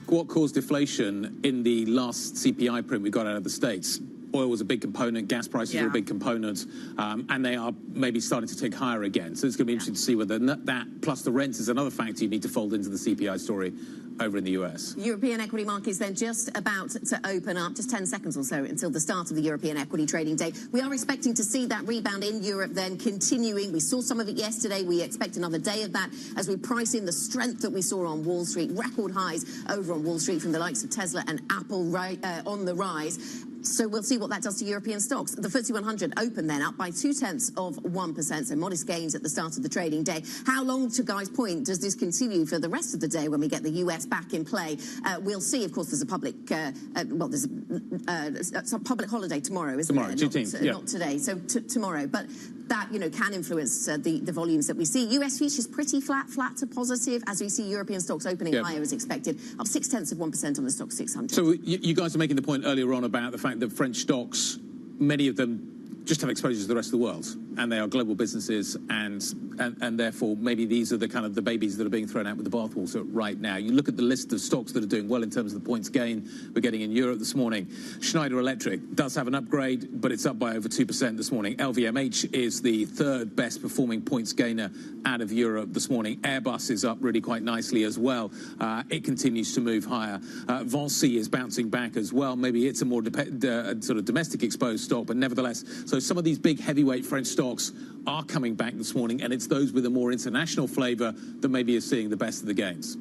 What caused deflation in the last CPI print we got out of the States? Oil was a big component, gas prices were a big component, and they are maybe starting to tick higher again. So it's going to be interesting to see whether that, plus the rents, is another factor you need to fold into the CPI story over in the US. European equity markets then just about to open up, just 10 seconds or so until the start of the European equity trading day. We are expecting to see that rebound in Europe then continuing. We saw some of it yesterday. We expect another day of that as we price in the strength that we saw on Wall Street, record highs over on Wall Street from the likes of Tesla and Apple on the rise. So we'll see what that does to European stocks. The FTSE 100 opened then up by 0.2%, so modest gains at the start of the trading day. How long, to Guy's point, does this continue for the rest of the day when we get the US back in play? We'll see. Of course, there's a public, there's a public holiday tomorrow, isn't tomorrow, it? Not today, so tomorrow. But that, can influence the volumes that we see. US futures pretty flat to positive, as we see European stocks opening higher as expected, up 0.6% on the stock 600. So you guys are making the point earlier on about the fact that French stocks, many of them just have exposure to the rest of the world, and they are global businesses, and therefore maybe these are the kind of the babies that are being thrown out with the bathwater right now. You look at the list of stocks that are doing well in terms of the points gain we're getting in Europe this morning. Schneider Electric does have an upgrade, but it's up by over 2% this morning. LVMH is the third best performing points gainer out of Europe this morning. Airbus is up really quite nicely as well. It continues to move higher. Vinci is bouncing back as well. Maybe it's a more sort of domestic exposed stock, but nevertheless. So some of these big heavyweight French stocks are coming back this morning, and it's those with a more international flavour that maybe are seeing the best of the gains.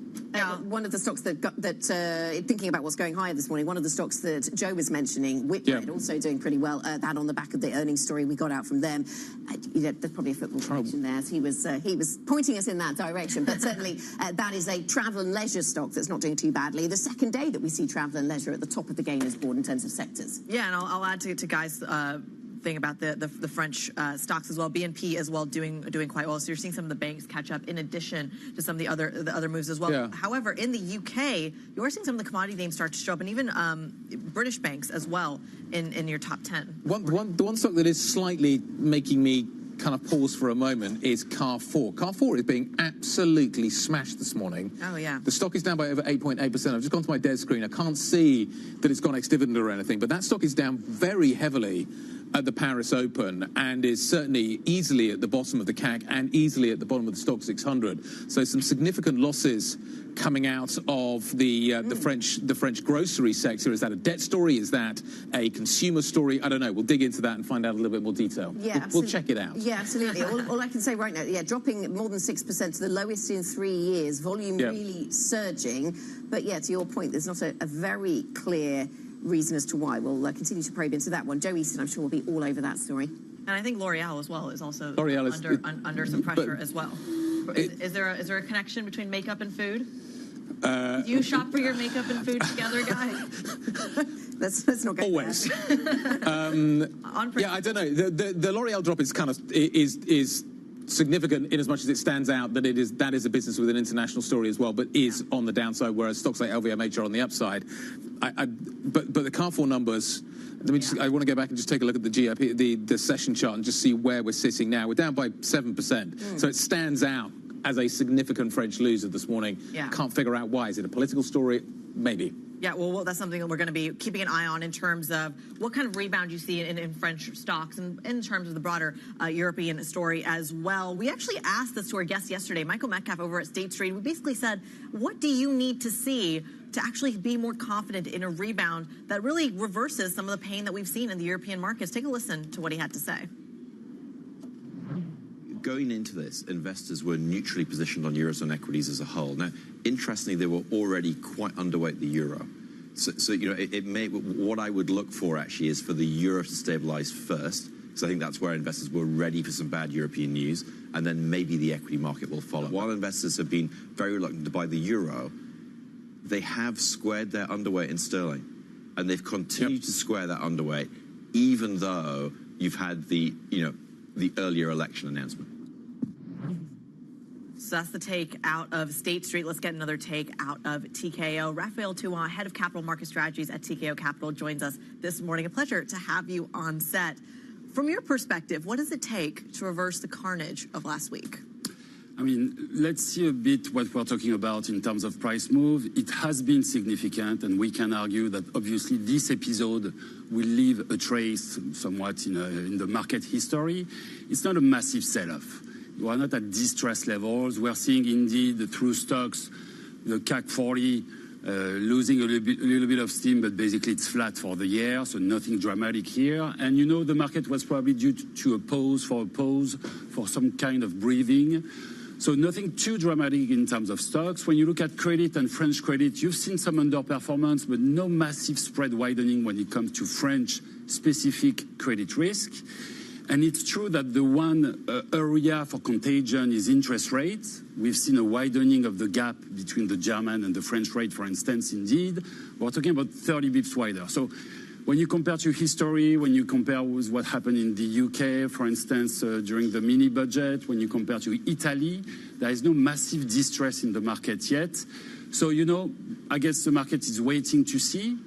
One of the stocks thinking about what's going higher this morning, one of the stocks that Joe was mentioning, Whitbread, also doing pretty well, that on the back of the earnings story we got out from them. There's probably a football connection there, as he was pointing us in that direction, but certainly that is a travel and leisure stock that's not doing too badly. The second day that we see travel and leisure at the top of the gainers board in terms of sectors. Yeah, and I'll add to Guy's thing about the French stocks as well. BNP as well doing quite well. So you're seeing some of the banks catch up in addition to some of the other moves as well. Yeah. However, in the UK, you're seeing some of the commodity names start to show up, and even British banks as well in your top 10. The one stock that is slightly making me kind of pause for a moment is Carrefour. Carrefour is being absolutely smashed this morning. Oh, yeah. The stock is down by over 8.8%. I've just gone to my dev screen. I can't see that it's gone ex-dividend or anything, but that stock is down very heavily at the Paris Open and is certainly easily at the bottom of the CAC and easily at the bottom of the stock 600. So some significant losses coming out of the French grocery sector. Is that a debt story? Is that a consumer story? I don't know. We'll dig into that and find out a little bit more detail. Yeah, we'll check it out. Yeah, absolutely. all I can say right now, dropping more than 6% to the lowest in 3 years. Volume really surging. But yeah, to your point, there's not a very clear reason as to why. We'll continue to probe into that one. Joe Easton, I'm sure, will be all over that story. And I think L'Oreal as well is also under some pressure as well. Is there a connection between makeup and food? Do you shop for your makeup and food together, Guy? Let's not go always. Yeah, I don't know. The L'Oreal drop is kind of is significant in as much as it stands out that that is a business with an international story as well, but is on the downside, whereas stocks like LVMH are on the upside. But the Carrefour numbers. I want to go back and just take a look at the GIP, the session chart, and just see where we're sitting now. We're down by 7%, so it stands out as a significant French loser this morning. Yeah. Can't figure out why. Is it a political story? Maybe. Yeah, well, that's something that we're going to be keeping an eye on in terms of what kind of rebound you see in French stocks and in terms of the broader European story as well. We actually asked this to our guest yesterday, Michael Metcalf over at State Street. We basically said, what do you need to see to actually be more confident in a rebound that really reverses some of the pain that we've seen in the European markets? Take a listen to what he had to say. Going into this, investors were neutrally positioned on Eurozone equities as a whole. Now, interestingly, they were already quite underweight the euro. So you know, what I would look for actually is for the euro to stabilize first, because I think that's where investors were ready for some bad European news, and then maybe the equity market will follow. While investors have been very reluctant to buy the euro, they have squared their underweight in sterling, and they've continued to square that underweight, even though you've had the earlier election announcement. So that's the take out of State Street. Let's get another take out of TKO. Raphael Touan, head of capital market strategies at TKO Capital, joins us this morning. A pleasure to have you on set. From your perspective, what does it take to reverse the carnage of last week? I mean, let's see a bit what we're talking about in terms of price move. It has been significant, and we can argue that obviously this episode will leave a trace somewhat in the market history. It's not a massive sell-off. We are not at distress levels. We're seeing indeed through stocks, the CAC 40 losing a little bit of steam, but basically it's flat for the year, so nothing dramatic here. And you know, the market was probably due to a pause, for some kind of breathing. So nothing too dramatic in terms of stocks. When you look at credit and French credit, you've seen some underperformance, but no massive spread widening when it comes to French specific credit risk. And it's true that the one area for contagion is interest rates. We've seen a widening of the gap between the German and the French rate, for instance, indeed. We're talking about 30 bips wider. So when you compare to history, when you compare with what happened in the UK, for instance, during the mini budget, when you compare to Italy, there is no massive distress in the market yet. So, you know, I guess the market is waiting to see.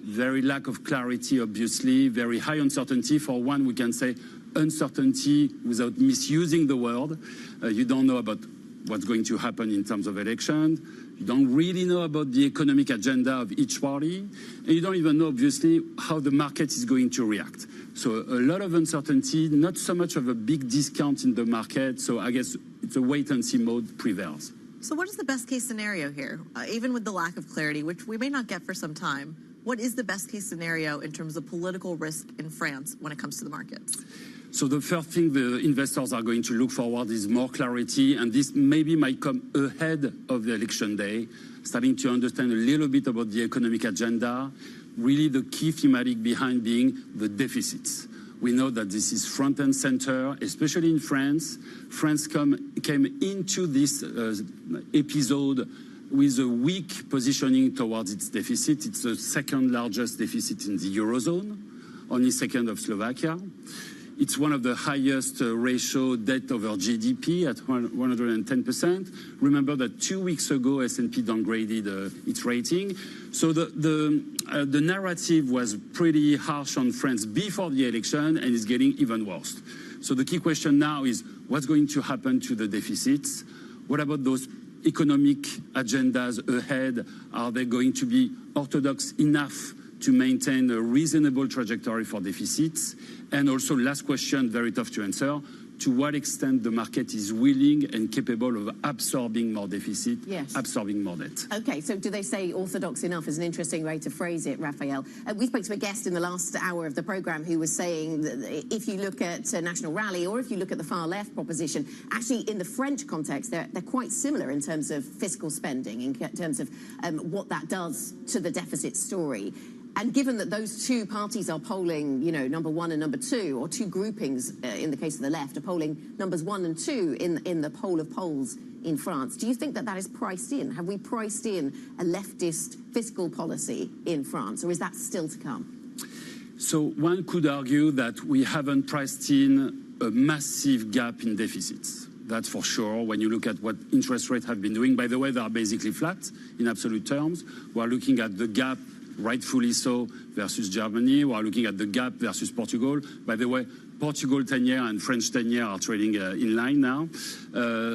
Very lack of clarity, obviously, very high uncertainty. For one, we can say uncertainty without misusing the word. You don't know about what's going to happen in terms of election. You don't really know about the economic agenda of each party. And you don't even know, obviously, how the market is going to react. So a lot of uncertainty, not so much of a big discount in the market. So I guess it's a wait-and-see mode prevails. So what is the best-case scenario here? Even with the lack of clarity, which we may not get for some time, what is the best-case scenario in terms of political risk in France when it comes to the markets? So the first thing the investors are going to look forward is more clarity, and this maybe might come ahead of the election day, starting to understand a little bit about the economic agenda, really the key thematic behind being the deficits. We know that this is front and center, especially in France. France came into this episode with a weak positioning towards its deficit. It's the second largest deficit in the Eurozone, only second of Slovakia. It's one of the highest ratio debt over GDP at 110%. Remember that 2 weeks ago, S&P downgraded its rating. So the narrative was pretty harsh on France before the election, and it's getting even worse. So the key question now is what's going to happen to the deficits? What about those economic agendas ahead? Are they going to be orthodox enough to maintain a reasonable trajectory for deficits? And also, last question, very tough to answer, to what extent the market is willing and capable of absorbing more deficit, absorbing more debt. Okay, so do they say orthodox enough is an interesting way to phrase it, Raphael. We spoke to a guest in the last hour of the programme who was saying that if you look at National Rally or if you look at the far left proposition, actually in the French context, they're quite similar in terms of fiscal spending, in terms of what that does to the deficit story. And given that those two parties are polling, you know, number one and number two, or two groupings in the case of the left are polling numbers 1 and 2 in the poll of polls in France, do you think that that is priced in? Have we priced in a leftist fiscal policy in France, or is that still to come? So one could argue that we haven't priced in a massive gap in deficits. That's for sure. When you look at what interest rates have been doing, by the way, they are basically flat in absolute terms. We're looking at the gap, rightfully so, versus Germany. We are looking at the gap versus Portugal. By the way, Portugal 10-year and French 10-year are trading in line now.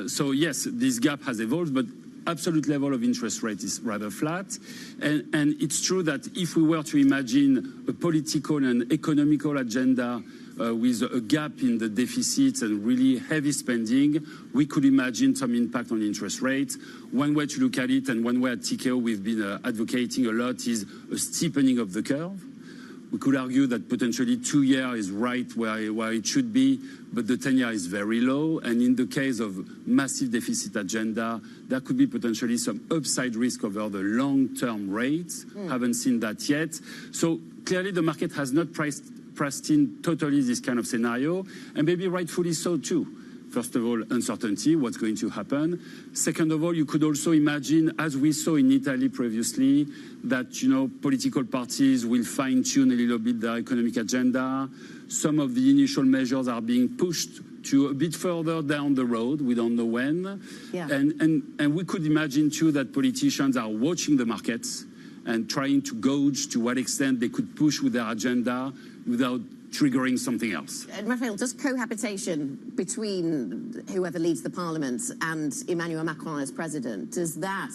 So yes, this gap has evolved, but absolute level of interest rate is rather flat. And it's true that if we were to imagine a political and economical agenda with a gap in the deficits and really heavy spending, we could imagine some impact on interest rates. One way to look at it, and one way at TKO we've been advocating a lot, is a steepening of the curve. We could argue that potentially 2 years is right where it should be, but the 10-year is very low. And in the case of massive deficit agenda, there could be potentially some upside risk over the long-term rates. Haven't seen that yet. So clearly the market has not priced in totally this kind of scenario, and maybe rightfully so too. First of all, uncertainty, what's going to happen. Second of all, you could also imagine, as we saw in Italy previously, that political parties will fine-tune a little bit their economic agenda. Some of the initial measures are being pushed to a bit further down the road. We don't know when. Yeah. And we could imagine too that politicians are watching the markets and trying to gauge to what extent they could push with their agenda without triggering something else. Raphael, does cohabitation between whoever leads the parliament and Emmanuel Macron as president, does that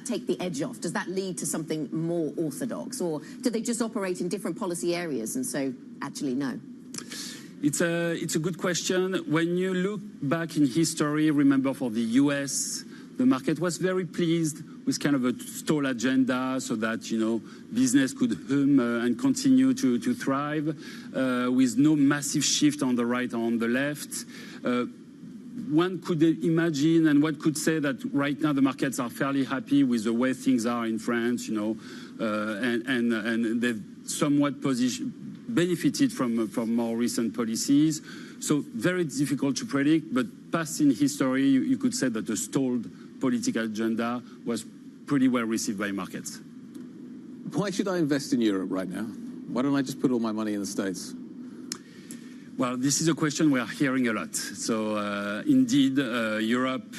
take the edge off? Does that lead to something more orthodox? Or do they just operate in different policy areas and so actually no? It's a good question. When you look back in history, remember for the US, the market was very pleased with kind of a stall agenda so that, business could hum and continue to thrive with no massive shift on the right or on the left. One could imagine and one could say that right now the markets are fairly happy with the way things are in France, and they've somewhat benefited from more recent policies. So very difficult to predict, but past in history, you could say that the stalled political agenda was pretty well received by markets. Why should I invest in Europe right now? Why don't I just put all my money in the States? Well, this is a question we are hearing a lot. So indeed, Europe,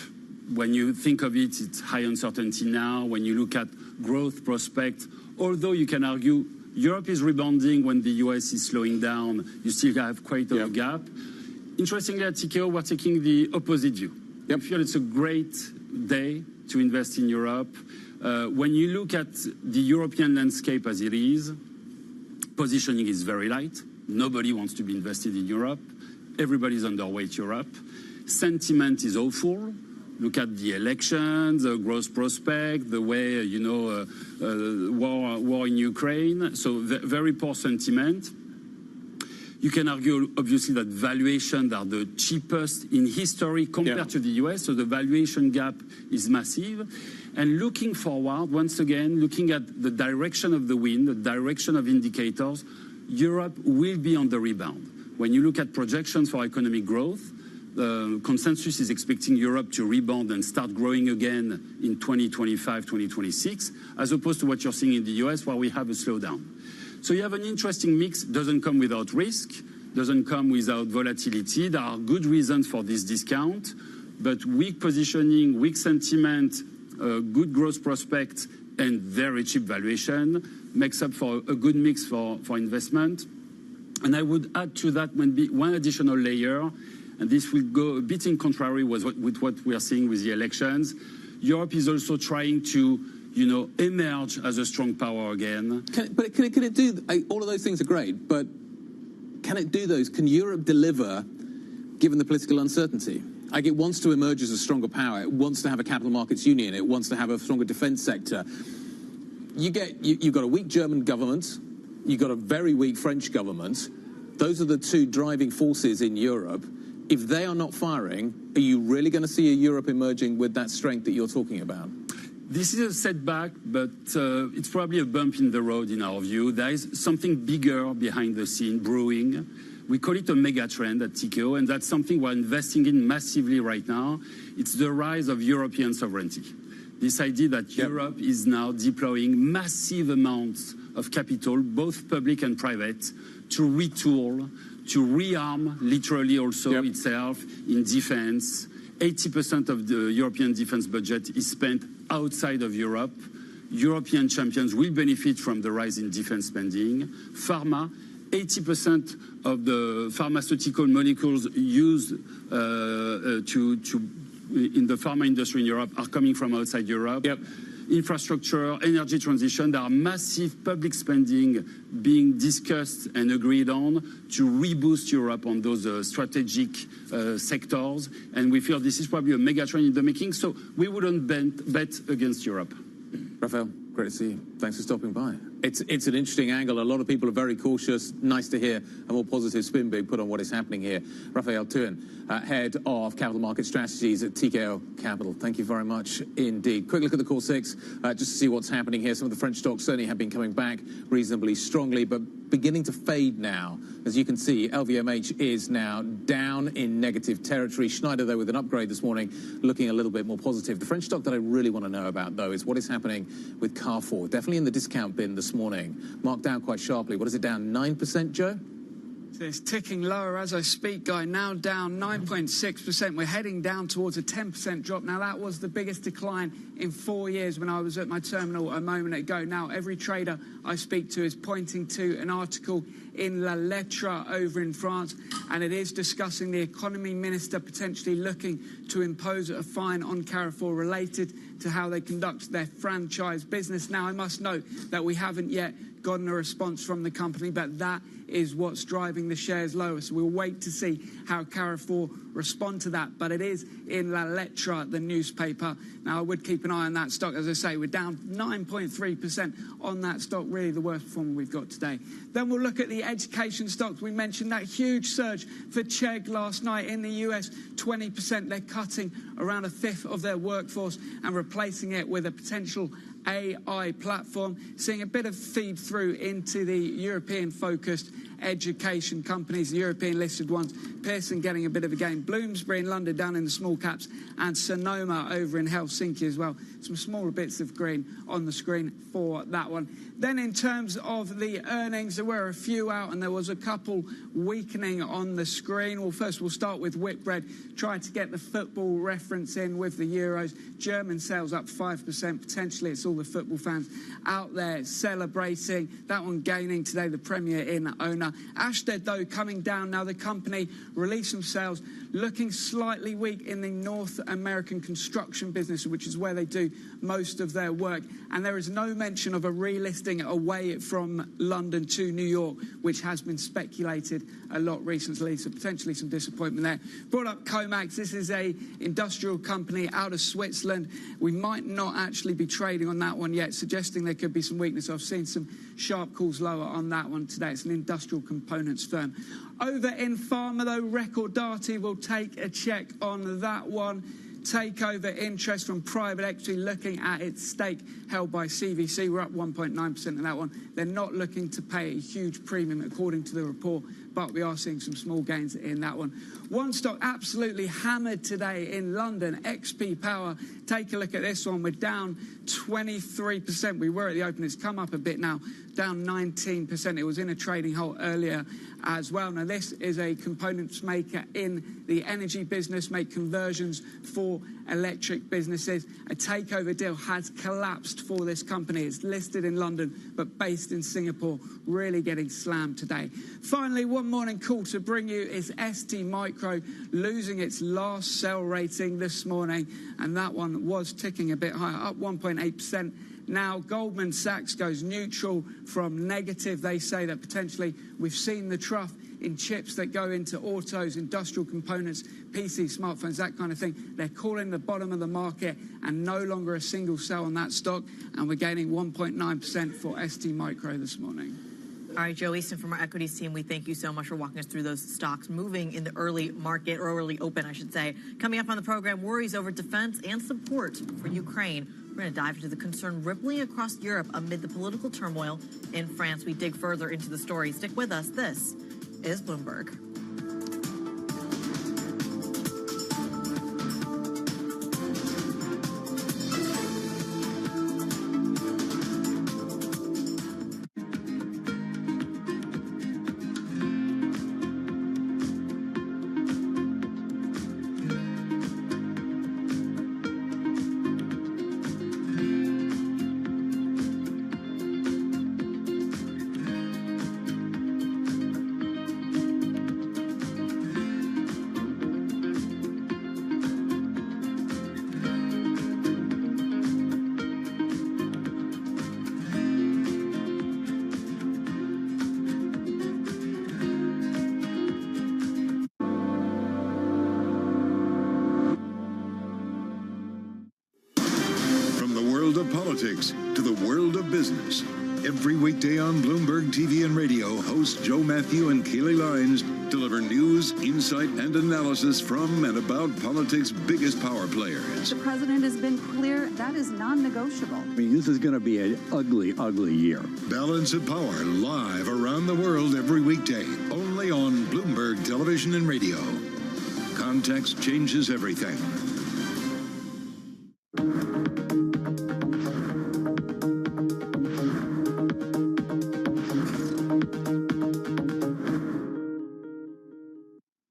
when you think of it, it's high uncertainty now. When you look at growth prospects, although you can argue Europe is rebounding when the US is slowing down, you still have quite a gap. Interestingly, at TKO, we're taking the opposite view. I feel it's a great day to invest in Europe. When you look at the European landscape as it is, positioning is very light. Nobody wants to be invested in Europe. Everybody's underweight Europe. Sentiment is awful. Look at the elections, the growth prospect, the way, war in Ukraine. So very poor sentiment. You can argue, obviously, that valuations are the cheapest in history compared to the US, so the valuation gap is massive. And looking forward, once again, looking at the direction of the wind, the direction of indicators, Europe will be on the rebound. When you look at projections for economic growth, the consensus is expecting Europe to rebound and start growing again in 2025, 2026, as opposed to what you're seeing in the US, where we have a slowdown. So you have an interesting mix, doesn't come without risk, doesn't come without volatility. There are good reasons for this discount, but weak positioning, weak sentiment, good growth prospects, and very cheap valuation makes up for a good mix for investment. And I would add to that maybe one additional layer, and this will go a bit in contrary with what we are seeing with the elections. Europe is also trying to emerge as a strong power again. Can it do, all of those things are great, but can it do those? Can Europe deliver, given the political uncertainty? Like, it wants to emerge as a stronger power. It wants to have a capital markets union. It wants to have a stronger defense sector. You've got a weak German government. You've got a very weak French government. Those are the two driving forces in Europe. If they are not firing, are you really going to see a Europe emerging with that strength that you're talking about? This is a setback, but it's probably a bump in the road in our view. There is something bigger behind the scene brewing. We call it a mega trend at TKO, and that's something we're investing in massively right now. It's the rise of European sovereignty. This idea that Europe is now deploying massive amounts of capital, both public and private, to retool, to rearm, literally also itself in defense. 80% of the European defense budget is spent outside of Europe. European champions will benefit from the rise in defense spending. Pharma, 80% of the pharmaceutical molecules used in the pharma industry in Europe are coming from outside Europe. infrastructure, energy transition. There are massive public spending being discussed and agreed on to reboost Europe on those strategic sectors. And we feel this is probably a mega trend in the making. So we wouldn't bet against Europe. Raphael, great to see you. Thanks for stopping by. It's an interesting angle. A lot of people are very cautious. Nice to hear a more positive spin being put on what is happening here. Raphael Thuin, Head of Capital Market Strategies at TKO Capital. Thank you very much indeed. Quick look at the core six, just to see what's happening here. Some of the French stocks certainly have been coming back reasonably strongly, but beginning to fade now. As you can see, LVMH is now down in negative territory. Schneider, though, with an upgrade this morning, looking a little bit more positive. The French stock that I really want to know about, though, is what is happening with Carrefour. Definitely in the discount bin this morning. Marked down quite sharply. What is it, down 9%, Joe? So it's ticking lower as I speak, Guy. Now down 9.6%. We're heading down towards a 10% drop. Now, that was the biggest decline in 4 years when I was at my terminal a moment ago. Now, every trader I speak to is pointing to an article in La Lettre over in France, and it is discussing the economy minister potentially looking to impose a fine on Carrefour related to how they conduct their franchise business. Now, I must note that we haven't yet gotten a response from the company, but that is what's driving the shares lower. So we'll wait to see how Carrefour respond to that. But it is in La Lettre, the newspaper. Now, I would keep an eye on that stock. As I say, we're down 9.3% on that stock, really the worst performer we've got today. Then we'll look at the education stocks. We mentioned that huge surge for Chegg last night in the US, 20%. They're cutting around a fifth of their workforce and replacing it with a potential AI platform, seeing a bit of feed through into the European-focused education companies, the European-listed ones. Pearson getting a bit of a gain. Bloomsbury in London down in the small caps, and Sonoma over in Helsinki as well. Some smaller bits of green on the screen for that one. Then in terms of the earnings, there were a few out and there was a couple weakening on the screen. Well, first we'll start with Whitbread, trying to get the football reference in with the Euros. German sales up 5%. Potentially it's all the football fans out there celebrating. That one gaining today, the Premier Inn owner. Ashtead, though, coming down. Now, the company released some sales, looking slightly weak in the North American construction business, which is where they do most of their work. And there is no mention of a relisting away from London to New York, which has been speculated a lot recently. So potentially some disappointment there. Brought up Comax. This is a industrial company out of Switzerland. We might not actually be trading on that one yet, suggesting there could be some weakness. I've seen some sharp calls lower on that one today. It's an industrial components firm. Over in pharma, though, Recordati will take a check on that one. Takeover interest from private equity looking at its stake held by CVC. We're up 1.9% on that one. They're not looking to pay a huge premium according to the report, but we are seeing some small gains in that one. One stock absolutely hammered today in London, XP Power. Take a look at this one. We're down 23%. We were at the open. It's come up a bit now, down 19%. It was in a trading halt earlier as well. Now, this is a components maker in the energy business, make conversions for electric businesses. A takeover deal has collapsed for this company. It's listed in London, but based in Singapore, really getting slammed today. Finally, one morning call to bring you is ST Micro losing its last sell rating this morning, and that one was ticking a bit higher, up 1.8%. Now, Goldman Sachs goes neutral from negative. They say that potentially we've seen the trough in chips that go into autos, industrial components, PCs, smartphones, that kind of thing. They're calling the bottom of the market and no longer a single sell on that stock. And we're gaining 1.9% for ST Micro this morning. All right, Joe Easton from our equities team, we thank you so much for walking us through those stocks moving in the early market, or early open, I should say. Coming up on the program, worries over defense and support for Ukraine. We're going to dive into the concern rippling across Europe amid the political turmoil in France. We dig further into the story. Stick with us. This is Bloomberg. of politics to the world of business. Every weekday on Bloomberg TV and radio, hosts Joe Matthew and Keely Lines deliver news, insight, and analysis from and about politics' biggest power players. The president has been clear that is non-negotiable. I mean, this is going to be an ugly, ugly year. Balance of Power, live around the world every weekday, only on Bloomberg Television and Radio. Context changes everything.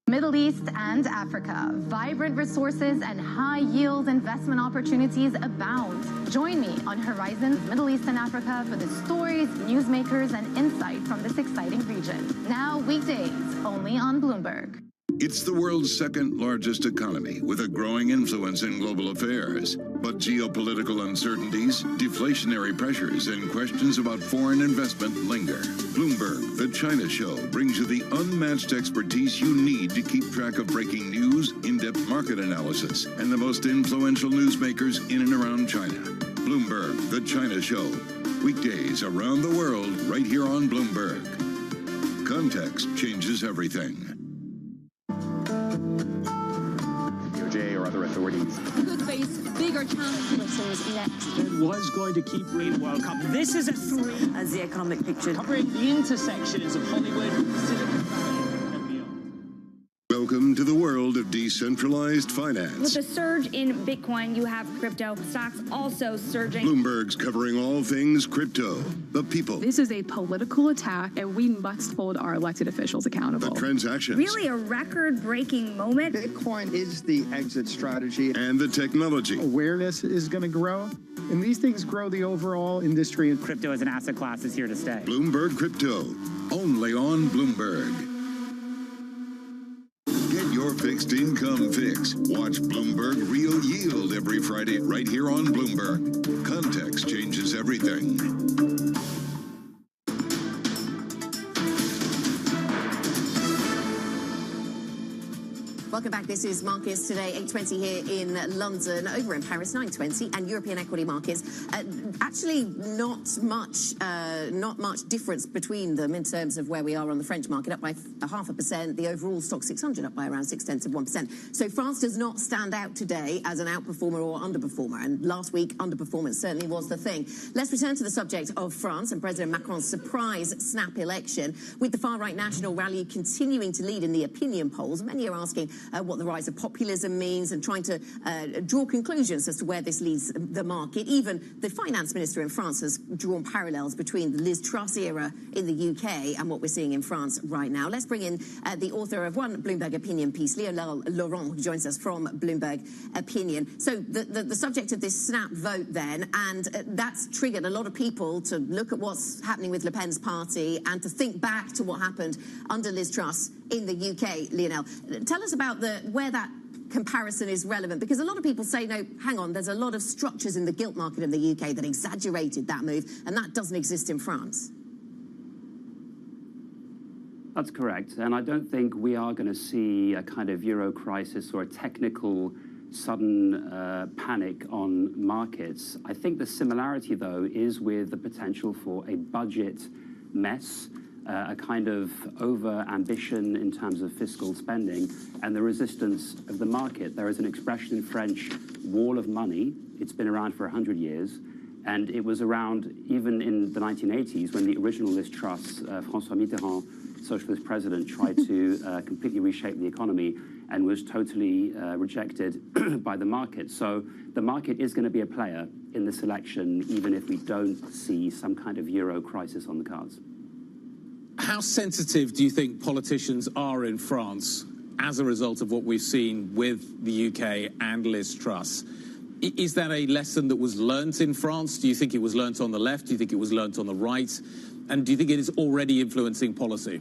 Middle East and Africa. Vibrant resources and high-yield investment opportunities abound. Join me on Horizons Middle East and Africa for the stories, newsmakers, and insight from this exciting region. Now weekdays, only on Bloomberg. It's the world's second largest economy with a growing influence in global affairs. But geopolitical uncertainties, deflationary pressures, and questions about foreign investment linger. Bloomberg, the China Show, brings you the unmatched expertise you need to keep track of breaking news, in-depth market analysis, and the most influential newsmakers in and around China. Bloomberg, the China Show. Weekdays around the world, right here on Bloomberg. Context changes everything. Or other authorities. Could face bigger challenges next. It was going to keep reading World Cup. This is a three as the economic picture, covering the intersections of Hollywood, Silicon Valley, and beyond. Welcome to the world of decentralized finance. With the surge in Bitcoin, you have crypto stocks also surging. Bloomberg's covering all things crypto, the people. This is a political attack, and we must hold our elected officials accountable. The transactions. Really a record-breaking moment. Bitcoin is the exit strategy. And the technology. Awareness is going to grow, and these things grow the overall industry. Crypto as an asset class is here to stay. Bloomberg Crypto, only on Bloomberg. Your fixed income fix. Watch Bloomberg Real Yield every Friday right here on Bloomberg. Context changes everything. Welcome back. This is Markets Today, 8:20 here in London, over in Paris, 9:20, and European equity markets. Actually, not much difference between them in terms of where we are on the French market, up by 0.5%. The overall stock 600 up by around 0.6%. So France does not stand out today as an outperformer or underperformer. And last week, underperformance certainly was the thing. Let's return to the subject of France and President Macron's surprise snap election. With the far-right National Rally continuing to lead in the opinion polls, many are asking what the rise of populism means and trying to draw conclusions as to where this leads the market. Even the finance minister in France has drawn parallels between the Liz Truss era in the UK and what we're seeing in France right now. Let's bring in the author of one Bloomberg Opinion piece, Lionel Laurent, who joins us from Bloomberg Opinion. So the subject of this snap vote then, and that's triggered a lot of people to look at what's happening with Le Pen's party and to think back to what happened under Liz Truss in the UK. Lionel, tell us about where that comparison is relevant, because a lot of people say, no, hang on, there's a lot of structures in the gilt market in the UK that exaggerated that move, and that doesn't exist in France. That's correct, and I don't think we are going to see a kind of Euro crisis or a technical sudden panic on markets. I think the similarity, though, is with the potential for a budget mess, a kind of over-ambition in terms of fiscal spending, and the resistance of the market. There is an expression in French, wall of money. It's been around for 100 years, and it was around even in the 1980s when the original Liz Truss, François Mitterrand, socialist president, tried to completely reshape the economy and was totally rejected by the market. So the market is going to be a player in this election, even if we don't see some kind of Euro crisis on the cards. How sensitive do you think politicians are in France as a result of what we've seen with the UK and Liz Truss? Is that a lesson that was learnt in France? Do you think it was learnt on the left? Do you think it was learnt on the right? And do you think it is already influencing policy?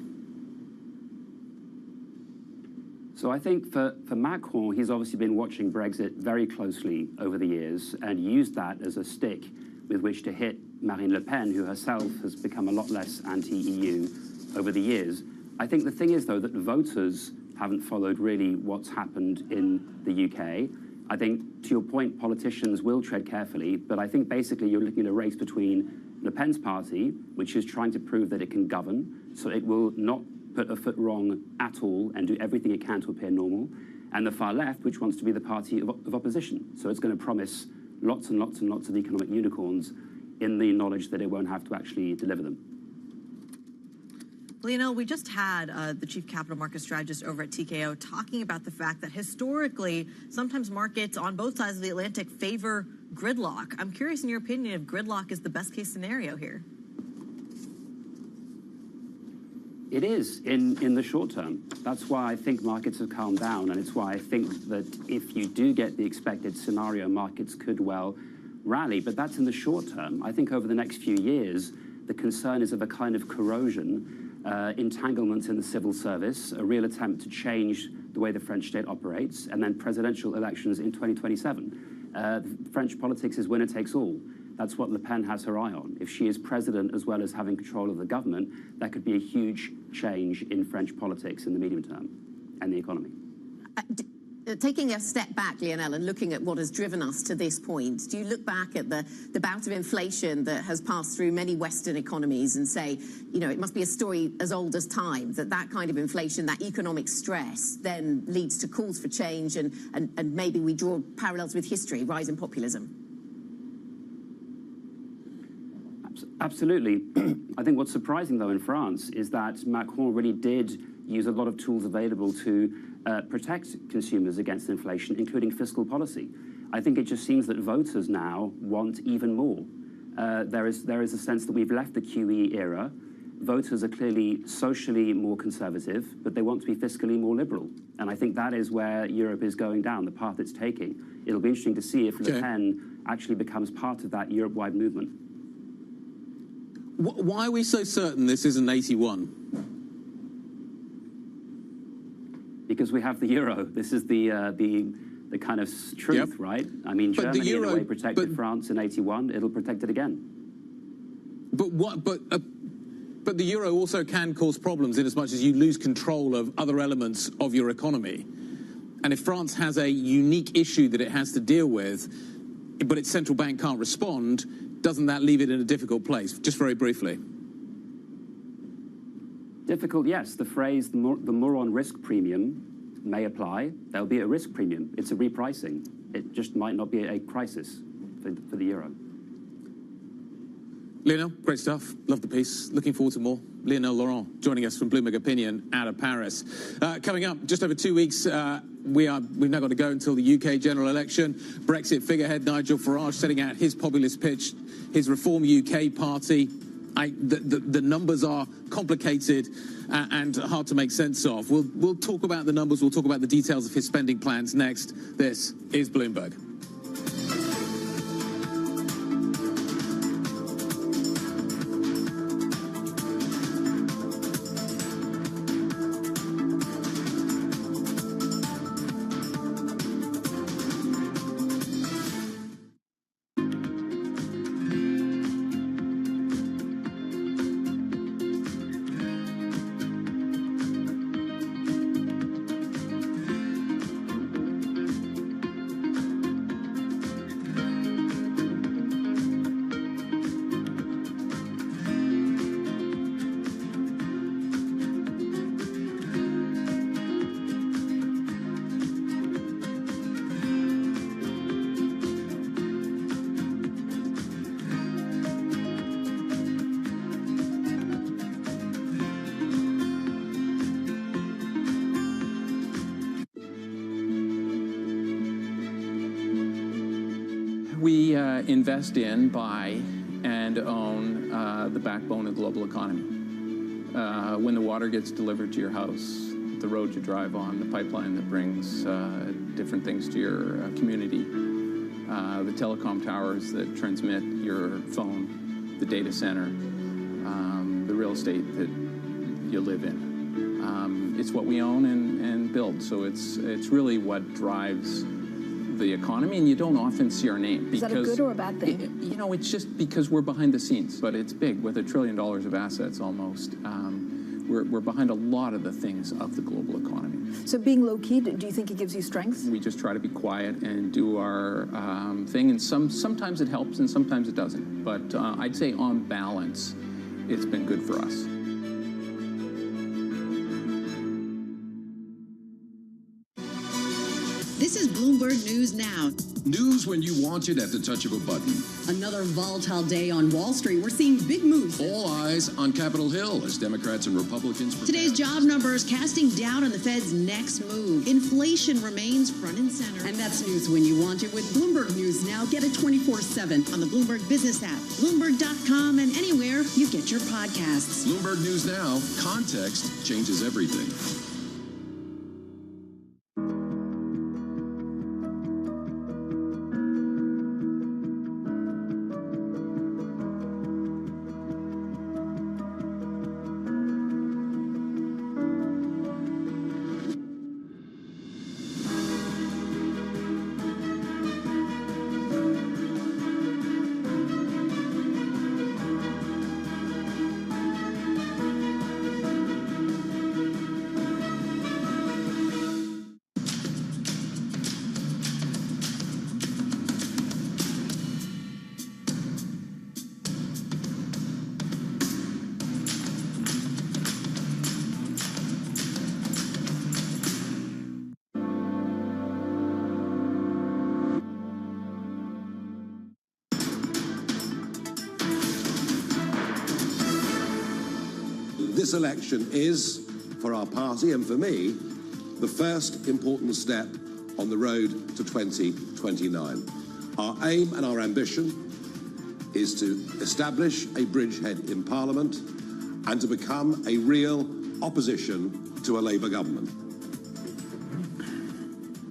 So I think for Macron, he's obviously been watching Brexit very closely over the years and used that as a stick with which to hit Marine Le Pen, who herself has become a lot less anti-EU over the years. I think the thing is, though, that the voters haven't followed really what's happened in the UK. I think, to your point, politicians will tread carefully, but I think basically you're looking at a race between Le Pen's party, which is trying to prove that it can govern, so it will not put a foot wrong at all and do everything it can to appear normal, and the far left, which wants to be the party of opposition. So it's going to promise lots and lots and lots of economic unicorns in the knowledge that it won't have to actually deliver them. Lionel, we just had the chief capital market strategist over at TKO talking about the fact that historically, sometimes markets on both sides of the Atlantic favor gridlock. I'm curious, in your opinion, if gridlock is the best case scenario here. It is in the short term. That's why I think markets have calmed down, and it's why I think that if you do get the expected scenario, markets could well rally. But that's in the short term. I think over the next few years, the concern is of a kind of corrosion, entanglements in the civil service, a real attempt to change the way the French state operates, and then presidential elections in 2027. French politics is winner takes all. That's what Le Pen has her eye on. If she is president as well as having control of the government, that could be a huge change in French politics in the medium term and the economy. Taking a step back, Lionel, and looking at what has driven us to this point, do you look back at the bout of inflation that has passed through many Western economies and say, you know, it must be a story as old as time, that kind of inflation, that economic stress then leads to calls for change and maybe we draw parallels with history, rise in populism? Absolutely. I think what's surprising, though, in France is that Macron really did use a lot of tools available to protect consumers against inflation, including fiscal policy. I think it just seems that voters now want even more. There is a sense that we've left the QE era. Voters are clearly socially more conservative, but they want to be fiscally more liberal. And I think that is where Europe is going down, the path it's taking. It'll be interesting to see if Le Pen actually becomes part of that Europe-wide movement. Why are we so certain this isn't 81? Because we have the euro. This is the kind of truth, right? I mean, but Germany in a way protected France in 81. It'll protect it again. But the euro also can cause problems in as much as you lose control of other elements of your economy. And if France has a unique issue that it has to deal with, but its central bank can't respond, doesn't that leave it in a difficult place? Just very briefly. Difficult, yes. The phrase, the more on risk premium may apply. There'll be a risk premium. It's a repricing. It just might not be a crisis for the euro. Lionel, great stuff. Love the piece. Looking forward to more. Lionel Laurent joining us from Bloomberg Opinion out of Paris. Coming up, just over 2 weeks, we've now got to go until the UK general election. Brexit figurehead Nigel Farage setting out his populist pitch, his Reform UK party. The numbers are complicated and hard to make sense of. We'll talk about the numbers. We'll talk about the details of his spending plans next. This is Bloomberg. We invest in, buy, and own the backbone of the global economy. When the water gets delivered to your house, the road you drive on, the pipeline that brings different things to your community, the telecom towers that transmit your phone, the data center, the real estate that you live in. It's what we own and build, so it's really what drives the economy, and you don't often see our name. Is that a good or a bad thing? You know, it's just because we're behind the scenes, but it's big, with $1 trillion of assets almost. We're behind a lot of the things of the global economy. So being low-key, do you think it gives you strength? We just try to be quiet and do our thing, and sometimes it helps and sometimes it doesn't. But I'd say on balance, it's been good for us. This is Bloomberg News Now. News when you want it at the touch of a button. Another volatile day on Wall Street. We're seeing big moves. All eyes on Capitol Hill as Democrats and Republicans prepare. Today's job numbers casting doubt on the Fed's next move. Inflation remains front and center. And that's news when you want it with Bloomberg News Now. Get it 24/7 on the Bloomberg Business app, Bloomberg.com, and anywhere you get your podcasts. Bloomberg News Now. Context changes everything. This election is, for our party and for me, the first important step on the road to 2029. Our aim and our ambition is to establish a bridgehead in Parliament and to become a real opposition to a Labour government.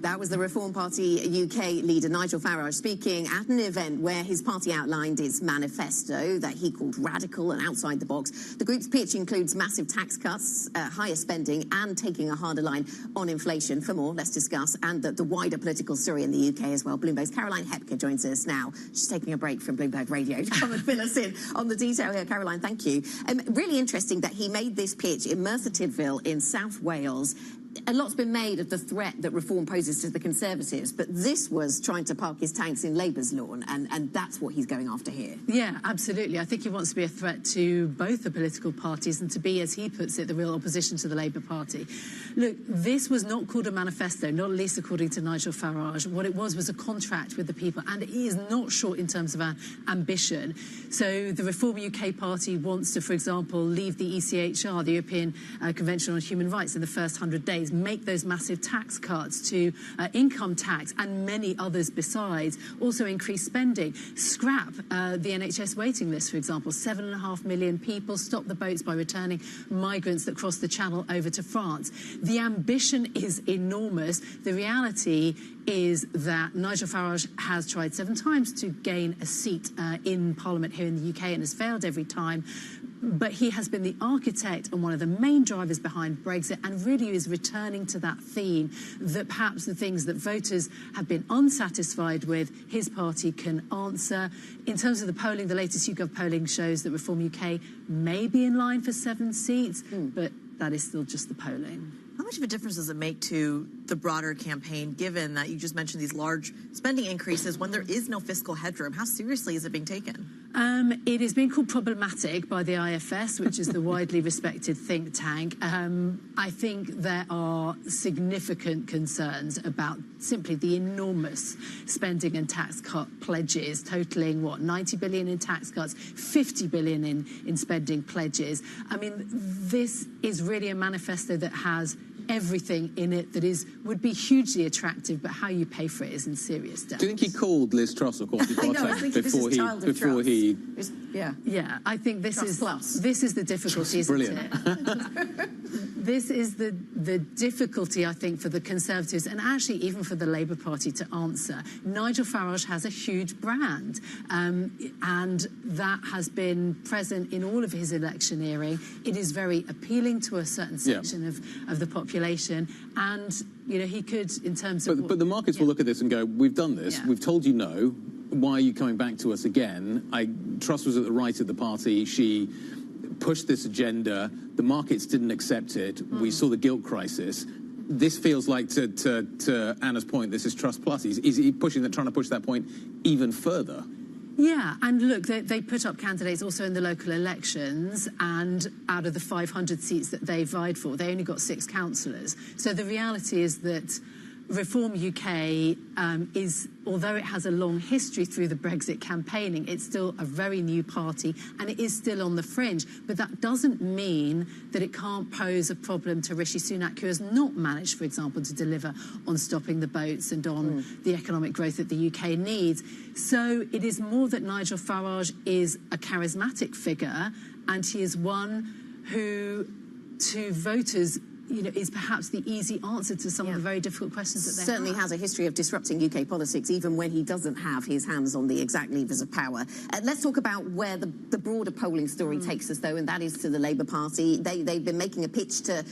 That was the Reform Party UK leader Nigel Farage speaking at an event where his party outlined its manifesto that he called radical and outside the box. The group's pitch includes massive tax cuts, higher spending and taking a harder line on inflation. For more, let's discuss, and the wider political story in the UK as well. Bloomberg's Caroline Hepker joins us now. She's taking a break from Bloomberg Radio to come and fill us in on the detail here. Caroline, thank you. Really interesting that he made this pitch in Merthyr Tydfil in South Wales. A lot's been made of the threat that reform poses to the Conservatives, but this was trying to park his tanks in Labour's lawn, and that's what he's going after here. Yeah, absolutely. I think he wants to be a threat to both the political parties and to be, as he puts it, the real opposition to the Labour Party. Look, this was not called a manifesto, not least according to Nigel Farage. What it was a contract with the people, and it is not short in terms of our ambition. So the Reform UK Party wants to, for example, leave the ECHR, the European Convention on Human Rights, in the first 100 days. Make those massive tax cuts to income tax and many others besides. Also increase spending. Scrap the NHS waiting list, for example. 7.5 million people. Stop the boats by returning migrants that cross the Channel over to France. The ambition is enormous. The reality is that Nigel Farage has tried 7 times to gain a seat in Parliament here in the UK and has failed every time. But he has been the architect and one of the main drivers behind Brexit, and really is returning to that theme that perhaps the things that voters have been unsatisfied with, his party can answer. In terms of the polling, the latest YouGov polling shows that Reform UK may be in line for 7 seats, but that is still just the polling. How much of a difference does it make to the broader campaign, given that you just mentioned these large spending increases when there is no fiscal headroom? How seriously is it being taken? It is being called problematic by the IFS, which is the widely respected think tank. I think there are significant concerns about simply the enormous spending and tax cut pledges, totaling, 90 billion in tax cuts, 50 billion in spending pledges. I mean, this is really a manifesto that has everything in it that would be hugely attractive, but how you pay for it is in serious doubt. Do you think he called Liz Truss or Courtney Barton before he? Yeah, I think this is the difficulty, isn't it? This is the difficulty, I think, for the Conservatives and actually even for the Labour Party to answer. Nigel Farage has a huge brand, and that has been present in all of his electioneering. It is very appealing to a certain section of the population, and he could, in terms of. But the markets will look at this and go, "We've done this. Yeah. We've told you no. Why are you coming back to us again?" Truss was at the right of the party. She pushed this agenda. The markets didn't accept it. We saw the gilt crisis. this feels like, to Anna's point, this is Trust Plus. Is he trying to push that point even further? Yeah, and look, they put up candidates also in the local elections, and out of the 500 seats that they vied for, they only got 6 councillors. So the reality is that Reform UK is, although it has a long history through the Brexit campaigning, it's still a very new party and it is still on the fringe. But that doesn't mean that it can't pose a problem to Rishi Sunak, who has not managed, for example, to deliver on stopping the boats and on the economic growth that the UK needs. So it is more that Nigel Farage is a charismatic figure, and he is one who, to voters, is perhaps the easy answer to some of the very difficult questions that they certainly has a history of disrupting UK politics, even when he doesn't have his hands on the exact levers of power. Let's talk about where the broader polling story takes us, though, and that is to the Labour Party. They've been making a pitch to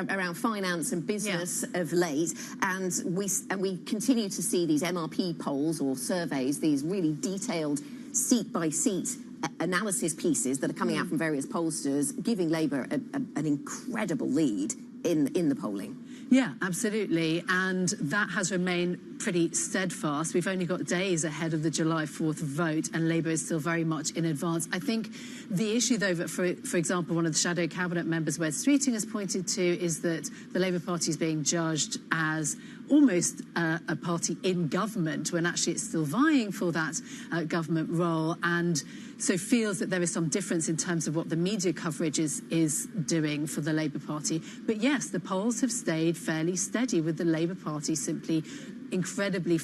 around finance and business of late, and we continue to see these MRP polls or surveys, these really detailed seat-by-seat analysis pieces that are coming out from various pollsters, giving Labour an incredible lead in the polling. Yeah, absolutely. And that has remained pretty steadfast. We've only got days ahead of the July 4th vote, and Labour is still very much in advance. I think the issue, though, that, for example, one of the shadow cabinet members, Wes Streeting, has pointed to is that the Labour Party is being judged as almost a party in government, when actually it's still vying for that government role, and so feels that there is some difference in terms of what the media coverage is doing for the Labour Party. But yes, the polls have stayed fairly steady, with the Labour Party simply incredibly,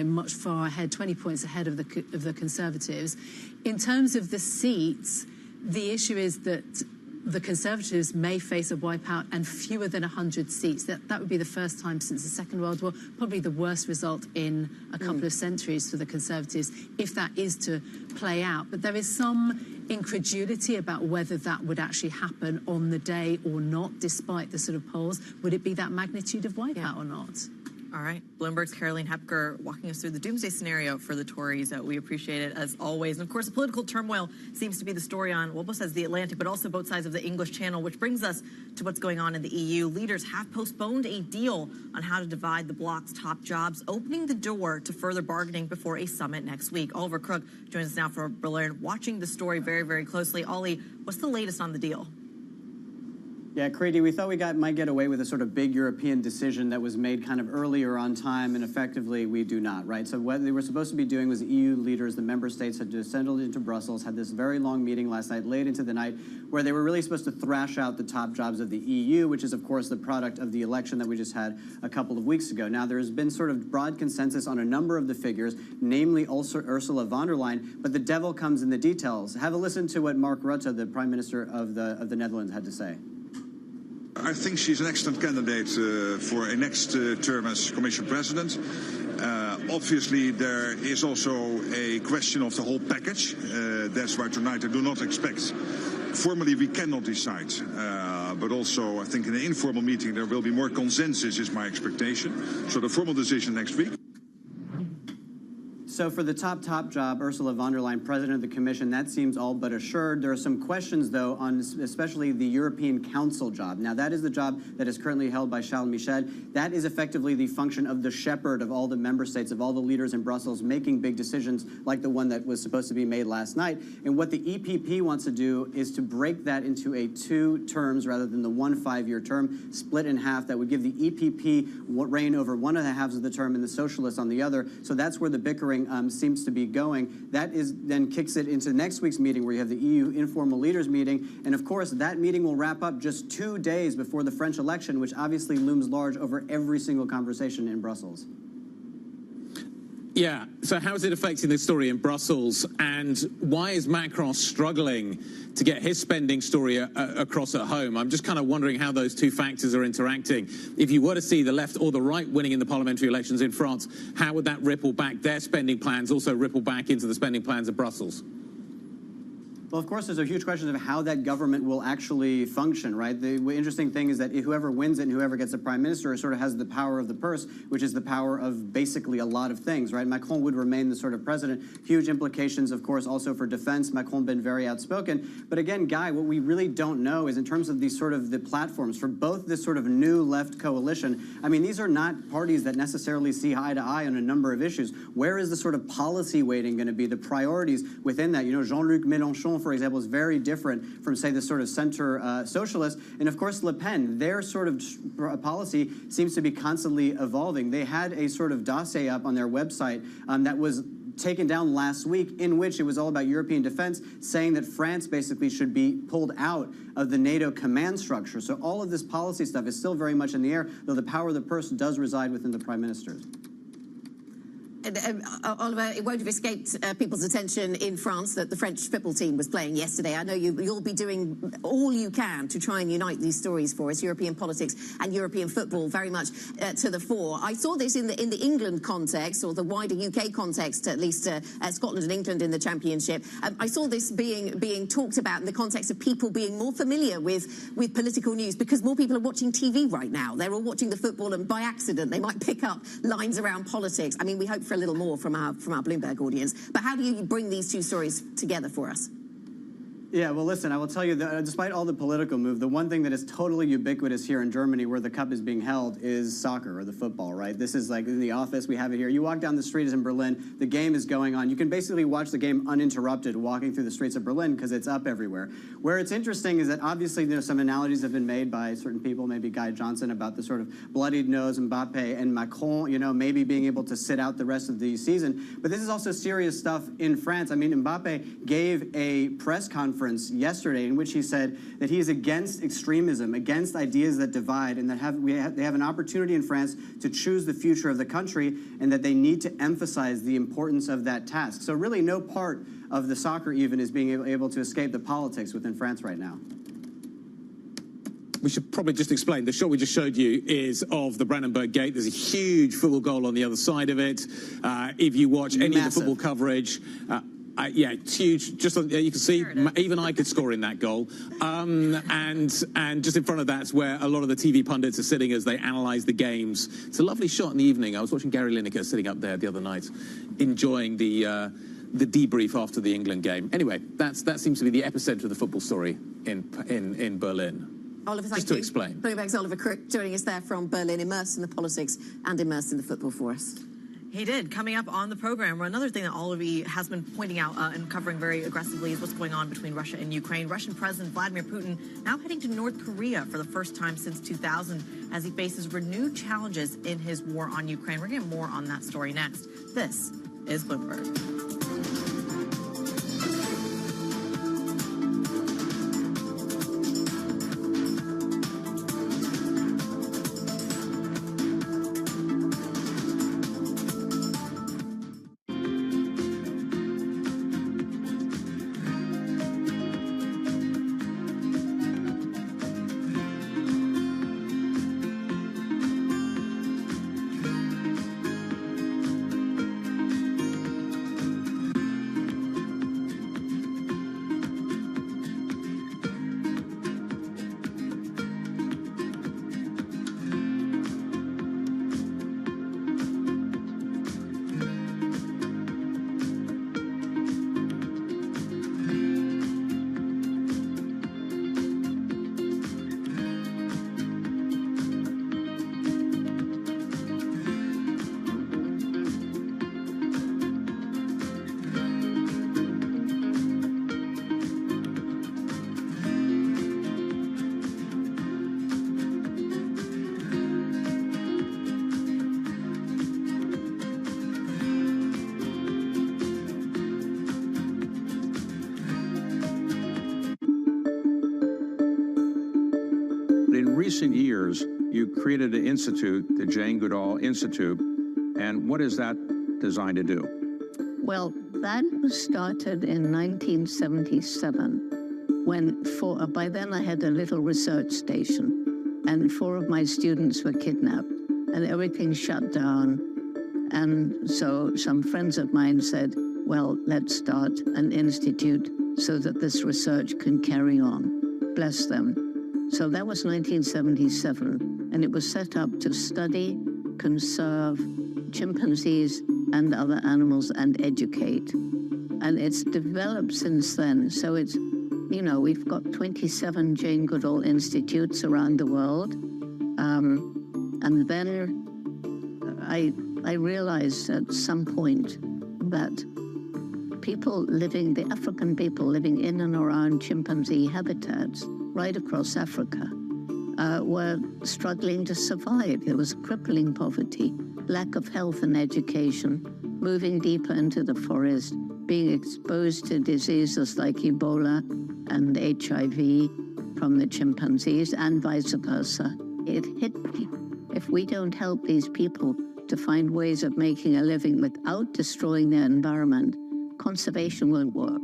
much far ahead, 20 points ahead of the Conservatives. In terms of the seats, the issue is that the Conservatives may face a wipeout and fewer than 100 seats. That would be the first time since the Second World War, probably the worst result in a couple of centuries for the Conservatives, if that is to play out. But there is some incredulity about whether that would actually happen on the day or not, despite the sort of polls. Would it be that magnitude of wipeout or not? All right. Bloomberg's Caroline Hepker walking us through the doomsday scenario for the Tories. We appreciate it, as always. And, of course, the political turmoil seems to be the story on, well, both sides of the Atlantic, but also both sides of the English Channel, which brings us to what's going on in the EU. Leaders have postponed a deal on how to divide the bloc's top jobs, opening the door to further bargaining before a summit next week. Oliver Crook joins us now from Berlin, watching the story very, very closely. Ollie, what's the latest on the deal? Yeah, Creedy, we thought we might get away with a sort of big European decision that was made kind of earlier on time, and effectively we do not, right? So what they were supposed to be doing was the EU leaders, the member states, had descended into Brussels, had this very long meeting last night, late into the night, where they were really supposed to thrash out the top jobs of the EU, which is, of course, the product of the election that we just had a couple of weeks ago. Now, there has been sort of broad consensus on a number of the figures, namely also Ursula von der Leyen, but the devil comes in the details. Have a listen to what Mark Rutte, the Prime Minister of the Netherlands, had to say. I think she's an excellent candidate for a next term as Commission President. Obviously, there is also a question of the whole package. That's why tonight I do not expect. Formally, we cannot decide. But also, I think in an informal meeting, there will be more consensus, is my expectation. So the formal decision next week. So for the top job, Ursula von der Leyen, President of the Commission, that seems all but assured. There are some questions, though, on especially the European Council job. Now, that is the job that is currently held by Charles Michel. That is effectively the function of the shepherd of all the member states, of all the leaders in Brussels, making big decisions like the one that was supposed to be made last night. And what the EPP wants to do is to break that into a 2 terms rather than the 1 5-year term, split in half. That would give the EPP reign over one of the halves of the term and the socialists on the other. So that's where the bickering seems to be going. That is then kicks it into next week's meeting, where you have the EU informal leaders meeting. And of course, that meeting will wrap up just 2 days before the French election, which obviously looms large over every single conversation in Brussels. Yeah, so how is it affecting the story in Brussels, and why is Macron struggling to get his spending story across at home? I'm just kind of wondering how those 2 factors are interacting. If you were to see the left or the right winning in the parliamentary elections in France, how would that ripple back their spending plans, also ripple back into the spending plans of Brussels? Well, of course, there's a huge question of how that government will actually function, right? The interesting thing is that whoever wins it and whoever gets the prime minister sort of has the power of the purse, which is the power of basically a lot of things, right? Macron would remain the sort of president. Huge implications, of course, also for defense. Macron been very outspoken. But again, Guy, what we really don't know is in terms of these sort of the platforms for both this sort of new left coalition, I mean, these are not parties that necessarily see eye to eye on a number of issues. Where is the sort of policy weighting going to be, the priorities within that? You know, Jean-Luc Mélenchon, for example, is very different from, say, the sort of center socialist. And of course, Le Pen, their sort of policy seems to be constantly evolving. They had a sort of dossier up on their website that was taken down last week, in which it was all about European defense, saying that France basically should be pulled out of the NATO command structure. So all of this policy stuff is still very much in the air, though the power of the purse does reside within the prime ministers. Oliver, it won't have escaped people's attention in France that the French football team was playing yesterday. I know you'll be doing all you can to try and unite these stories for us. European politics and European football very much to the fore. I saw this in the England context, or the wider UK context, at least Scotland and England in the Championship. I saw this being talked about in the context of people being more familiar with political news, because more people are watching TV right now. They're all watching the football, and by accident they might pick up lines around politics. I mean, we hope for a little more from our Bloomberg audience. But how do you bring these two stories together for us? Yeah, well, listen, I will tell you that despite all the political move, the one thing that is totally ubiquitous here in Germany, where the cup is being held, is soccer, or the football, right? This is like in the office, we have it here. You walk down the streets in Berlin, the game is going on. You can basically watch the game uninterrupted walking through the streets of Berlin, because it's up everywhere. Where it's interesting is that obviously, you know, some analogies have been made by certain people, maybe Guy Johnson, about the sort of bloodied nose Mbappe and Macron, you know, maybe being able to sit out the rest of the season. But this is also serious stuff in France. I mean, Mbappe gave a press conference yesterday in which he said that he is against extremism, against ideas that divide, and that they have an opportunity in France to choose the future of the country, and that they need to emphasize the importance of that task. So really no part of the soccer even is being able to escape the politics within France right now. We should probably just explain. The shot we just showed you is of the Brandenburg Gate. There's a huge football goal on the other side of it. If you watch any of the football coverage, yeah, it's huge. Just on, you can see, even I could score in that goal. And just in front of that's where a lot of the TV pundits are sitting as they analyse the games. It's a lovely shot in the evening. I was watching Gary Lineker sitting up there the other night, enjoying the debrief after the England game. Anyway, that seems to be the epicenter of the football story in Berlin. Oliver, thank just you. To explain. Bloomberg's Oliver Crook joining us there from Berlin, immersed in the politics and immersed in the football for us. He did. Coming up on the program, another thing that Oliver has been pointing out and covering very aggressively is what's going on between Russia and Ukraine. Russian President Vladimir Putin now heading to North Korea for the first time since 2000 as he faces renewed challenges in his war on Ukraine. We're going to get more on that story next. This is Bloomberg. In recent years, you created an institute, the Jane Goodall Institute, and what is that designed to do? Well, that was started in 1977, when by then I had a little research station, and 4 of my students were kidnapped, and everything shut down. And so some friends of mine said, well, let's start an institute so that this research can carry on. Bless them. So that was 1977, and it was set up to study, conserve chimpanzees and other animals and educate. And it's developed since then. So it's, you know, we've got 27 Jane Goodall Institutes around the world. And then I realized at some point that people living, the African people living in and around chimpanzee habitats right across Africa were struggling to survive. There was crippling poverty, lack of health and education, moving deeper into the forest, being exposed to diseases like Ebola and HIV from the chimpanzees and vice versa. It hit me. If we don't help these people to find ways of making a living without destroying their environment, conservation won't work.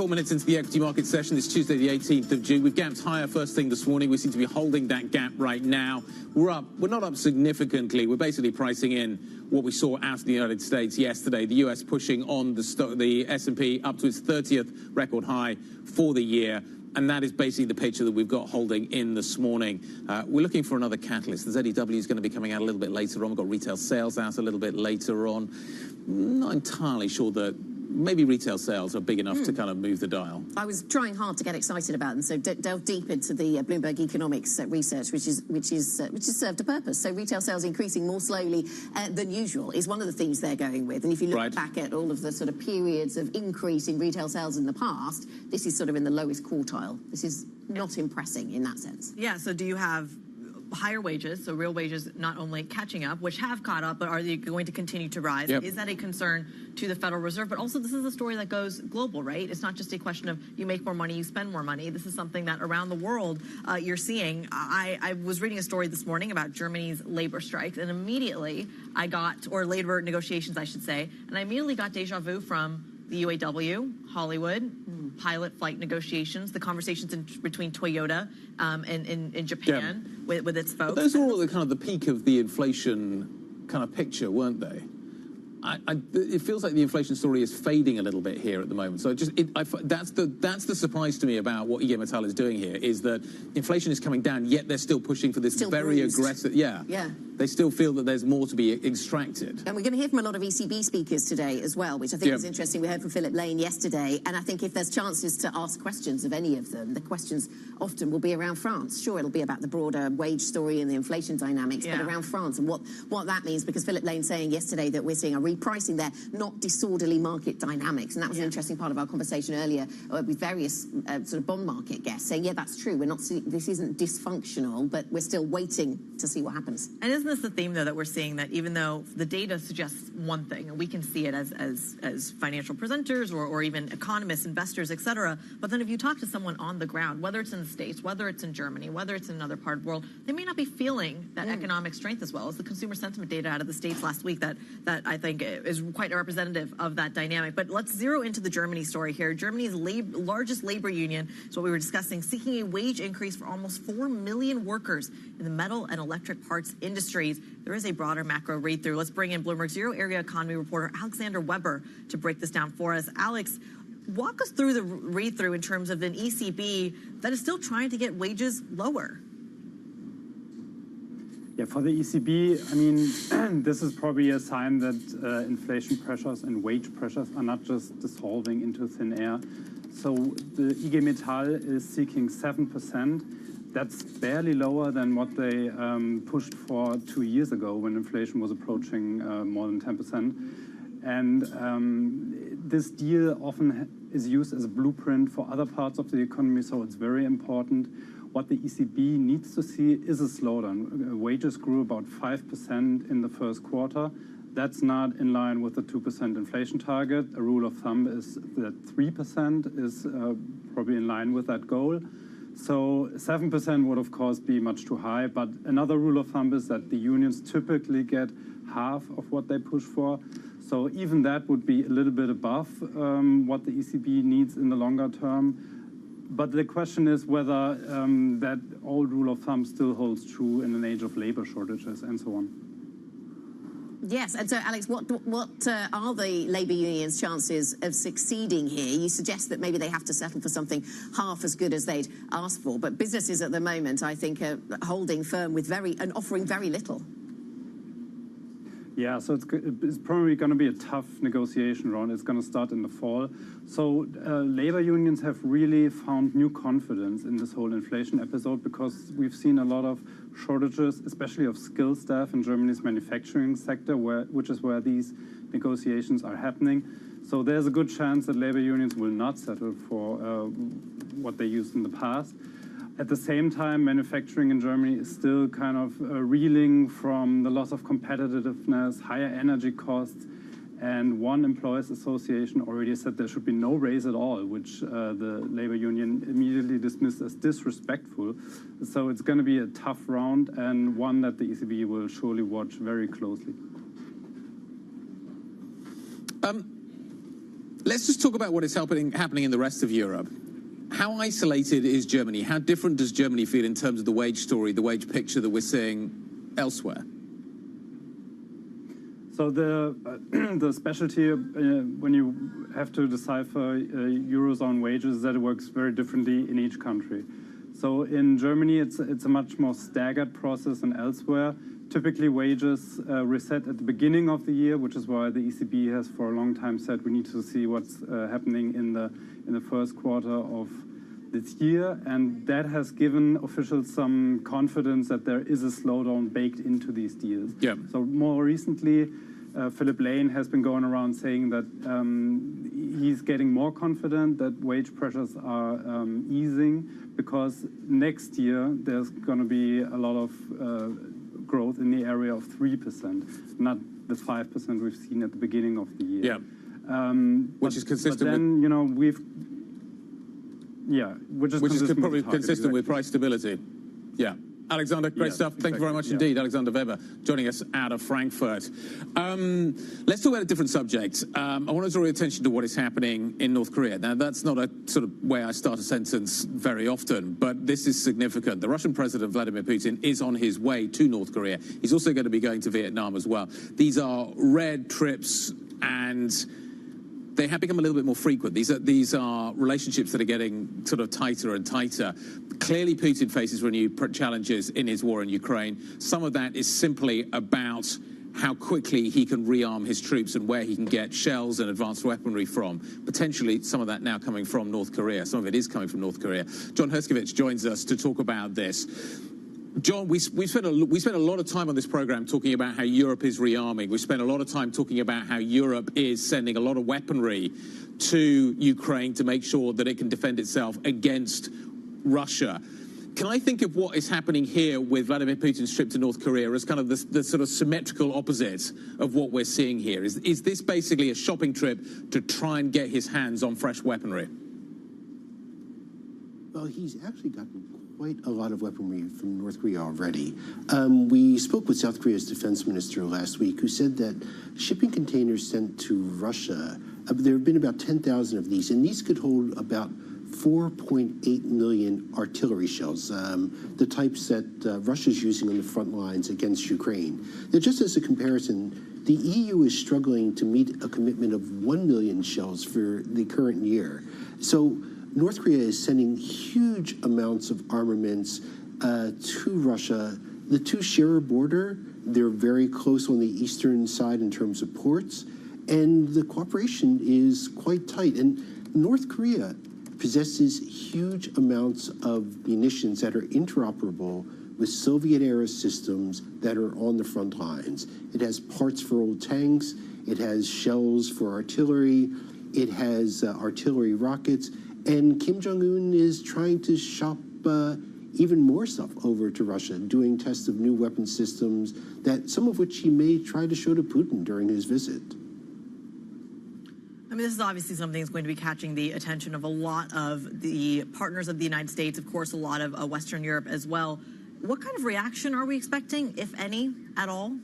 Minutes into the equity market session this Tuesday, the 18th of June. We've gapped higher first thing this morning. We seem to be holding that gap right now. We're up. We're not up significantly. We're basically pricing in what we saw out of the United States yesterday. The US pushing on the S&P up to its 30th record high for the year. And that is basically the picture that we've got holding in this morning. We're looking for another catalyst. The ZEW is going to be coming out a little bit later on. We've got retail sales out a little bit later on. Not entirely sure that maybe retail sales are big enough to kind of move the dial. I was trying hard to get excited about them, so delve deep into the Bloomberg Economics research, which has served a purpose. So retail sales increasing more slowly than usual is one of the themes they're going with. And if you look back at all of the sort of periods of increase in retail sales in the past, this is sort of in the lowest quartile. This is not impressing in that sense. Yeah. So do you have higher wages, so real wages not only catching up, which have caught up, but are they going to continue to rise? Yep. Is that a concern to the Federal Reserve? But also, this is a story that goes global, right? It's not just a question of you make more money, you spend more money. This is something that around the world you're seeing. I was reading a story this morning about Germany's labor strikes, and immediately I got, or labor negotiations, I should say, and I immediately got deja vu from the UAW, Hollywood, pilot flight negotiations, the conversations between Toyota and in Japan with its folks. But those were all the kind of the peak of the inflation kind of picture, weren't they? It feels like the inflation story is fading a little bit here at the moment. So that's the surprise to me about what IG Metall is doing here, is that inflation is coming down, yet they're still pushing for this very aggressive. Yeah. They still feel that there's more to be extracted. And we're going to hear from a lot of ECB speakers today as well, which I think is interesting. We heard from Philip Lane yesterday, and I think if there's chances to ask questions of any of them, the questions often will be around France. Sure, it'll be about the broader wage story and the inflation dynamics, but around France and what that means, because Philip Lane saying yesterday that we're seeing a repricing there, not disorderly market dynamics. And that was an interesting part of our conversation earlier with various sort of bond market guests saying, yeah, that's true. We're not this isn't dysfunctional, but we're still waiting to see what happens. And isn't this the theme, though, that we're seeing, that even though the data suggests one thing, and we can see it as financial presenters or even economists, investors, et cetera, but then if you talk to someone on the ground, whether it's in the States, whether it's in Germany, whether it's in another part of the world, they may not be feeling that economic strength as well as the consumer sentiment data out of the States last week that I think is quite representative of that dynamic. But let's zero into the Germany story here. Germany's largest labor union is what we were discussing, seeking a wage increase for almost 4 million workers in the metal and electric parts industries. There is a broader macro read-through. Let's bring in Bloomberg Zero Area Economy reporter Alexander Weber to break this down for us. Alex, walk us through the read-through in terms of an ECB that is still trying to get wages lower. Yeah, for the ECB, I mean, this is probably a sign that inflation pressures and wage pressures are not just dissolving into thin air. So the IG Metall is seeking 7%. That's barely lower than what they pushed for 2 years ago when inflation was approaching more than 10%. And this deal often is used as a blueprint for other parts of the economy, so it's very important. What the ECB needs to see is a slowdown. Wages grew about 5% in the first quarter. That's not in line with the 2% inflation target. A rule of thumb is that 3% is probably in line with that goal. So 7% would, of course, be much too high. But another rule of thumb is that the unions typically get half of what they push for. So even that would be a little bit above what the ECB needs in the longer term. But the question is whether that old rule of thumb still holds true in an age of labor shortages and so on. Yes, and so Alex, what are the labour unions' chances of succeeding here? You suggest that maybe they have to settle for something half as good as they'd asked for, but businesses at the moment, I think, are holding firm with and offering very little. Yeah, so it's probably going to be a tough negotiation round. It's going to start in the fall. So labor unions have really found new confidence in this whole inflation episode because we've seen a lot of shortages, especially of skilled staff in Germany's manufacturing sector, which is where these negotiations are happening. So there's a good chance that labor unions will not settle for what they used in the past. At the same time, manufacturing in Germany is still kind of reeling from the loss of competitiveness, higher energy costs, and one employers association already said there should be no raise at all, which the labor union immediately dismissed as disrespectful. So it's going to be a tough round and one that the ECB will surely watch very closely. Let's just talk about what is happening in the rest of Europe. How isolated is Germany? How different does Germany feel in terms of the wage story, the wage picture that we're seeing elsewhere? So the specialty when you have to decipher Eurozone wages is that it works very differently in each country. So in Germany, it's a much more staggered process than elsewhere. Typically, wages reset at the beginning of the year, which is why the ECB has for a long time said we need to see what's happening in the first quarter of this year, and that has given officials some confidence that there is a slowdown baked into these deals. Yeah. So more recently, Philip Lane has been going around saying that he's getting more confident that wage pressures are easing because next year there's going to be a lot of growth in the area of 3%, not the 5% we've seen at the beginning of the year. Yeah. Which is consistent but then, with... you know, which is probably consistent with price stability. Yeah. Alexander, great stuff. Thank you very much indeed. Alexander Weber joining us out of Frankfurt. Let's talk about a different subject. I want to draw your attention to what is happening in North Korea. Now, that's not a sort of way I start a sentence very often, but this is significant. The Russian President, Vladimir Putin, is on his way to North Korea. He's also going to be going to Vietnam as well. These are red trips, and they have become a little bit more frequent. These are relationships that are getting sort of tighter and tighter. Clearly, Putin faces renewed challenges in his war in Ukraine. Some of that is simply about how quickly he can rearm his troops and where he can get shells and advanced weaponry from. Potentially, some of that now coming from North Korea. Some of it is coming from North Korea. John Herskovich joins us to talk about this. John, we spent a lot of time on this program talking about how Europe is rearming. We spent a lot of time talking about how Europe is sending a lot of weaponry to Ukraine to make sure that it can defend itself against Russia. Can I think of what is happening here with Vladimir Putin's trip to North Korea as kind of the sort of symmetrical opposite of what we're seeing here? Is this basically a shopping trip to try and get his hands on fresh weaponry? Well, he's actually gotten quite a lot of weaponry from North Korea already. We spoke with South Korea's defense minister last week, who said that shipping containers sent to Russia, there have been about 10,000 of these, and these could hold about 4.8 million artillery shells, the types that Russia's using on the front lines against Ukraine. Now, just as a comparison, the EU is struggling to meet a commitment of 1 million shells for the current year. So North Korea is sending huge amounts of armaments to Russia. The two share a border. They're very close on the eastern side in terms of ports, and the cooperation is quite tight. And North Korea possesses huge amounts of munitions that are interoperable with Soviet-era systems that are on the front lines. It has parts for old tanks. It has shells for artillery. It has artillery rockets. And Kim Jong-un is trying to shop even more stuff over to Russia, doing tests of new weapon systems, that some of which he may try to show to Putin during his visit. I mean, this is obviously something that's going to be catching the attention of a lot of the partners of the United States, of course, a lot of Western Europe as well. What kind of reaction are we expecting, if any, at all?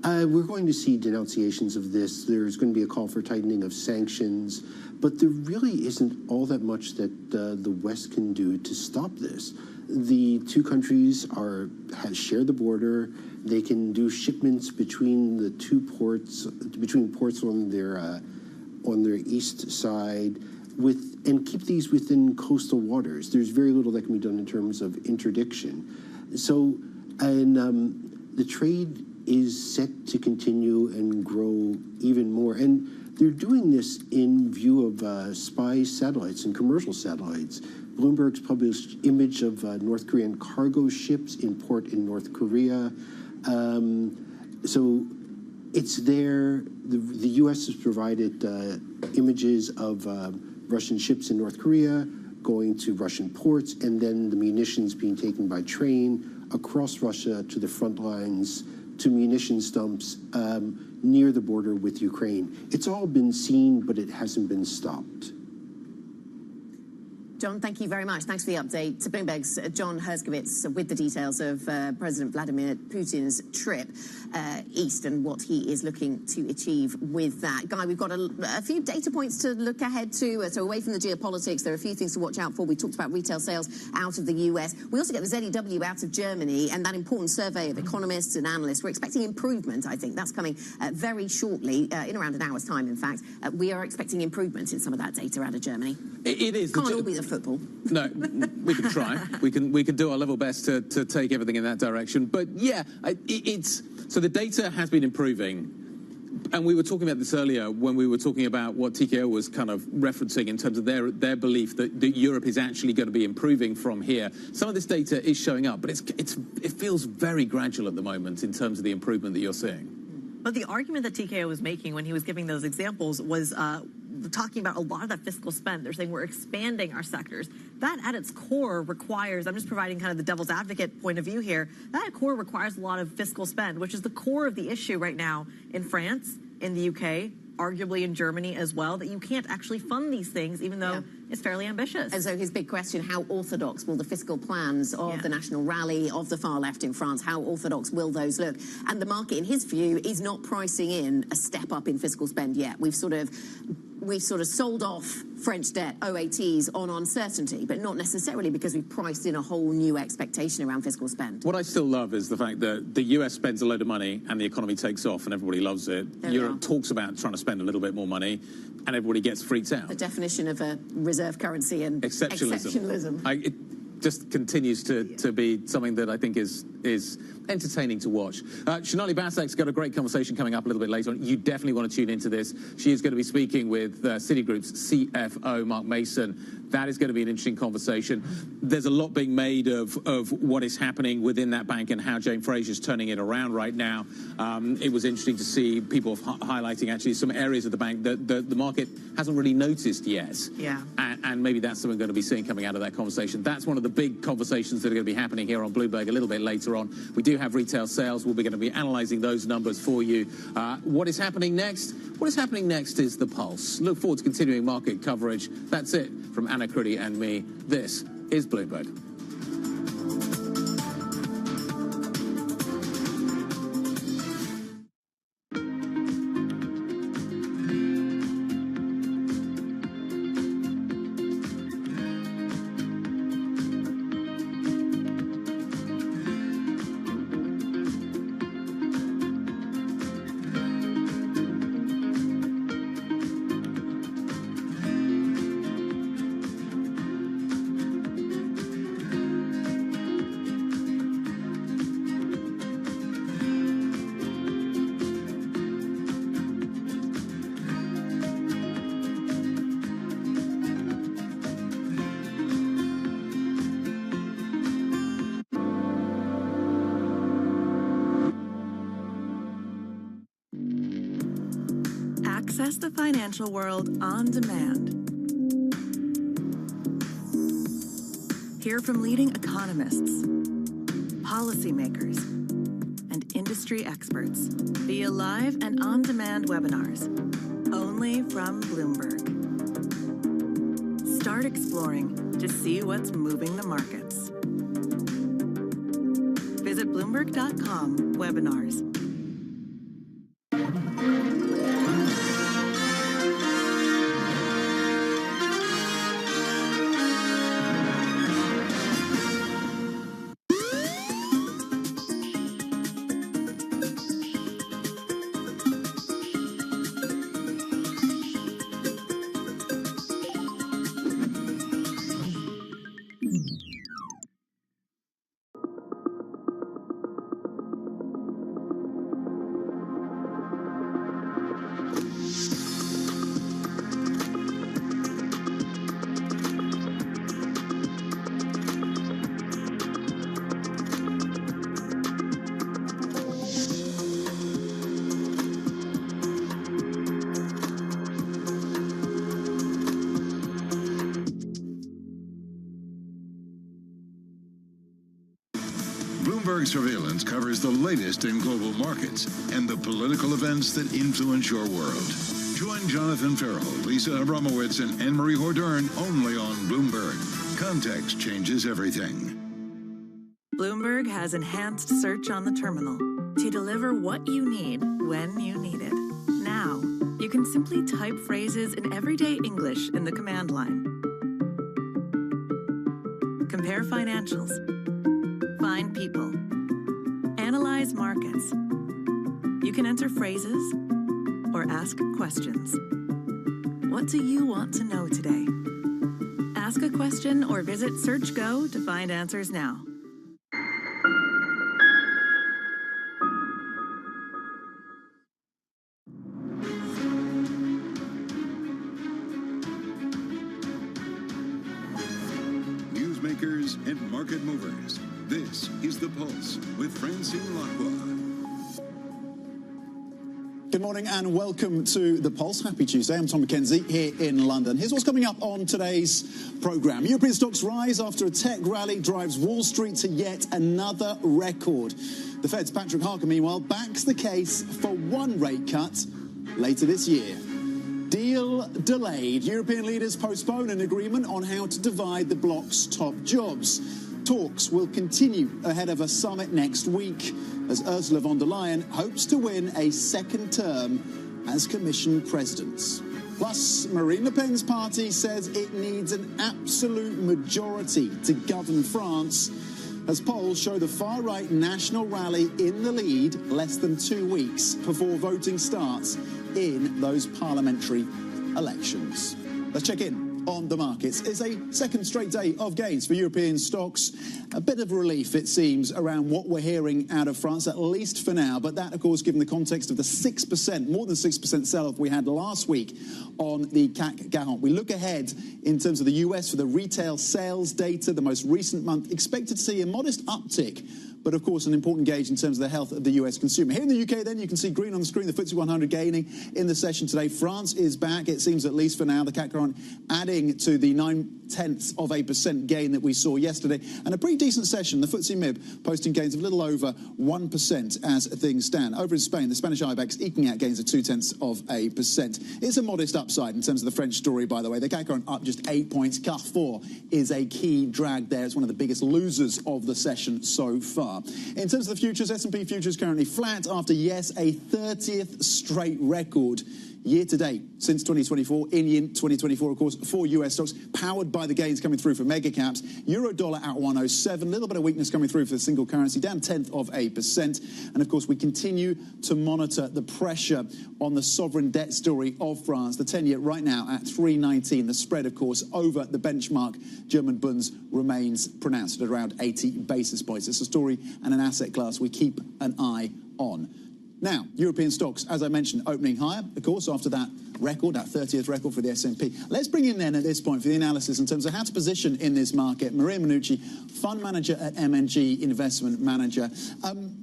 We're going to see denunciations of this. There's going to be a call for tightening of sanctions, but there really isn't all that much that the West can do to stop this. The two countries share the border. They can do shipments between the two ports, between ports on their east side, and keep these within coastal waters. There's very little that can be done in terms of interdiction. So, the trade is set to continue and grow even more. And they're doing this in view of spy satellites and commercial satellites. Bloomberg's published image of North Korean cargo ships in port in North Korea. So it's there. The U.S. has provided images of Russian ships in North Korea going to Russian ports, and then the munitions being taken by train across Russia to the front lines, to munition dumps near the border with Ukraine. It's all been seen, but it hasn't been stopped. John, thank you very much. Thanks for the update. To Bloomberg's John Herskovitz with the details of President Vladimir Putin's trip east and what he is looking to achieve with that. Guy, we've got a few data points to look ahead to. So away from the geopolitics, there are a few things to watch out for. We talked about retail sales out of the US. We also get the ZEW out of Germany and that important survey of economists and analysts. We're expecting improvement, I think. That's coming very shortly, in around an hour's time, in fact. We are expecting improvement in some of that data out of Germany. It is. Can't all be the football. No, we can try. We can do our level best to take everything in that direction. But yeah, so the data has been improving. And we were talking about this earlier when we were talking about what TKO was kind of referencing in terms of their belief that Europe is actually going to be improving from here. Some of this data is showing up, but it feels very gradual at the moment in terms of the improvement that you're seeing. But the argument that TKO was making when he was giving those examples was talking about a lot of that fiscal spend. They're saying we're expanding our sectors. That at its core requires, I'm just providing kind of the devil's advocate point of view here, that at core requires a lot of fiscal spend, which is the core of the issue right now in France, in the UK, arguably in Germany as well, that you can't actually fund these things, even though it's fairly ambitious. And so his big question, how orthodox will the fiscal plans of the National Rally, of the far left in France, how orthodox will those look? And the market, in his view, is not pricing in a step up in fiscal spend yet. We've sort of sold off French debt, OATs, on uncertainty, but not necessarily because we've priced in a whole new expectation around fiscal spend. What I still love is the fact that the US spends a load of money and the economy takes off and everybody loves it. Europe talks about trying to spend a little bit more money and everybody gets freaked out. The definition of a reserve currency and exceptionalism. It just continues to be something that I think is entertaining to watch. Shonali Basek's got a great conversation coming up a little bit later on. You definitely want to tune into this. She is going to be speaking with Citigroup's CFO, Mark Mason. That is going to be an interesting conversation. There's a lot being made of what is happening within that bank and how Jane Fraser's turning it around right now. It was interesting to see people highlighting actually some areas of the bank that the market hasn't really noticed yet. Yeah. And maybe that's something we're going to be seeing coming out of that conversation. That's one of the big conversations that are going to be happening here on Bloomberg a little bit later on. We do have retail sales. We're going to be analysing those numbers for you. What is happening next? What is happening next is the Pulse. Look forward to continuing market coverage. That's it from Anna Critty and me. This is Bloomberg. Access the financial world on demand. Hear from leading economists, policymakers, and industry experts via live and on-demand webinars, only from Bloomberg. Start exploring to see what's moving the markets. Visit Bloomberg.com/webinars. Bloomberg Surveillance covers the latest in global markets and the political events that influence your world. Join Jonathan Farrell, Lisa Abramowitz, and Anne-Marie Hordern only on Bloomberg. Context changes everything. Bloomberg has enhanced search on the terminal to deliver what you need when you need it. Now, you can simply type phrases in everyday English in the command line. Compare financials. Find people. Analyze markets. You can enter phrases or ask questions. What do you want to know today? Ask a question or visit SearchGo to find answers now. Newsmakers and market movers. This is The Pulse with Francine Lacqua. Good morning and welcome to The Pulse. Happy Tuesday. I'm Tom McKenzie here in London. Here's what's coming up on today's programme. European stocks rise after a tech rally drives Wall Street to yet another record. The Fed's Patrick Harker, meanwhile, backs the case for one rate cut later this year. Deal delayed. European leaders postpone an agreement on how to divide the bloc's top jobs. Talks will continue ahead of a summit next week as Ursula von der Leyen hopes to win a second term as Commission President. Plus, Marine Le Pen's party says it needs an absolute majority to govern France as polls show the far-right National Rally in the lead less than 2 weeks before voting starts in those parliamentary elections. Let's check in on the markets. It's a second straight day of gains for European stocks. A bit of relief, it seems, around what we're hearing out of France, at least for now. But that, of course, given the context of the 6%, more than 6% sell-off we had last week on the CAC 40. We look ahead in terms of the US for the retail sales data, the most recent month, expected to see a modest uptick. But, of course, an important gauge in terms of the health of the US consumer. Here in the UK, then, you can see green on the screen, the FTSE 100 gaining in the session today. France is back, it seems, at least for now. The CAC 40 adding to the 0.9% gain that we saw yesterday. And a pretty decent session, the FTSE MIB posting gains of a little over 1% as things stand. Over in Spain, the Spanish IBEX eking out gains of 0.2%. It's a modest upside in terms of the French story, by the way. The CAC 40 up just 8 points. Carrefour is a key drag there. It's one of the biggest losers of the session so far. In terms of the futures, S&P futures currently flat after, yes, a 30th straight record year to date since 2024, in 2024, of course, for US stocks, powered by the gains coming through for mega caps. Euro dollar at 107, a little bit of weakness coming through for the single currency, down 0.1%. And of course, we continue to monitor the pressure on the sovereign debt story of France. The 10-year right now at 3.19. The spread, of course, over the benchmark German bunds remains pronounced at around 80 basis points. It's a story and an asset class we keep an eye on. Now, European stocks, as I mentioned, opening higher, of course, after that record, that 30th record for the S&P. Let's bring in then at this point for the analysis in terms of how to position in this market. Maria Minucci, fund manager at M&G Investment Manager.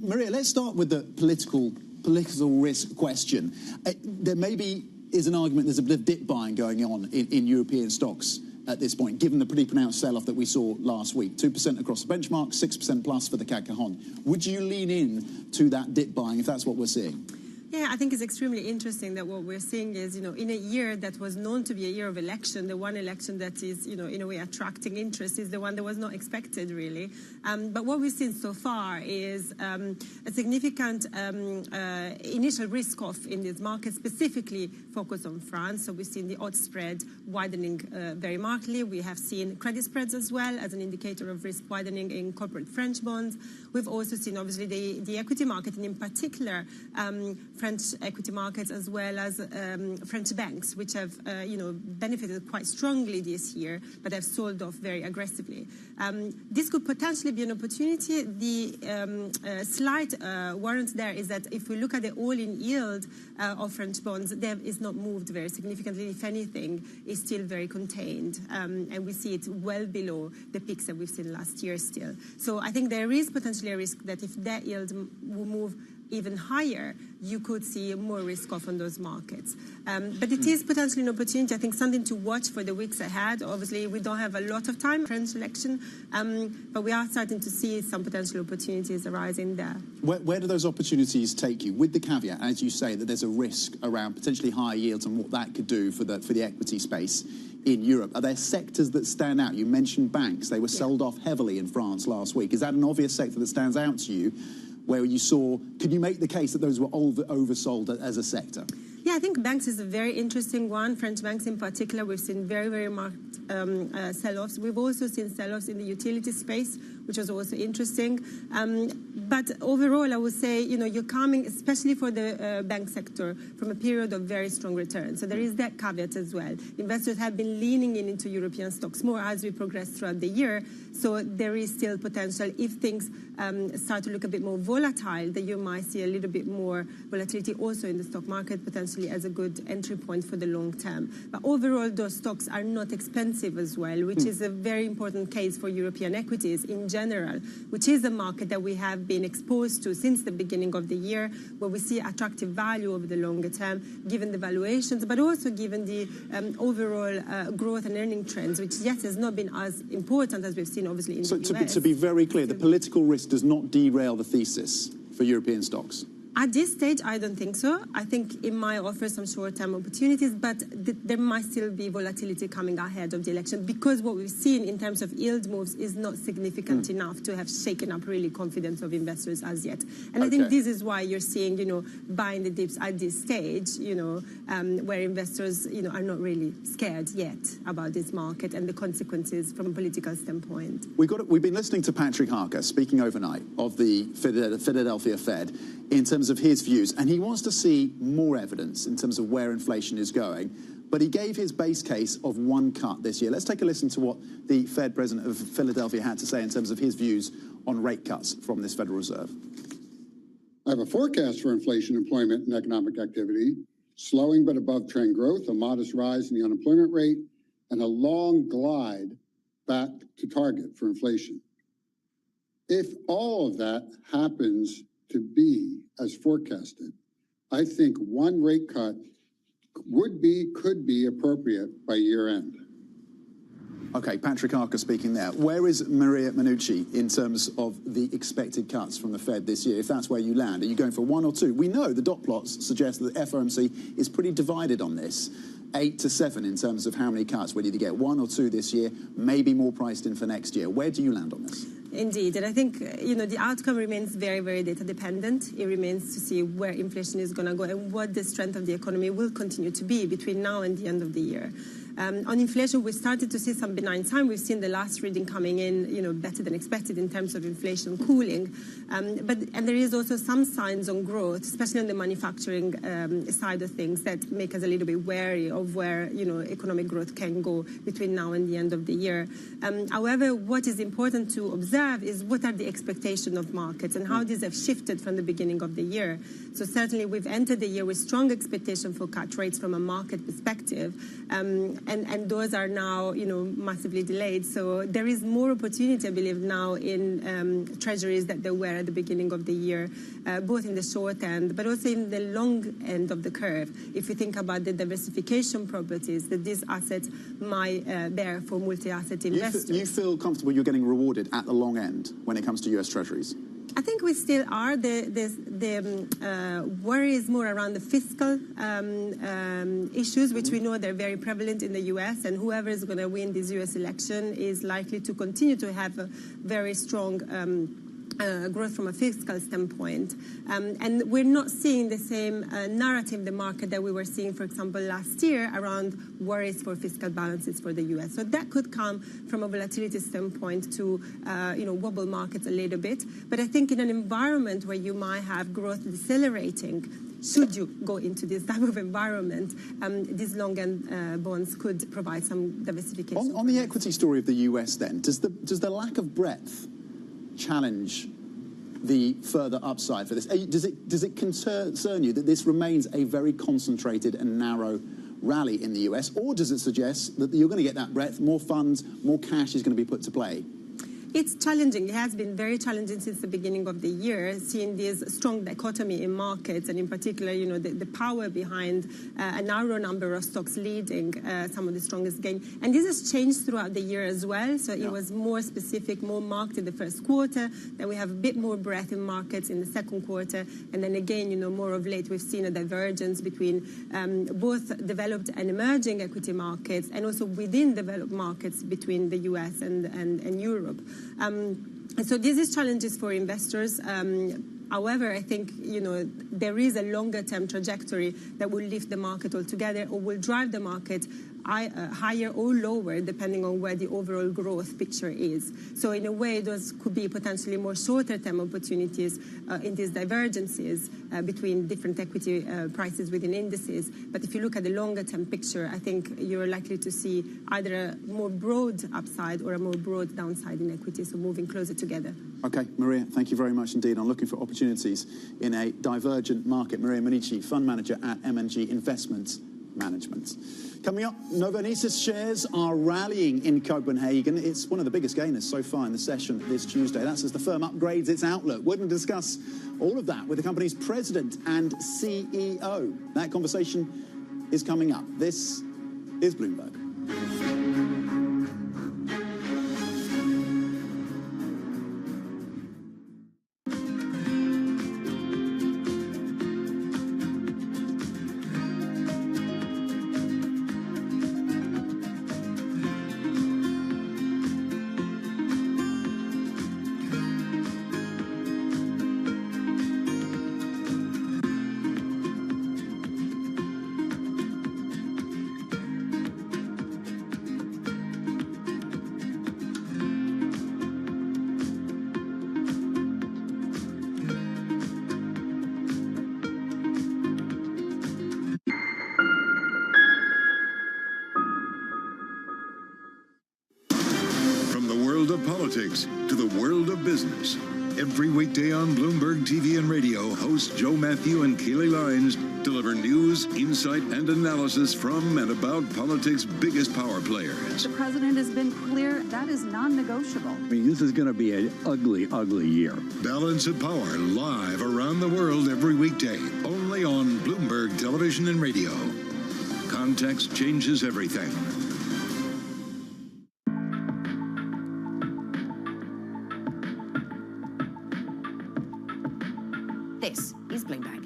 Maria, let's start with the political risk question. There maybe is an argument there's a bit of dip buying going on in European stocks at this point, given the pretty pronounced sell-off that we saw last week? 2% across the benchmark, 6% plus for the CAC Cajon. Would you lean in to that dip buying if that's what we're seeing? Yeah, I think it's extremely interesting that what we're seeing is, in a year that was known to be a year of election, the one election that is, in a way attracting interest is the one that was not expected, really. But what we've seen so far is a significant initial risk-off in this market, specifically focused on France. So we've seen the odds spread widening very markedly. We have seen credit spreads as well as an indicator of risk widening in corporate French bonds. We've also seen, obviously, the equity market, and in particular, French equity markets as well as French banks, which have benefited quite strongly this year, but have sold off very aggressively. This could potentially be an opportunity. The slight warrant there is that if we look at the all-in yield of French bonds, that is not moved very significantly. If anything, is still very contained, and we see it well below the peaks that we've seen last year still. So I think there is potentially a risk that if that yield will move even higher, you could see more risk off on those markets. But it is potentially an opportunity, I think, something to watch for the weeks ahead. Obviously, we don't have a lot of time, French election, but we are starting to see some potential opportunities arising there. Where do those opportunities take you? With the caveat, as you say, that there's a risk around potentially higher yields and what that could do for the equity space in Europe. Are there sectors that stand out? You mentioned banks. They were sold off heavily in France last week. Is that an obvious sector that stands out to you, where you saw, could you make the case that those were oversold as a sector? Yeah, I think banks is a very interesting one. French banks in particular, we've seen very, very marked sell-offs. We've also seen sell-offs in the utility space, which was also interesting. But overall, I would say, you're coming, especially for the bank sector, from a period of very strong returns. So there is that caveat as well. Investors have been leaning into European stocks more as we progress throughout the year. So there is still potential, if things start to look a bit more volatile, that you might see a little bit more volatility also in the stock market, potentially as a good entry point for the long term. But overall, those stocks are not expensive as well, which is a very important case for European equities in general, which is a market that we have been exposed to since the beginning of the year, where we see attractive value over the longer term, given the valuations, but also given the overall growth and earning trends, which, yes, has not been as important as we've seen, obviously, in the US. To be very clear, the political risk does not derail the thesis for European stocks? At this stage, I don't think so. I think it might offer some short-term opportunities, but there might still be volatility coming ahead of the election, because what we've seen in terms of yield moves is not significant enough to have shaken up really confidence of investors as yet. And I think this is why you're seeing, buying the dips at this stage, where investors, are not really scared yet about this market and the consequences from a political standpoint. We've been listening to Patrick Harker speaking overnight of the Philadelphia Fed in terms of his views, and he wants to see more evidence in terms of where inflation is going. But he gave his base case of one cut this year. Let's take a listen to what the Fed president of Philadelphia had to say in terms of his views on rate cuts from this Federal Reserve. I have a forecast for inflation, employment, and economic activity, slowing but above trend growth, a modest rise in the unemployment rate, and a long glide back to target for inflation. If all of that happens to be as forecasted, I think one rate cut could be appropriate by year end. Okay, Patrick Harker speaking there. Where is Maria Minucci in terms of the expected cuts from the Fed this year, if that's where you land? Are you going for one or two? We know the dot plots suggest that the FOMC is pretty divided on this. 8 to 7 in terms of how many cuts. We'll either get 1 or 2 this year, maybe more priced in for next year. Where do you land on this? Indeed, and I think, the outcome remains very, very data dependent. It remains to see where inflation is going to go and what the strength of the economy will continue to be between now and the end of the year. On inflation, we started to see some benign sign. We've seen the last reading coming in, better than expected in terms of inflation cooling. And there is also some signs on growth, especially on the manufacturing side of things, that make us a little bit wary of where, economic growth can go between now and the end of the year. However, what is important to observe is what are the expectations of markets and how these have shifted from the beginning of the year. So certainly we've entered the year with strong expectation for cut rates from a market perspective. and those are now, massively delayed. So there is more opportunity, I believe, now in treasuries that there were at the beginning of the year, both in the short end, but also in the long end of the curve. If you think about the diversification properties that these assets might bear for multi-asset investors. You feel comfortable you're getting rewarded at the long end when it comes to US Treasuries? I think we still are. The worry is more around the fiscal issues, which we know they're very prevalent in the US, and whoever is going to win this US election is likely to continue to have a very strong growth from a fiscal standpoint. And we're not seeing the same narrative in the market that we were seeing, for example, last year around worries for fiscal balances for the US. So that could come from a volatility standpoint to wobble markets a little bit. But I think in an environment where you might have growth decelerating, should you go into this type of environment, these long-end bonds could provide some diversification. On the equity story of the US then, does the lack of breadth challenge the further upside for this? Does it concern you that this remains a very concentrated and narrow rally in the US, or does it suggest that you're going to get that breadth, more funds, more cash is going to be put to play? It's challenging. It has been very challenging since the beginning of the year, seeing this strong dichotomy in markets, and in particular, the power behind a narrow number of stocks leading some of the strongest gain. And this has changed throughout the year as well. So it was more specific, more marked in the first quarter. Then we have a bit more breadth in markets in the second quarter. And then again, more of late, we've seen a divergence between both developed and emerging equity markets, and also within developed markets between the US and Europe. So this is challenges for investors. However, I think there is a longer-term trajectory that will lift the market altogether, or will drive the market higher or lower, depending on where the overall growth picture is. So in a way, those could be potentially more shorter-term opportunities in these divergences between different equity prices within indices. But if you look at the longer-term picture, I think you're likely to see either a more broad upside or a more broad downside in equity, so moving closer together. Okay, Maria, thank you very much indeed. I'm looking for opportunities in a divergent market. Maria Monici, Fund Manager at M&G Investment Management. Coming up, Novonesis shares are rallying in Copenhagen. It's one of the biggest gainers so far in the session this Tuesday. That's as the firm upgrades its outlook. We're going to discuss all of that with the company's president and CEO. That conversation is coming up. This is Bloomberg. Politics to the world of business. Every weekday on Bloomberg TV and radio, hosts Joe Matthew and Keely Lines deliver news, insight, and analysis from and about politics' biggest power players. The president has been clear that is non-negotiable. I mean, this is going to be an ugly, ugly year. Balance of Power, live around the world every weekday, only on Bloomberg Television and Radio. Context changes everything. This is Bloomberg.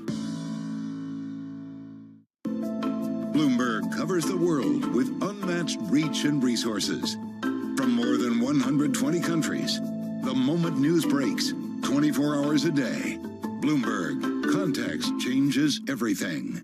Bloomberg covers the world with unmatched reach and resources. From more than 120 countries, the moment news breaks, 24 hours a day. Bloomberg, context changes everything.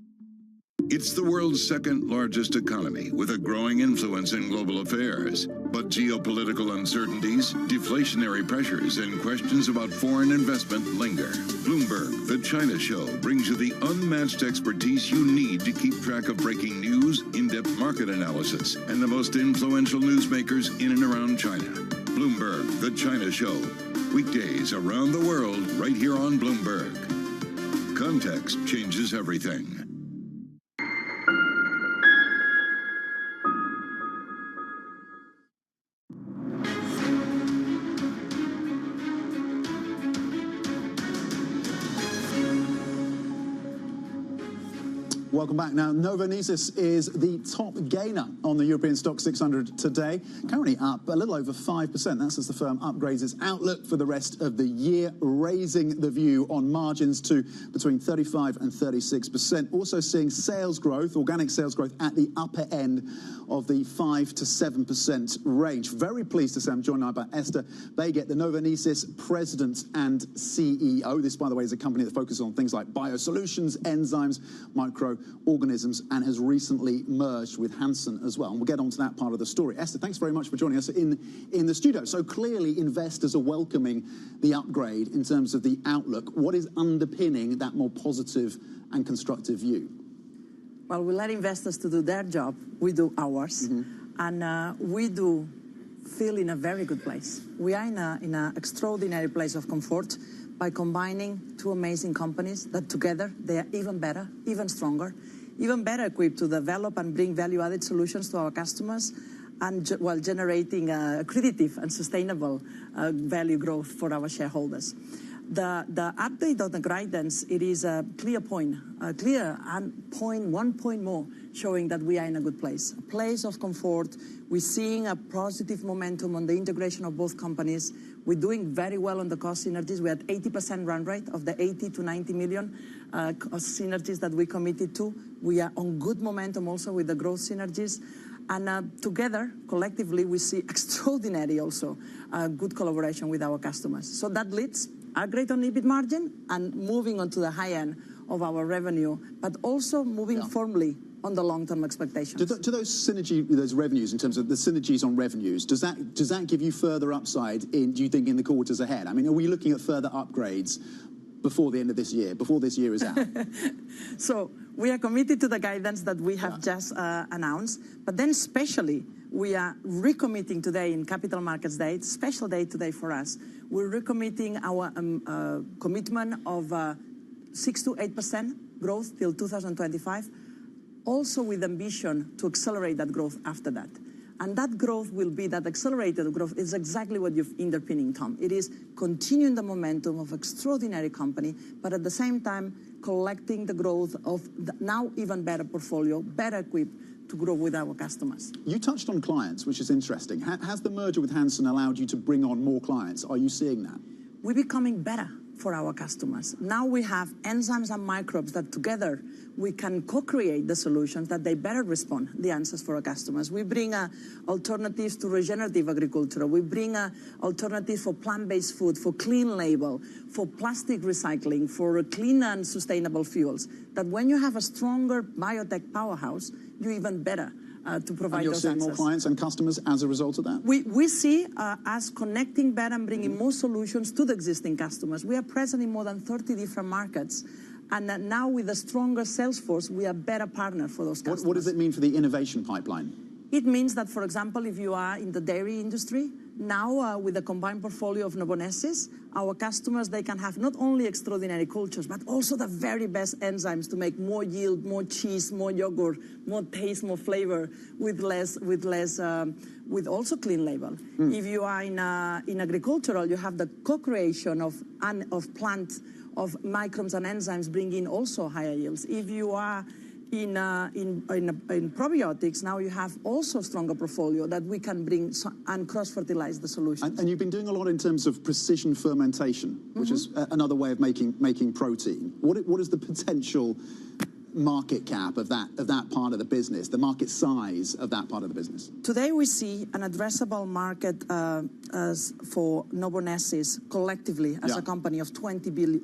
It's the world's second largest economy with a growing influence in global affairs. But geopolitical uncertainties, deflationary pressures, and questions about foreign investment linger. Bloomberg, the China Show, brings you the unmatched expertise you need to keep track of breaking news, in-depth market analysis, and the most influential newsmakers in and around China. Bloomberg, the China Show. Weekdays around the world, right here on Bloomberg. Context changes everything. Welcome back. Now, Novonesis is the top gainer on the European Stock 600 today, currently up a little over 5%. That's as the firm upgrades its outlook for the rest of the year, raising the view on margins to between 35 and 36%. Also seeing sales growth, organic sales growth at the upper end of the 5 to 7% range. Very pleased to say I'm joined now by Esther Baguette, the Novonesis President and CEO. This, by the way, is a company that focuses on things like biosolutions, enzymes, microorganisms, and has recently merged with Hansen as well. And we'll get on to that part of the story. Esther, thanks very much for joining us in the studio. So clearly investors are welcoming the upgrade in terms of the outlook. What is underpinning that more positive and constructive view? Well, we let investors to do their job. We do ours. And we do feel in a very good place. We are in an extraordinary place of comfort by combining two amazing companies that together they are even better, even stronger, even better equipped to develop and bring value-added solutions to our customers, and while generating accretive and sustainable value growth for our shareholders. The update on the guidance, it is a clear point, one point more, showing that we are in a good place, a place of comfort. We're seeing a positive momentum on the integration of both companies. We're doing very well on the cost synergies. We're at 80% run rate of the 80 to 90 million cost synergies that we committed to. We are on good momentum also with the growth synergies. And together, collectively, we see extraordinary also good collaboration with our customers. So that leads our great on EBIT margin and moving on to the high end of our revenue, but also moving firmly on the long-term expectations. Do those revenues, in terms of the synergies on revenues, does that give you further upside do you think, in the quarters ahead? I mean, are we looking at further upgrades before the end of this year, before this year is out? So we are committed to the guidance that we have just announced, but then especially we are recommitting today in Capital Markets Day, special day today for us. We're recommitting our commitment of 6 to 8% growth till 2025, also with ambition to accelerate that growth after that. And that growth will be, that accelerated growth is exactly what you're underpinning, Tom. It is continuing the momentum of extraordinary company, but at the same time, collecting the growth of the now even better portfolio, better equipped to grow with our customers. You touched on clients, which is interesting. Has the merger with Hansen allowed you to bring on more clients? Are you seeing that? We're becoming better for our customers. Now we have enzymes and microbes that together we can co-create the solutions that they better respond, the answers for our customers. We bring alternatives to regenerative agriculture. We bring alternatives for plant-based food, for clean label, for plastic recycling, for clean and sustainable fuels. That when you have a stronger biotech powerhouse, you're even better to provide those answers. And you're seeing more clients and customers as a result of that? We see us connecting better and bringing more solutions to the existing customers. We are present in more than 30 different markets. And now with a stronger sales force, we are a better partner for those customers. What does it mean for the innovation pipeline? It means that, for example, if you are in the dairy industry, now with the combined portfolio of Novonesis, our customers, they can have not only extraordinary cultures, but also the very best enzymes to make more yield, more cheese, more yogurt, more taste, more flavor, with also clean label. If you are in agricultural, you have the co-creation of plant, of microbes and enzymes bringing also higher yields. If you are in probiotics, now you have also stronger portfolio that we can bring and cross-fertilize the solutions. And you've been doing a lot in terms of precision fermentation, which is another way of making protein. What is the potential market cap of that part of the business, the market size of that part of the business? Today we see an addressable market for Novonesis collectively as a company of 20 billion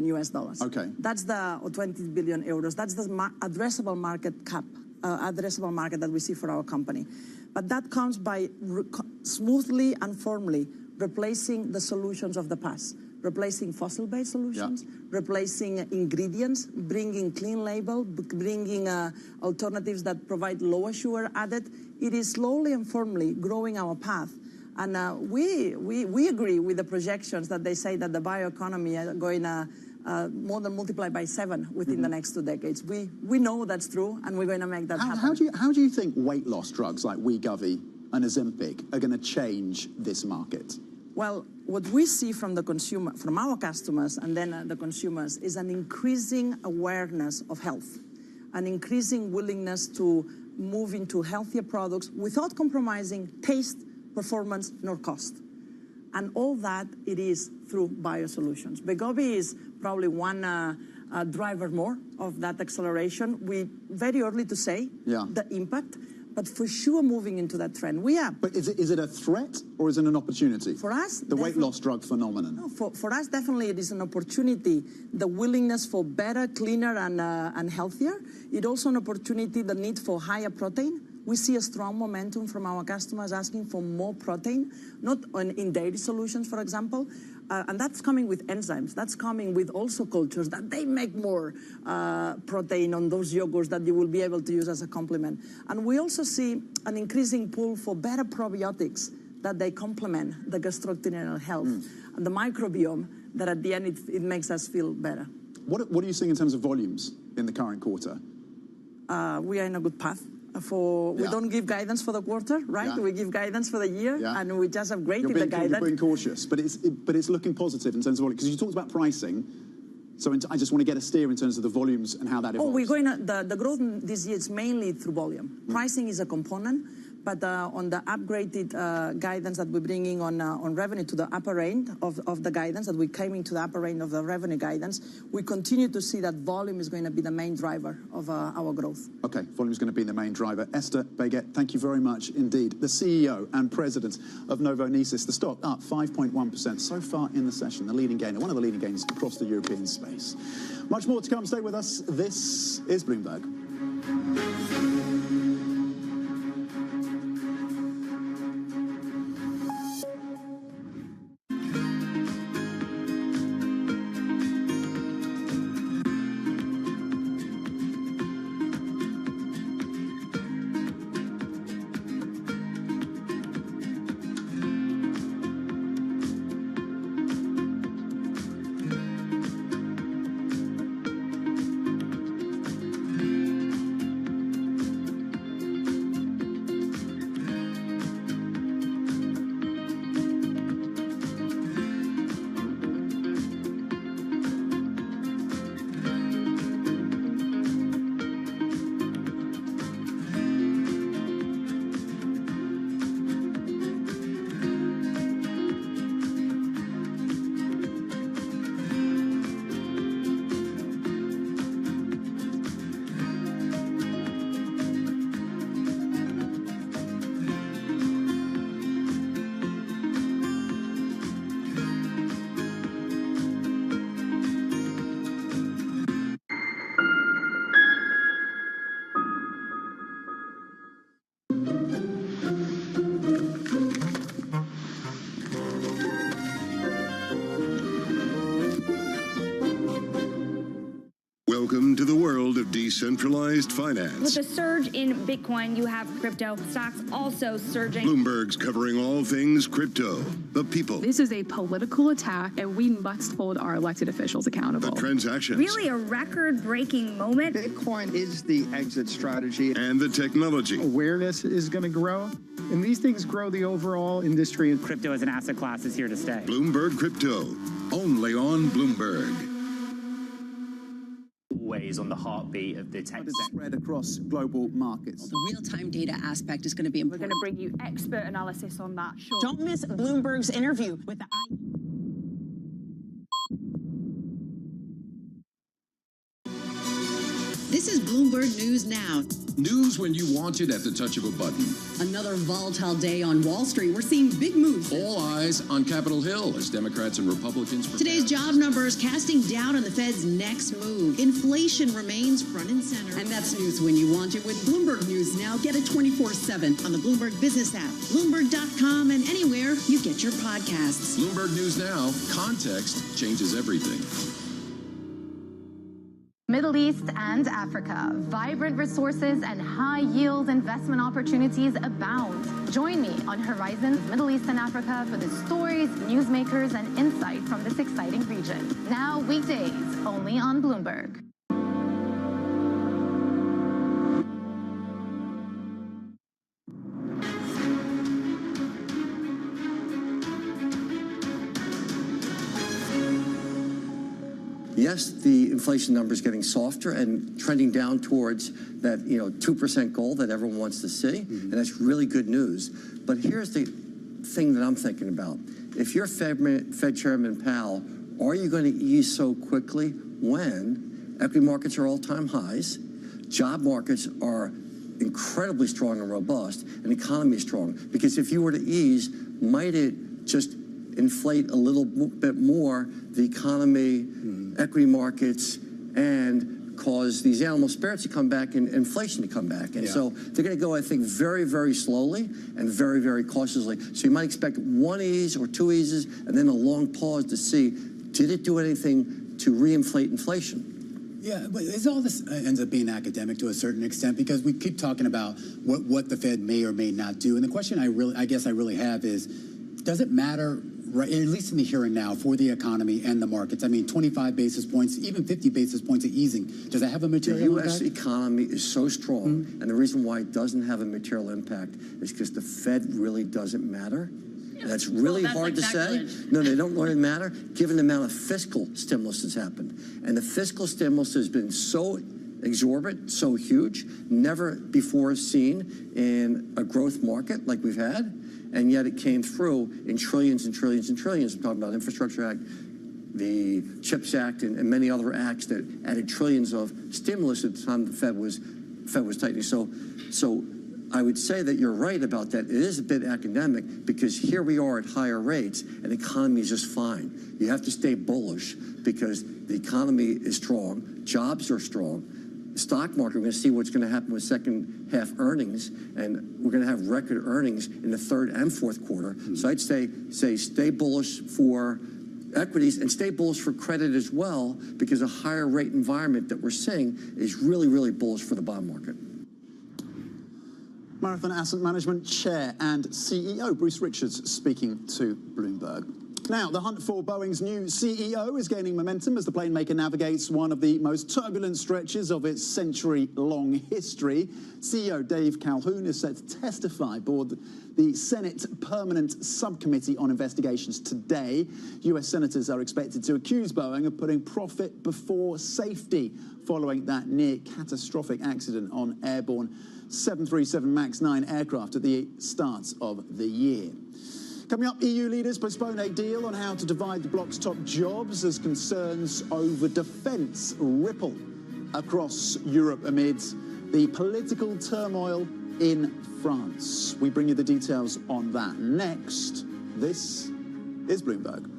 US dollars. Okay. That's or 20 billion euros. That's the addressable market cap, addressable market that we see for our company. But that comes by smoothly and firmly replacing the solutions of the past, replacing fossil-based solutions, replacing ingredients, bringing clean label, bringing alternatives that provide lower sugar added. It is slowly and firmly growing our path. And we agree with the projections that they say that the bioeconomy is going to more than multiply by 7 within the next 2 decades. We know that's true, and we're going to make that happen. How do you think weight loss drugs like Wegovy and Ozempic are going to change this market? Well, what we see from the consumer, from our customers and then the consumers, is an increasing awareness of health, an increasing willingness to move into healthier products without compromising taste, performance, nor cost. And all that it is through biosolutions. Wegovy is probably one driver more of that acceleration. We very early to say the impact, but for sure moving into that trend. We are. But is it a threat or is it an opportunity? For us, the weight loss drug phenomenon. No, for us, definitely it is an opportunity. The willingness for better, cleaner, and healthier. It also an opportunity, the need for higher protein. We see a strong momentum from our customers asking for more protein, not in dairy solutions, for example. And that's coming with enzymes. That's coming with also cultures that they make more protein on those yogurts that you will be able to use as a complement. And we also see an increasing pull for better probiotics that they complement the gastrointestinal health and the microbiome that at the end it makes us feel better. What are you seeing in terms of volumes in the current quarter? We are in a good path. We don't give guidance for the quarter, right? Yeah. We give guidance for the year, and we just upgraded the guidance. You're being cautious, but it's looking positive in terms of volume, because you talked about pricing. So I just want to get a steer in terms of the volumes and how that evolves. Oh, we're going to, the growth this year is mainly through volume. Pricing is a component, but on the upgraded guidance that we're bringing on revenue to the upper end of the guidance, that we're coming to the upper end of the revenue guidance, we continue to see that volume is going to be the main driver of our growth. Okay, volume is going to be the main driver. Esther Baguette, thank you very much indeed. The CEO and president of Novonesis, the stock up 5.1% so far in the session, the leading gainer, one of the leading gainers across the European space. Much more to come. Stay with us. This is Bloomberg. Welcome to the world of decentralized finance. With a surge in Bitcoin, you have crypto stocks also surging. Bloomberg's covering all things crypto, the people, This is a political attack, and we must hold our elected officials accountable. the transactions, Really a record-breaking moment. Bitcoin is the exit strategy. and the technology. Awareness is going to grow, and these things grow the overall industry. Crypto as an asset class is here to stay. Bloomberg Crypto, only on Bloomberg. Always on the heartbeat of the tech spread across global markets. The real-time data aspect is going to be important. We're going to bring you expert analysis on that. Sure. Don't miss Bloomberg's interview with the This is Bloomberg News Now. News when you want it at the touch of a button. Another volatile day on Wall Street. We're seeing big moves. All eyes on Capitol Hill as Democrats and Republicans prepare. Today's job numbers casting doubt on the Fed's next move. Inflation remains front and center. And that's news when you want it with Bloomberg News Now. Get it 24/7 on the Bloomberg Business app, Bloomberg.com, and anywhere you get your podcasts. Bloomberg News Now. Context changes everything. Middle East and Africa. Vibrant resources and high-yield investment opportunities abound. Join me on Horizons Middle East and Africa for the stories, newsmakers, and insight from this exciting region. Now weekdays, only on Bloomberg. yes, the inflation number is getting softer and trending down towards that 2% goal that everyone wants to see, and that's really good news. But here's the thing that I'm thinking about. If you're Fed Chairman Powell, are you going to ease so quickly when equity markets are all-time highs, job markets are incredibly strong and robust, and the economy is strong? Because if you were to ease, might it just inflate a little bit more the economy, equity markets, and cause these animal spirits to come back and inflation to come back? And so they're going to go, I think, very, very slowly and very, very cautiously. So you might expect one ease or two eases and then a long pause to see, did it do anything to reinflate inflation? Yeah, but all this ends up being academic to a certain extent, because we keep talking about what the Fed may or may not do. And the question I guess I really have is, does it matter, right, at least in the here and now, for the economy and the markets? I mean, 25 basis points, even 50 basis points of easing, does that have a material impact? The U.S. economy is so strong, and the reason why it doesn't have a material impact is because the Fed really doesn't matter. That's really hard to say. No, they don't really matter, given the amount of fiscal stimulus that's happened. And the fiscal stimulus has been so exorbitant, so huge, never before seen in a growth market like we've had. And yet it came through in trillions and trillions and trillions. I'm talking about Infrastructure Act, the CHIPS Act, and many other acts that added trillions of stimulus at the time the Fed was tightening. So I would say that you're right about that. It is a bit academic, because here we are at higher rates and the economy is just fine. You have to stay bullish because the economy is strong, jobs are strong. The stock market, we're going to see what's going to happen with second half earnings, and we're going to have record earnings in the third and fourth quarter. So I'd say stay bullish for equities and stay bullish for credit as well, because a higher rate environment that we're seeing is really, really bullish for the bond market. Marathon Asset Management Chair and CEO Bruce Richards speaking to Bloomberg. Now, the hunt for Boeing's new CEO is gaining momentum as the plane maker navigates one of the most turbulent stretches of its century-long history. CEO Dave Calhoun is set to testify aboard the Senate Permanent Subcommittee on Investigations today. U.S. senators are expected to accuse Boeing of putting profit before safety following that near-catastrophic accident on airborne 737 MAX 9 aircraft at the start of the year. Coming up, EU leaders postpone a deal on how to divide the bloc's top jobs as concerns over defence ripple across Europe amid the political turmoil in France. We bring you the details on that next. This is Bloomberg.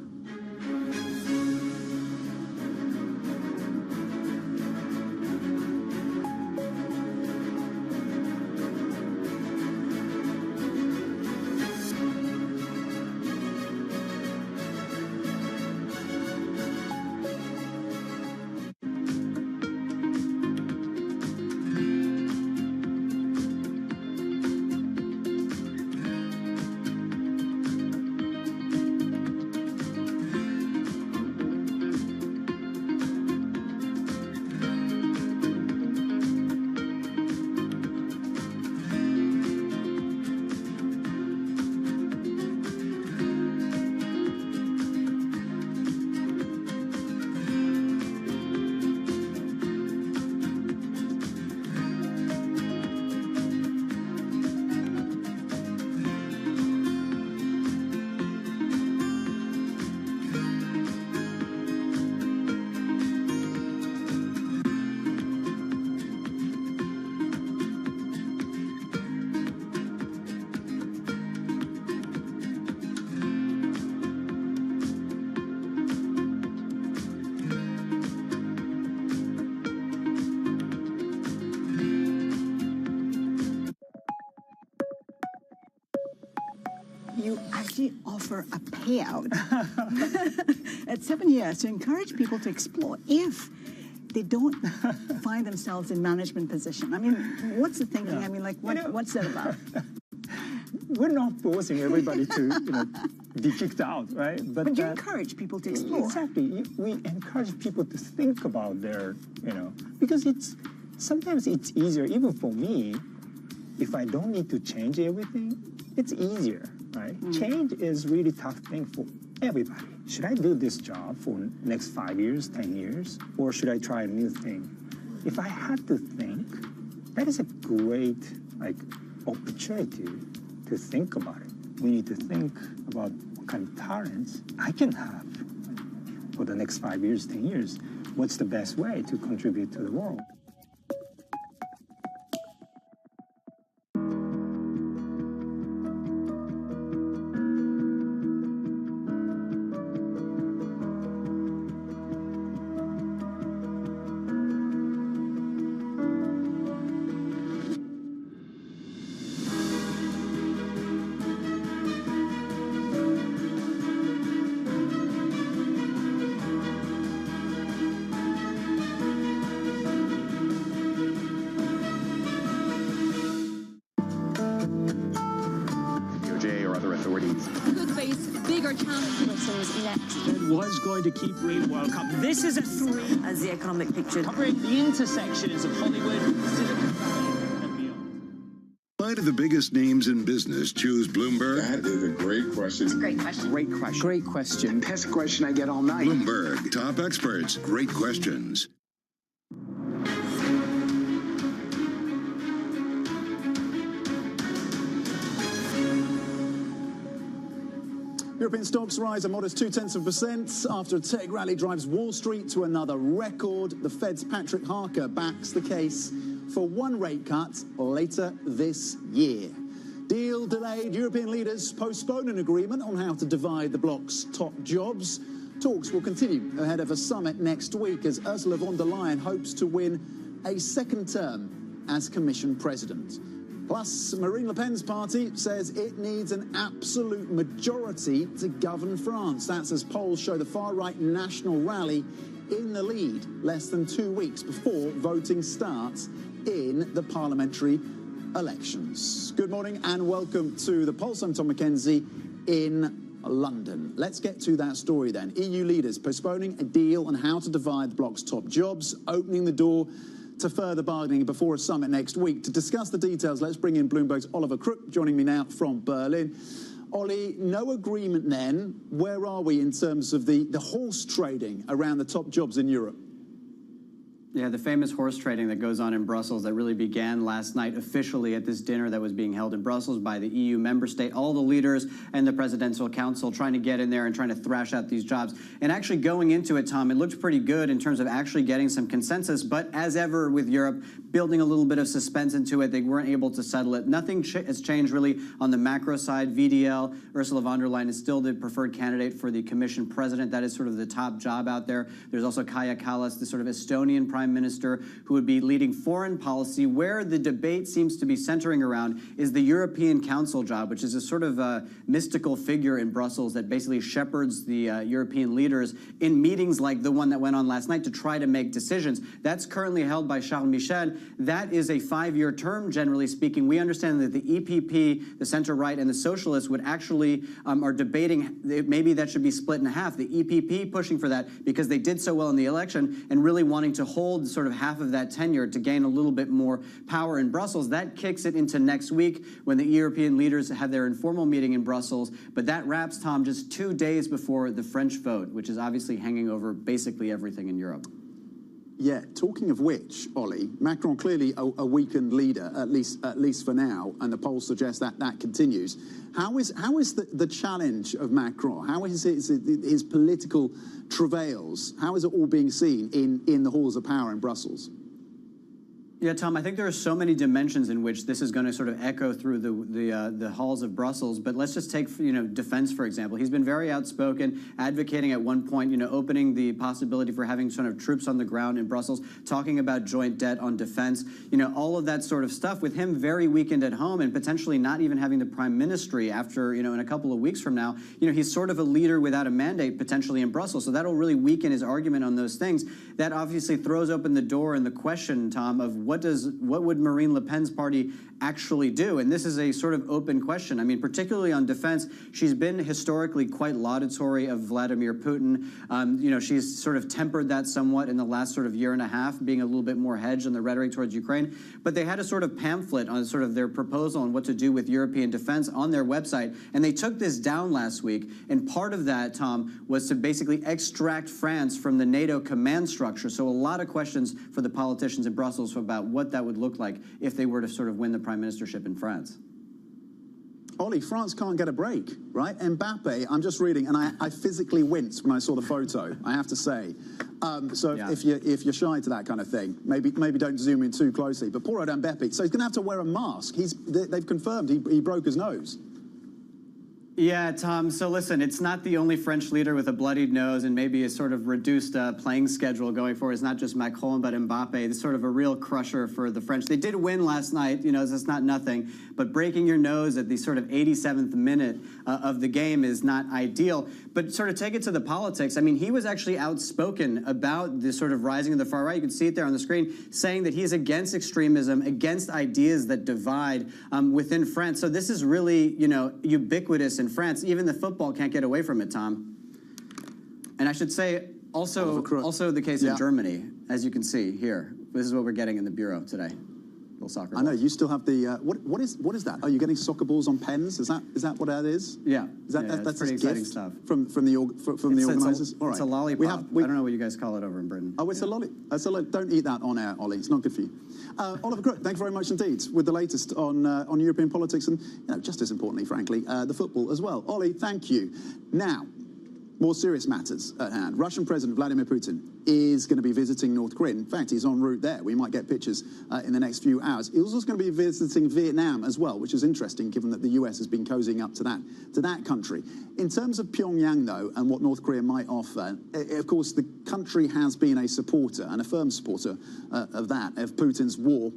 You actually offer a payout at 7 years to encourage people to explore if they don't find themselves in management position. I mean, what's the thinking? I mean, like, what's that about? We're not forcing everybody to, be kicked out, right? But you encourage people to explore. Exactly. We encourage people to think about their, because sometimes it's easier, even for me, if I don't need to change everything, it's easier, right? Change is really tough thing for everybody. should I do this job for next 5 years, 10 years, or should I try a new thing? If I had to think, that is a great opportunity to think about it. We need to think about what kind of talents I can have for the next 5 years, 10 years. What's the best way to contribute to the world? Could face bigger challenges next. Fed was going to keep rating World Cup. This is a 3 as the economic picture covering the intersections of Hollywood, Silicon Valley, and beyond. Why do the biggest names in business choose Bloomberg? That is a great question. It's a great question. Great question. Great question. Best question I get all night. Bloomberg, top experts, great questions. European stocks rise a modest 0.2% after a tech rally drives Wall Street to another record. The Fed's Patrick Harker backs the case for one rate cut later this year. Deal delayed. European leaders postpone an agreement on how to divide the bloc's top jobs. Talks will continue ahead of a summit next week as Ursula von der Leyen hopes to win a second term as Commission President. Plus, Marine Le Pen's party says it needs an absolute majority to govern France. That's as polls show the far-right National Rally in the lead less than 2 weeks before voting starts in the parliamentary elections. Good morning and welcome to The Pulse. I'm Tom Mackenzie in London. Let's get to that story then. EU leaders postponing a deal on how to divide the bloc's top jobs, opening the door to further bargaining before a summit next week. To discuss the details, let's bring in Bloomberg's Oliver Crook, joining me now from Berlin. Ollie, no agreement then. Where are we in terms of the horse trading around the top jobs in Europe? Yeah, the famous horse trading that goes on in Brussels that really began last night officially at this dinner that was being held in Brussels by the EU member state, all the leaders and the Presidential Council trying to get in there and trying to thrash out these jobs. And actually going into it, Tom, it looked pretty good in terms of actually getting some consensus. But as ever with Europe, building a little bit of suspense into it, they weren't able to settle it. Nothing has changed really on the macro side. VDL, Ursula von der Leyen is still the preferred candidate for the Commission President. That is sort of the top job out there. There's also Kaja Kallas, the sort of Estonian Prime Minister who would be leading foreign policy. Where the debate seems to be centering around is the European Council job, which is a sort of a mystical figure in Brussels that basically shepherds the European leaders in meetings like the one that went on last night to try to make decisions. That's currently held by Charles Michel. That is a 5-year term, generally speaking. We understand that the EPP, the center-right, and the socialists would actually are debating maybe that should be split in half. The EPP pushing for that because they did so well in the election and really wanting to hold sort of half of that tenure to gain a little bit more power in Brussels. That kicks it into next week when the European leaders have their informal meeting in Brussels. But that wraps, Tom, just 2 days before the French vote, which is obviously hanging over basically everything in Europe. Yeah, talking of which, Ollie, Macron clearly a weakened leader, at least for now, and the polls suggest that that continues. How is the challenge of Macron? How is his political travails? How is it all being seen in the halls of power in Brussels? Yeah, Tom, I think there are so many dimensions in which this is going to sort of echo through the halls of Brussels. But let's just take, defense, for example. He's been very outspoken, advocating at one point, opening the possibility for having sort of troops on the ground in Brussels, talking about joint debt on defense, all of that sort of stuff, with him very weakened at home and potentially not even having the prime ministry after, in a couple of weeks from now. He's sort of a leader without a mandate potentially in Brussels. So that'll really weaken his argument on those things. That obviously throws open the door and the question, Tom, of what would Marine Le Pen's party actually do? And this is a sort of open question. I mean, particularly on defense, she's been historically quite laudatory of Vladimir Putin. You know, she's sort of tempered that somewhat in the last sort of year and a half, being a little bit more hedged on the rhetoric towards Ukraine. But they had a sort of pamphlet on sort of their proposal on what to do with European defense on their website, and they took this down last week. And part of that, Tom, was to basically extract France from the NATO command structure. So a lot of questions for the politicians in Brussels about what that would look like if they were to sort of win the prime ministership in France. Ollie, France can't get a break, right? Mbappe, I'm just reading, and I physically winced when I saw the photo, I have to say. If you're shy to that kind of thing, maybe don't zoom in too closely. But poor old Mbappe, so he's going to have to wear a mask. They've confirmed he broke his nose. Yeah, Tom, so listen, it's not the only French leader with a bloodied nose and maybe a sort of reduced playing schedule going forward. It's not just Macron, but Mbappe. It's sort of a real crusher for the French. They did win last night, you know, that's not nothing, but breaking your nose at the sort of 87th minute of the game is not ideal. But sort of take it to the politics. I mean, he was actually outspoken about the sort of rising of the far right. You can see it there on the screen, saying that he is against extremism, against ideas that divide within France. So this is really, you know, ubiquitous in France. Even the football can't get away from it, Tom. And I should say, also the case in Germany, as you can see here. This is what we're getting in the bureau today. Little soccer balls. I know you still have the what is that? Are you getting soccer balls on pens? Is that what that is? Yeah, that's pretty exciting stuff from the organisers. It's a lollipop. I don't know what you guys call it over in Britain. Oh, it's a lolly. Don't eat that on air, Ollie. It's not good for you. Oliver Crook, thank you very much indeed with the latest on European politics and, you know, just as importantly, frankly, the football as well. Ollie, thank you. Now, more serious matters at hand. Russian President Vladimir Putin is going to be visiting North Korea. In fact, he's en route there. We might get pictures in the next few hours. He's also going to be visiting Vietnam as well, which is interesting given that the US has been cozying up to that country. In terms of Pyongyang, though, and what North Korea might offer, of course, the country has been a supporter and a firm supporter of Putin's war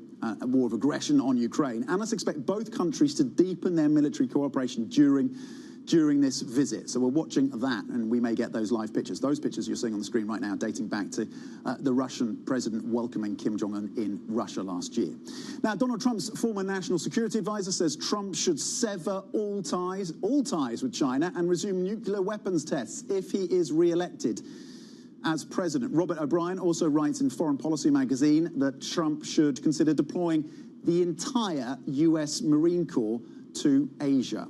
of aggression on Ukraine. And let's expect both countries to deepen their military cooperation during this visit. So we're watching that, and we may get those live pictures. Those pictures you're seeing on the screen right now dating back to the Russian president welcoming Kim Jong-un in Russia last year. Now, Donald Trump's former national security advisor says Trump should sever all ties with China and resume nuclear weapons tests if he is re-elected as president. Robert O'Brien also writes in Foreign Policy magazine that Trump should consider deploying the entire US Marine Corps to Asia.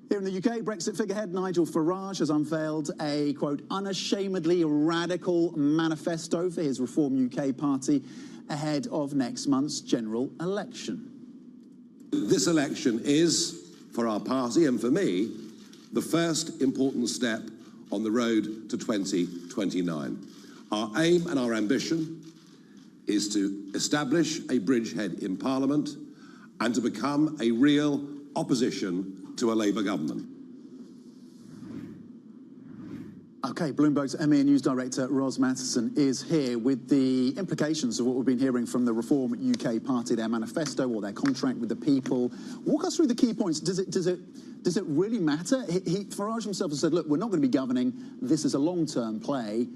Here in the UK, Brexit figurehead Nigel Farage has unveiled a, quote, unashamedly radical manifesto for his Reform UK party ahead of next month's general election. This election is, for our party and for me, the first important step on the road to 2029. Our aim and our ambition is to establish a bridgehead in Parliament and to become a real opposition to a Labour government. Okay, Bloomberg's EMEA News Director Ros Matheson is here with the implications of what we've been hearing from the Reform UK Party, their manifesto or their contract with the people. Walk us through the key points. Does it really matter? Farage himself has said, look, we're not going to be governing. This is a long-term play.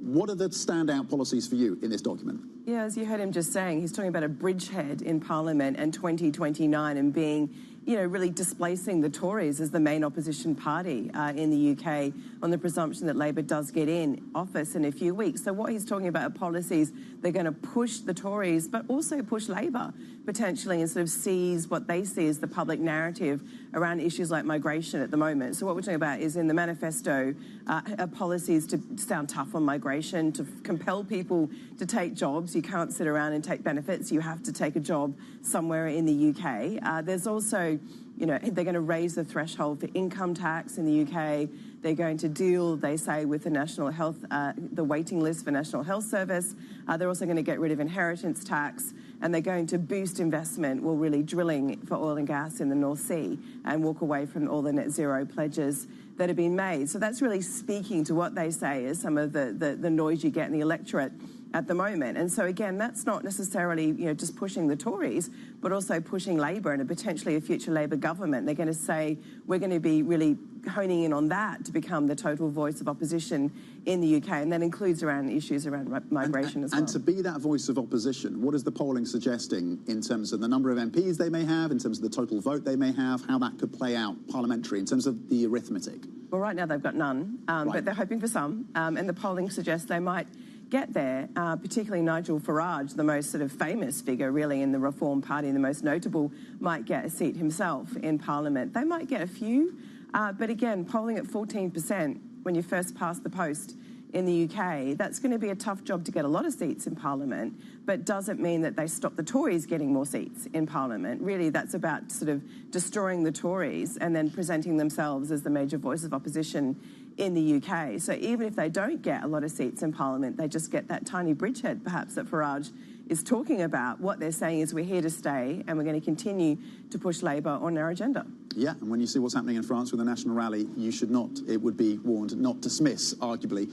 What are the standout policies for you in this document? Yeah, as you heard him just saying, he's talking about a bridgehead in Parliament and 2029 and being, you know, really displacing the Tories as the main opposition party in the UK on the presumption that Labor does get in office in a few weeks. So what he's talking about are policies they're going to push the Tories, but also push Labor potentially and sort of seize what they see as the public narrative around issues like migration at the moment. So what we're talking about is in the manifesto are policies to sound tough on migration, to compel people to take jobs. You can't sit around and take benefits. You have to take a job somewhere in the UK. There's also, you know, they're going to raise the threshold for income tax in the UK. They're going to deal, they say, with the National Health, the waiting list for National Health Service. They're also going to get rid of inheritance tax, and they're going to boost investment, well, really drilling for oil and gas in the North Sea, and walk away from all the net zero pledges that have been made. So that's really speaking to what they say is some of the noise you get in the electorate at the moment. And so again, that's not necessarily, just pushing the Tories, but also pushing Labor and potentially a future Labor government. They're going to say, we're going to be really honing in on that to become the total voice of opposition in the UK, and that includes around issues around migration as well. And to be that voice of opposition, what is the polling suggesting in terms of the number of MPs they may have, in terms of the total vote they may have, how that could play out parliamentary, in terms of the arithmetic? Well, right now they've got none, but they're hoping for some, and the polling suggests they might get there, particularly Nigel Farage, the most sort of famous figure really in the Reform Party, and the most notable, might get a seat himself in Parliament. They might get a few, but again, polling at 14% when you first pass the post in the UK, that's going to be a tough job to get a lot of seats in Parliament, but doesn't mean that they stop the Tories getting more seats in Parliament. Really, that's about sort of destroying the Tories and then presenting themselves as the major voice of opposition in the UK. So even if they don't get a lot of seats in Parliament, they just get that tiny bridgehead, perhaps, that Farage is talking about. What they're saying is we're here to stay and we're going to continue to push Labor on our agenda. Yeah, and when you see what's happening in France with the National Rally, you should not, it would be warned, not dismiss, arguably,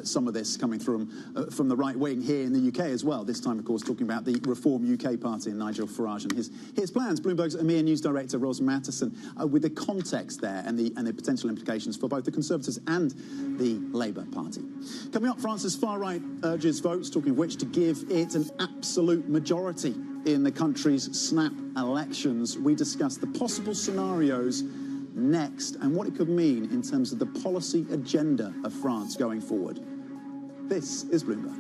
some of this coming from the right wing here in the UK as well. This time, of course, talking about the Reform UK Party and Nigel Farage and his plans. Bloomberg's EMEA News Director, Ros Mattison, with the context there and the potential implications for both the Conservatives and the Labour Party. Coming up, France's far-right urges votes, talking of which, to give it an absolute majority in the country's snap elections. We discuss the possible scenarios next and what it could mean in terms of the policy agenda of France going forward. This is Bloomberg.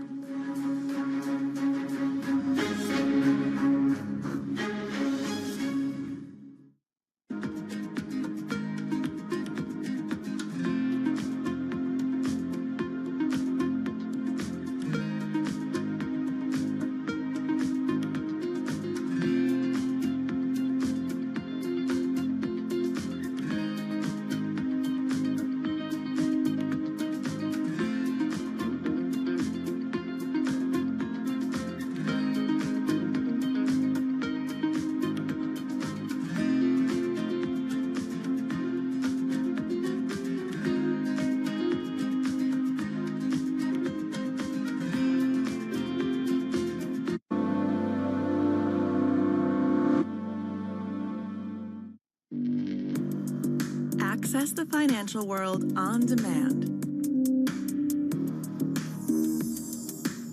Access the financial world on demand.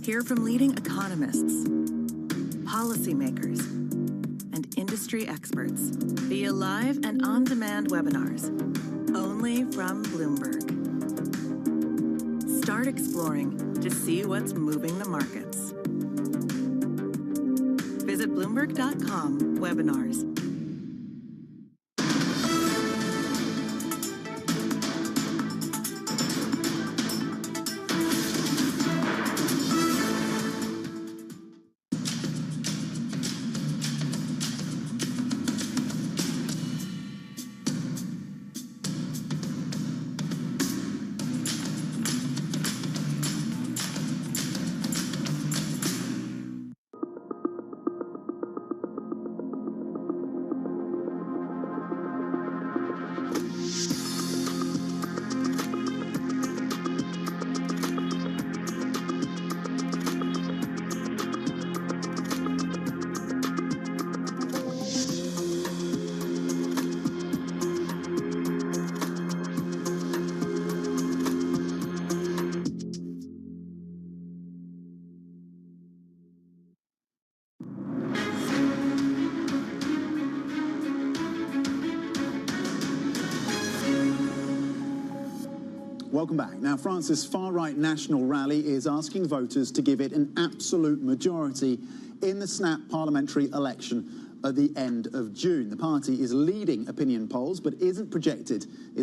Hear from leading economists, policymakers, and industry experts via live and on-demand webinars, only from Bloomberg. Start exploring to see what's moving the markets. Visit Bloomberg.com/webinars. Welcome back. Now, France's far-right National Rally is asking voters to give it an absolute majority in the snap parliamentary election at the end of June. The party is leading opinion polls, but is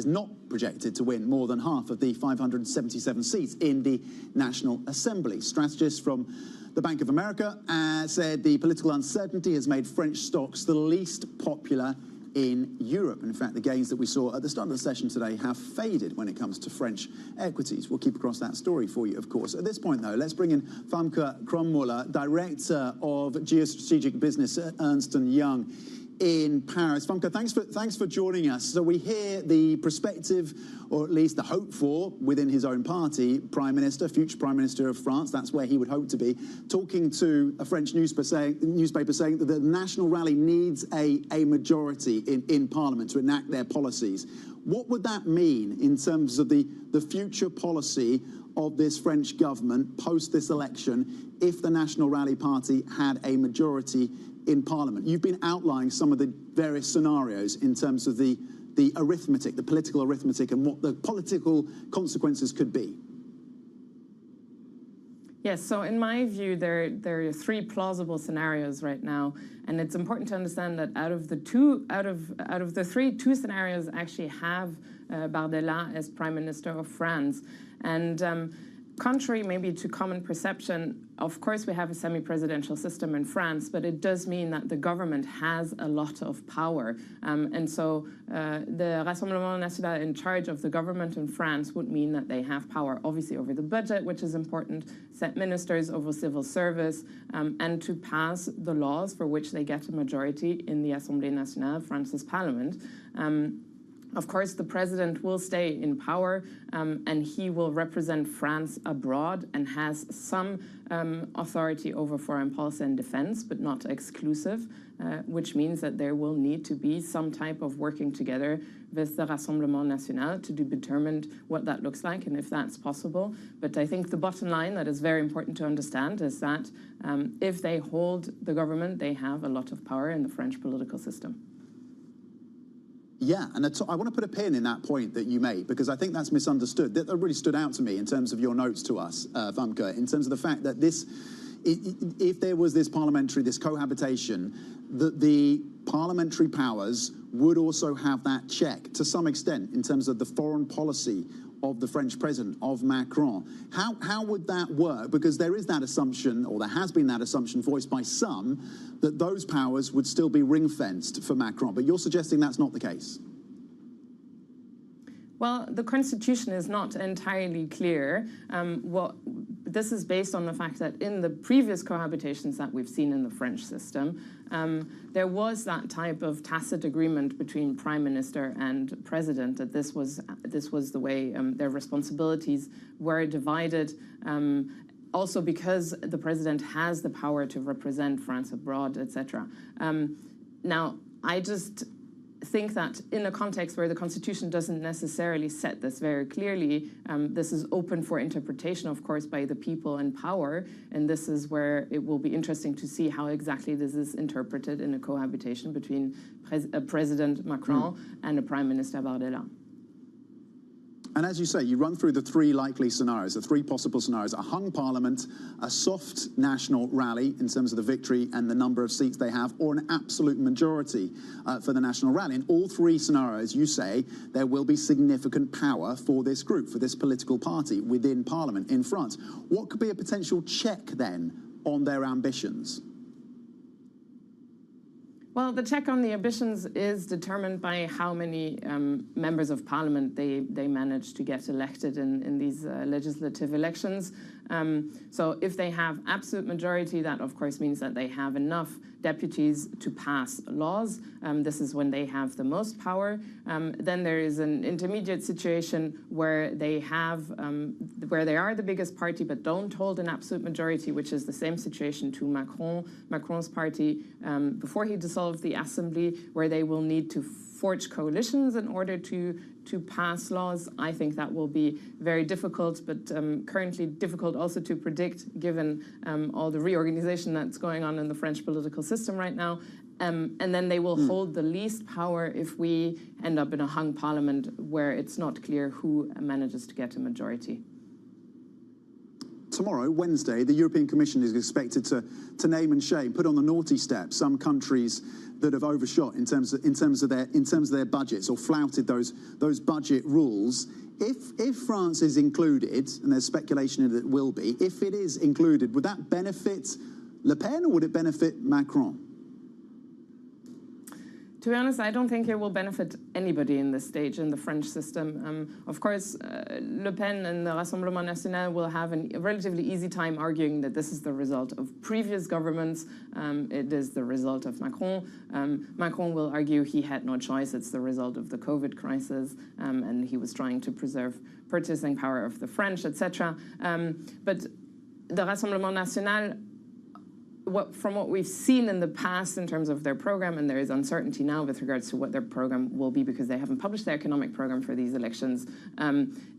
not projected to win more than half of the 577 seats in the National Assembly. Strategists from the Bank of America said the political uncertainty has made French stocks the least popular in Europe. In fact, the gains that we saw at the start of the session today have faded when it comes to French equities. We'll keep across that story for you, of course. At this point, though, let's bring in Famke Kronmuller, Director of Geostrategic Business at Ernst & Young in Paris. Famke, thanks for joining us. So we hear the prospective, or at least the hope for, within his own party, future Prime Minister of France, that's where he would hope to be, talking to a French newspaper saying that the National Rally needs a majority in Parliament to enact their policies. What would that mean in terms of the future policy of this French government post this election if the National Rally Party had a majority in Parliament? You've been outlining some of the various scenarios in terms of the arithmetic, the political arithmetic, and what the political consequences could be. Yes, so in my view, there are three plausible scenarios right now, and it's important to understand that out of the three, two scenarios actually have Bardella as Prime Minister of France. And contrary maybe to common perception, of course we have a semi-presidential system in France, but it does mean that the government has a lot of power. And so the Rassemblement National in charge of the government in France would mean that they have power, obviously, over the budget, which is important, set ministers, over civil service, and to pass the laws for which they get a majority in the Assemblée Nationale, France's parliament. Of course, the president will stay in power, and he will represent France abroad and has some authority over foreign policy and defense, but not exclusive, which means that there will need to be some type of working together with the Rassemblement National to determine what that looks like and if that's possible. But I think the bottom line that is very important to understand is that if they hold the government, they have a lot of power in the French political system. Yeah, and I want to put a pin in that point that you made, because I think that's misunderstood. That really stood out to me in terms of your notes to us, Famke, in terms of the fact that if there was this cohabitation, that the parliamentary powers would also have that check to some extent in terms of the foreign policy of the French president, of Macron. How would that work? Because there is that assumption, or there has been that assumption voiced by some, that those powers would still be ring-fenced for Macron. But you're suggesting that's not the case. Well, the Constitution is not entirely clear. This is based on the fact that in the previous cohabitations that we've seen in the French system, there was that type of tacit agreement between prime minister and president that this was the way their responsibilities were divided. Also because the president has the power to represent France abroad, etc. Now, I just think that in a context where the Constitution doesn't necessarily set this very clearly, this is open for interpretation, of course, by the people in power, and this is where it will be interesting to see how exactly this is interpreted in a cohabitation between President Macron and a Prime Minister Bardella. And as you say, you run through the three likely scenarios, the three possible scenarios: a hung parliament, a soft national rally in terms of the victory and the number of seats they have, or an absolute majority for the national rally. In all three scenarios, you say there will be significant power for this group, for this political party within parliament in France. What could be a potential check then on their ambitions? Well, the check on the ambitions is determined by how many members of parliament they manage to get elected in these legislative elections. So if they have absolute majority, that of course means that they have enough deputies to pass laws. This is when they have the most power. Then there is an intermediate situation where they are the biggest party but don't hold an absolute majority, which is the same situation to Macron's party before he dissolved the assembly, where they will need to forge coalitions in order to pass laws. I think that will be very difficult, but currently difficult also to predict given all the reorganization that's going on in the French political system right now. And then they will hold the least power if we end up in a hung parliament where it's not clear who manages to get a majority. Tomorrow, Wednesday, the European Commission is expected to name and shame, put on the naughty step, some countries that have overshot in terms of their budgets or flouted those budget rules. If France is included, and there's speculation that it will be, if it is included, would that benefit Le Pen or would it benefit Macron? To be honest, I don't think it will benefit anybody in this stage in the French system. Of course, Le Pen and the Rassemblement National will have a relatively easy time arguing that this is the result of previous governments. It is the result of Macron. Macron will argue he had no choice. It's the result of the COVID crisis, and he was trying to preserve purchasing power of the French, etc. But the Rassemblement National, from what we've seen in the past in terms of their program, and there is uncertainty now with regards to what their program will be because they haven't published their economic program for these elections,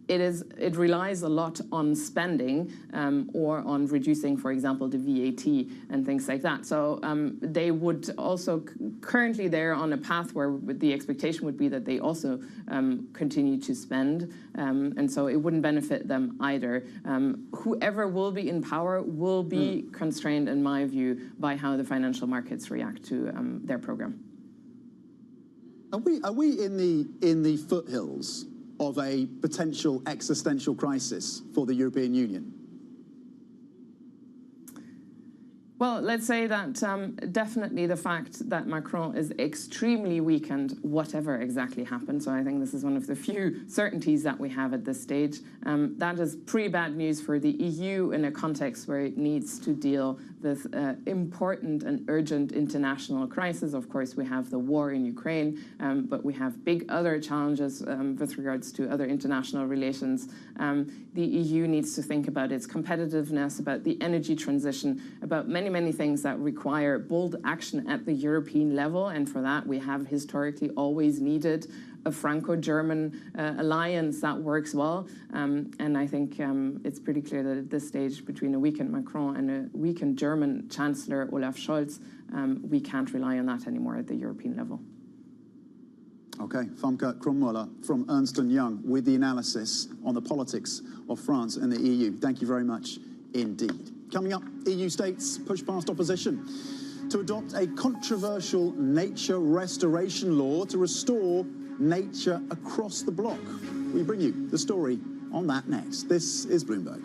it relies a lot on spending or on reducing, for example, the VAT and things like that. So they would also, currently they're on a path where the expectation would be that they also continue to spend, and so it wouldn't benefit them either. Whoever will be in power will be constrained, in my view, by how the financial markets react to their program. Are we in the foothills of a potential existential crisis for the European Union? Well, let's say that definitely the fact that Macron is extremely weakened, whatever exactly happened, so I think this is one of the few certainties that we have at this stage, that is pretty bad news for the EU in a context where it needs to deal with important and urgent international crises. Of course, we have the war in Ukraine, but we have big other challenges with regards to other international relations. The EU needs to think about its competitiveness, about the energy transition, about many things that require bold action at the European level, and for that we have historically always needed a Franco-German alliance that works well, and I think it's pretty clear that at this stage, between a weakened Macron and a weakened German Chancellor Olaf Scholz, we can't rely on that anymore at the European level. Okay, Famke Krummüller from Ernst & Young with the analysis on the politics of France and the EU. Thank you very much indeed. Coming up, EU states push past opposition to adopt a controversial nature restoration law to restore nature across the bloc. We bring you the story on that next. This is Bloomberg.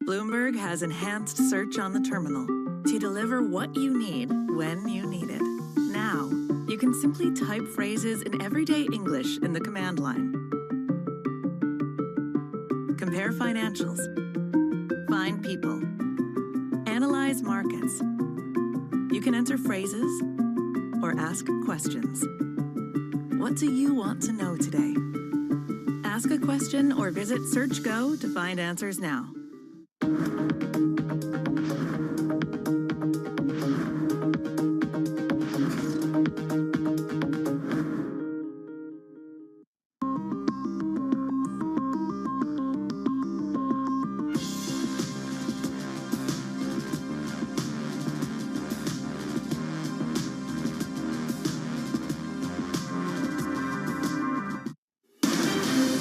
Bloomberg has enhanced search on the terminal to deliver what you need when you need it. Now, you can simply type phrases in everyday English in the command line. Compare financials. Find people. Analyze markets. You can enter phrases or ask questions. What do you want to know today? Ask a question or visit SearchGo to find answers now.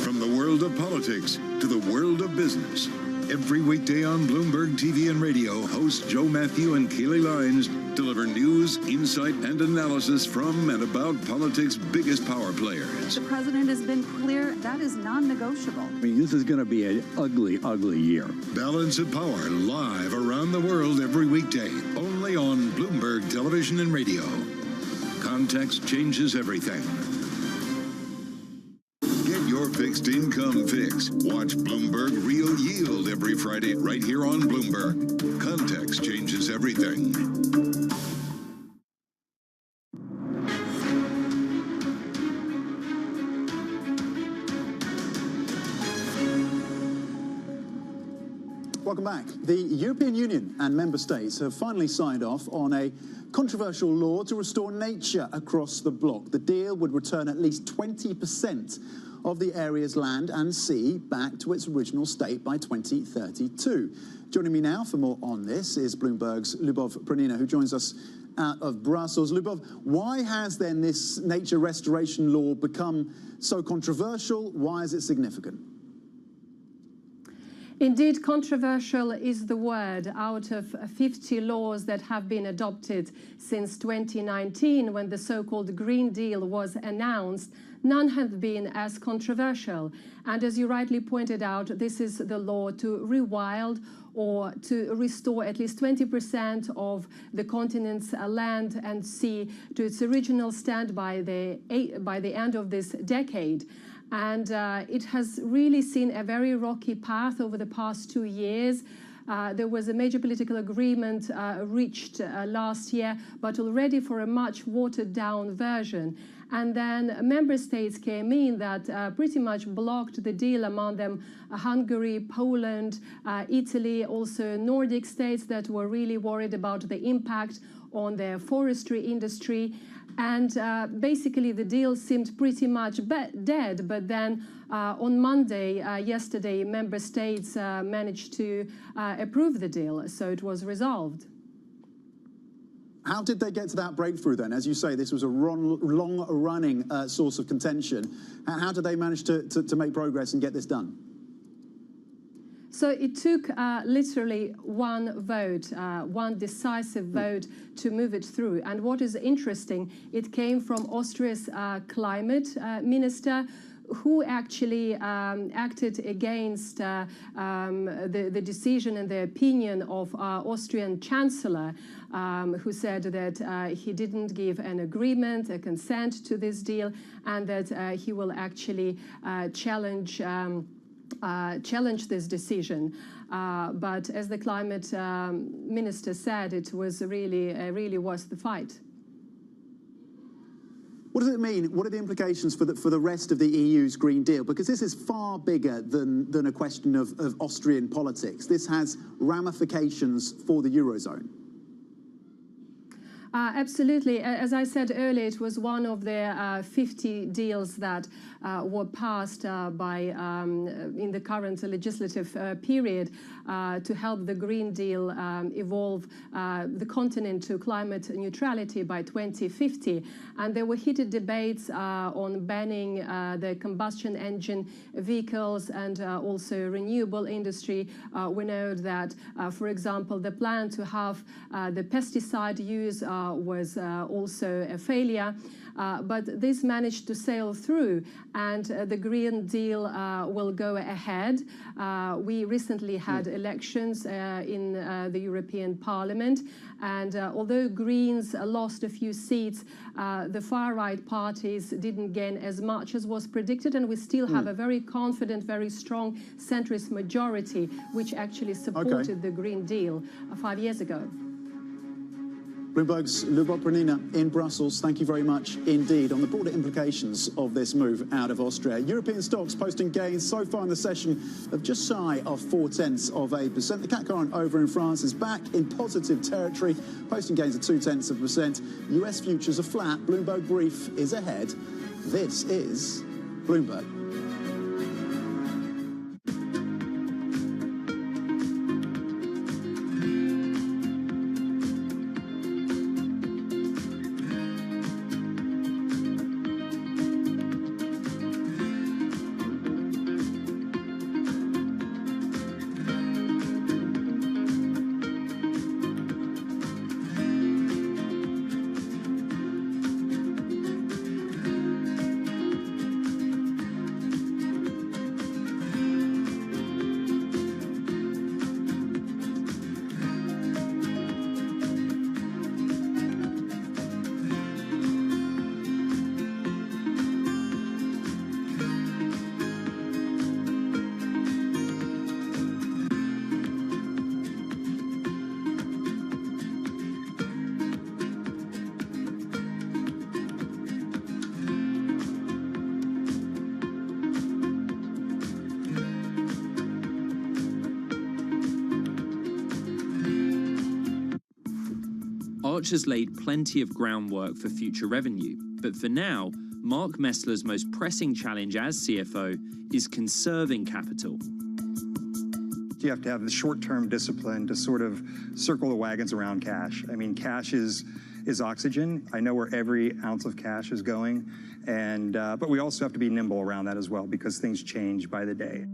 From the world of politics to the world of business, Every weekday on Bloomberg TV and radio, hosts Joe Matthew and Keely Lines deliver news, insight, and analysis from and about politics' biggest power players. The president has been clear that is non-negotiable. I mean, this is going to be an ugly, ugly year. Balance of Power, live around the world every weekday, only on Bloomberg Television and Radio. Context changes everything. Your fixed income fix. Watch Bloomberg Real Yield every Friday right here on Bloomberg. Context changes everything. Welcome back. The European Union and member states have finally signed off on a controversial law to restore nature across the bloc. The deal would return at least 20% of the area's land and sea back to its original state by 2032. Joining me now for more on this is Bloomberg's Lyubov Pronina, who joins us out of Brussels. Lyubov, why has then this nature restoration law become so controversial? Why is it significant? Indeed, controversial is the word. Out of 50 laws that have been adopted since 2019, when the so-called Green Deal was announced, none have been as controversial. And as you rightly pointed out, this is the law to rewild or to restore at least 20% of the continent's land and sea to its original stand by the end of this decade. And it has really seen a very rocky path over the past 2 years. There was a major political agreement reached last year, but already for a much watered-down version. And then member states came in that pretty much blocked the deal, among them Hungary, Poland, Italy, also Nordic states that were really worried about the impact on their forestry industry. And basically the deal seemed pretty much dead, but then on Monday, yesterday, member states managed to approve the deal, so it was resolved. How did they get to that breakthrough then? As you say, this was a long-running source of contention. How did they manage to make progress and get this done? So it took literally one vote, one decisive vote to move it through. And what is interesting, it came from Austria's climate minister, who actually acted against the decision and the opinion of Austrian Chancellor, who said that he didn't give an agreement, a consent to this deal, and that he will actually challenge this decision. But as the climate minister said, it was really worth the fight. What does it mean? What are the implications for the rest of the EU's Green Deal? Because this is far bigger than a question of Austrian politics. This has ramifications for the Eurozone. Absolutely. As I said earlier, it was one of the 50 deals that were passed in the current legislative period to help the Green Deal evolve the continent to climate neutrality by 2050. And there were heated debates on banning the combustion engine vehicles and also renewable industry. We know that, for example, the plan to have the pesticide use was also a failure. But this managed to sail through, and the Green Deal will go ahead. We recently had elections in the European Parliament, and although Greens lost a few seats, the far-right parties didn't gain as much as was predicted, and we still have a very confident, very strong centrist majority, which actually supported the Green Deal 5 years ago. Bloomberg's Lyubov Pronina in Brussels, thank you very much indeed on the broader implications of this move out of Austria. European stocks posting gains so far in the session of just shy of 0.4%. The CAC 40 over in France is back in positive territory, posting gains of 0.2%. US futures are flat. Bloomberg Brief is ahead. This is Bloomberg. Arch has laid plenty of groundwork for future revenue, but for now, Mark Messler's most pressing challenge as CFO is conserving capital. You have to have the short-term discipline to sort of circle the wagons around cash. I mean, cash is oxygen. I know where every ounce of cash is going, and but we also have to be nimble around that as well because things change by the day.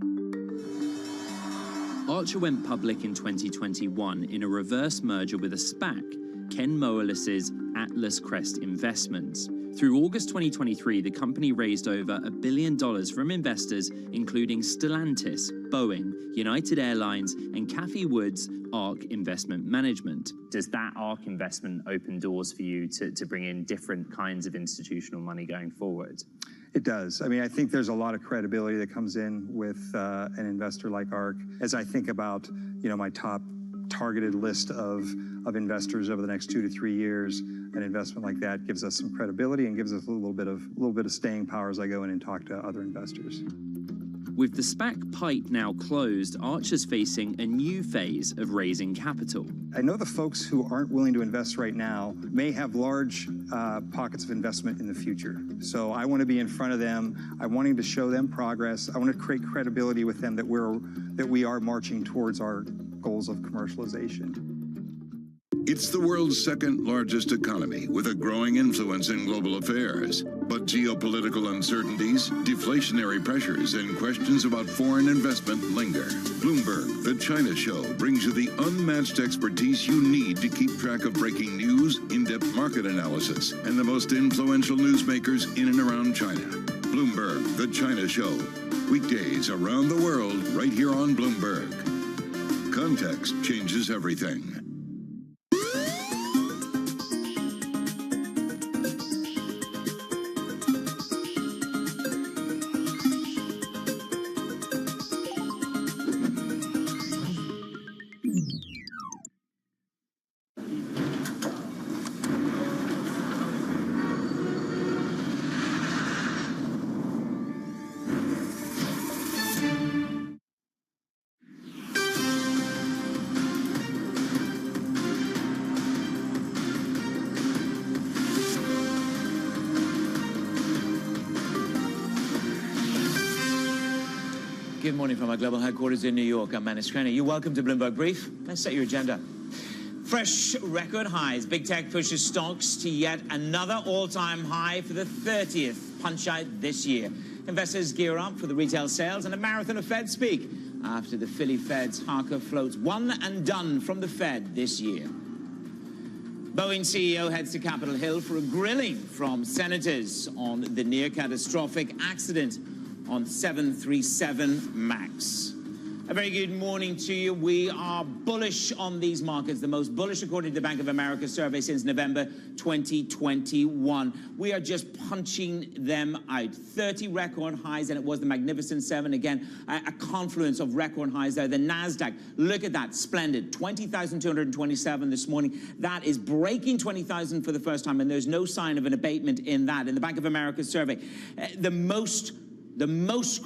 Archer went public in 2021 in a reverse merger with a SPAC, Ken Moelis's Atlas Crest Investments. Through August 2023, the company raised over $1 billion from investors, including Stellantis, Boeing, United Airlines, and Cathie Wood's ARK Investment Management. Does that ARK investment open doors for you to bring in different kinds of institutional money going forward? It does. I mean, I think there's a lot of credibility that comes in with an investor like ARK. As I think about, my top targeted list of investors over the next 2 to 3 years, an investment like that gives us some credibility and gives us a little bit of staying power as I go in and talk to other investors. With the SPAC pipe now closed, Archer's facing a new phase of raising capital. I know the folks who aren't willing to invest right now may have large pockets of investment in the future. So I want to be in front of them. I'm wanting to show them progress. I want to create credibility with them that we are marching towards our goals of commercialization. It's the world's second largest economy with a growing influence in global affairs. But geopolitical uncertainties, deflationary pressures, and questions about foreign investment linger. Bloomberg, the China Show, brings you the unmatched expertise you need to keep track of breaking news, in-depth market analysis, and the most influential newsmakers in and around China. Bloomberg, the China Show. Weekdays around the world, right here on Bloomberg. Context changes everything. Good morning from our global headquarters in New York. I'm Manus Krainer. You're welcome to Bloomberg Brief. Let's set your agenda. Fresh record highs. Big tech pushes stocks to yet another all-time high for the 30th punch-out this year. Investors gear up for the retail sales and a marathon of Fed speak after the Philly Fed's Harker floats one and done from the Fed this year. Boeing CEO heads to Capitol Hill for a grilling from senators on the near-catastrophic accident on 737 MAX. A very good morning to you. We are bullish on these markets, the most bullish according to the Bank of America survey since November 2021. We are just punching them out. 30 record highs, and it was the Magnificent Seven. Again, a confluence of record highs there. The NASDAQ, look at that, splendid. 20,227 this morning. That is breaking 20,000 for the first time, and there's no sign of an abatement in that. In the Bank of America survey, the most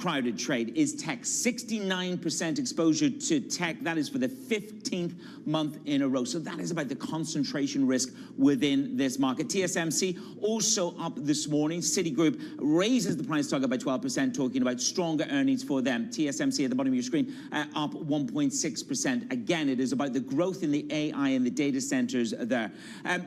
crowded trade is tech. 69% exposure to tech. That is for the 15th month in a row. So that is about the concentration risk within this market. TSMC also up this morning. Citigroup raises the price target by 12%, talking about stronger earnings for them. TSMC at the bottom of your screen up 1.6%. Again, it is about the growth in the AI and the data centers there.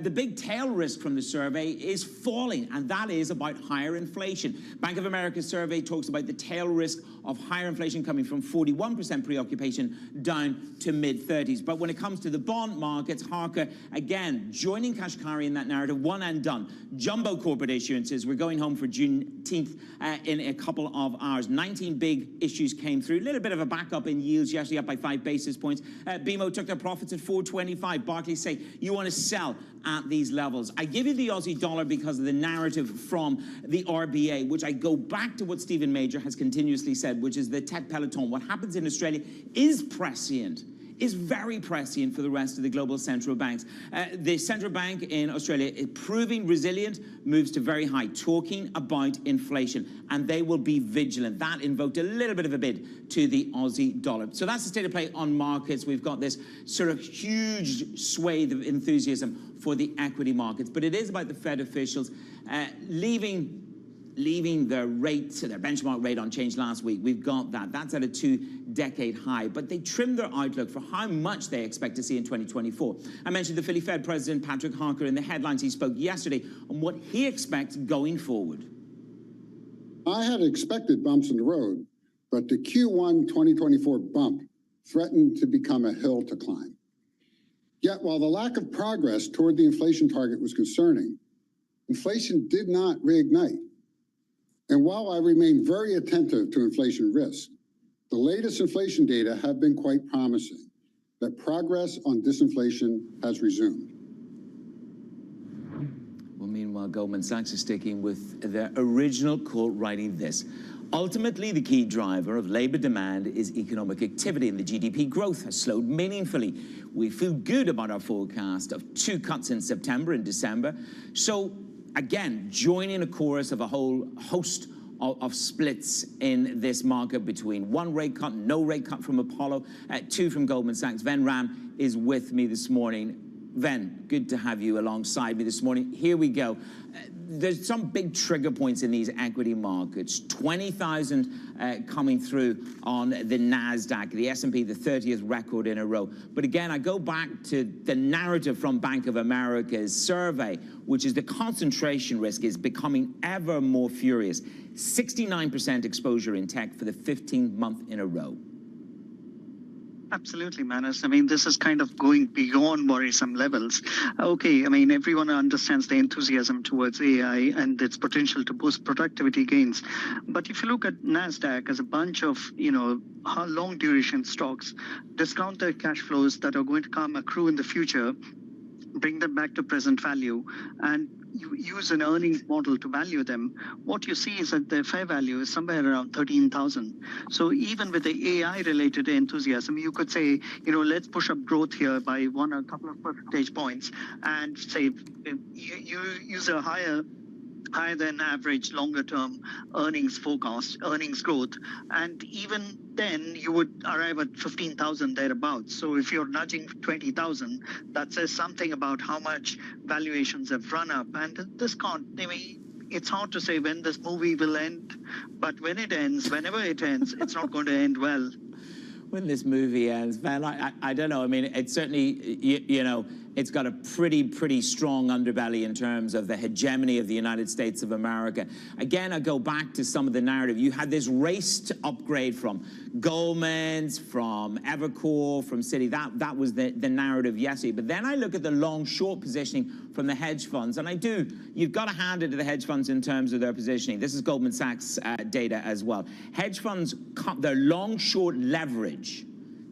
The big tail risk from the survey is falling, and that is about higher inflation. Bank of America survey talks about the tail risk of higher inflation coming from 41% preoccupation down to mid-30s. But when it comes to the bond markets, Harker, again, joining Kashkari in that narrative, one and done. Jumbo corporate issuances, we're going home for Juneteenth in a couple of hours. 19 big issues came through. A little bit of a backup in yields, yesterday up by 5 basis points. BMO took their profits at 425. Barclays say, you want to sell at these levels. I give you the Aussie dollar because of the narrative from the RBA, which I go back to what Stephen Major has continuously said, which is the tech peloton. What happens in Australia is prescient. is very prescient for the rest of the global central banks. The central bank in Australia is proving resilient, moves to very high, talking about inflation, and they will be vigilant. That invoked a little bit of a bid to the Aussie dollar. So that's the state of play on markets. We've got this sort of huge swathe of enthusiasm for the equity markets, but it is about the Fed officials leaving their benchmark rate unchanged last week. We've got that. That's at a 2-decade high. But they trimmed their outlook for how much they expect to see in 2024. I mentioned the Philly Fed President, Patrick Harker, in the headlines he spoke yesterday on what he expects going forward. I had expected bumps in the road, but the Q1 2024 bump threatened to become a hill to climb. Yet, while the lack of progress toward the inflation target was concerning, inflation did not reignite. And while I remain very attentive to inflation risk, the latest inflation data have been quite promising that progress on disinflation has resumed. Well, meanwhile, Goldman Sachs is sticking with their original quote, writing this. Ultimately, the key driver of labor demand is economic activity, and the GDP growth has slowed meaningfully. We feel good about our forecast of 2 cuts in September and December. So, again, joining a chorus of a whole host of splits in this market between 1 rate cut, no rate cut from Apollo, 2 from Goldman Sachs. Ven Ram is with me this morning. Ven, good to have you alongside me this morning. Here we go. There's some big trigger points in these equity markets. 20,000 coming through on the NASDAQ, the S&P, the 30th record in a row. But again, I go back to the narrative from Bank of America's survey, which is the concentration risk is becoming ever more furious. 69% exposure in tech for the 15th month in a row. Absolutely, Manus. I mean, this is kind of going beyond worrisome levels. Okay, I mean, everyone understands the enthusiasm towards AI and its potential to boost productivity gains. But if you look at NASDAQ as a bunch of, long duration stocks, discount the cash flows that are going to come accrue in the future, bring them back to present value, and you use an earnings model to value them, what you see is that their fair value is somewhere around 13,000. So even with the AI-related enthusiasm, you could say, let's push up growth here by a couple of percentage points, and say you use a higher than average longer-term earnings forecast, earnings growth, and even then you would arrive at 15,000 thereabouts. So if you're nudging 20,000, that says something about how much valuations have run up. And this it's hard to say when this movie will end, but when it ends, whenever it ends, it's not going to end well. When this movie ends, man, I don't know. I mean, it's certainly, it's got a pretty strong underbelly in terms of the hegemony of the United States of America. Again, I go back to some of the narrative. You had this race to upgrade from Goldman's, from Evercore, from Citi. That was the narrative yesterday. But then I look at the long-short positioning from the hedge funds, and you've got to hand it to the hedge funds in terms of their positioning. This is Goldman Sachs data as well. Hedge funds cut their long-short leverage,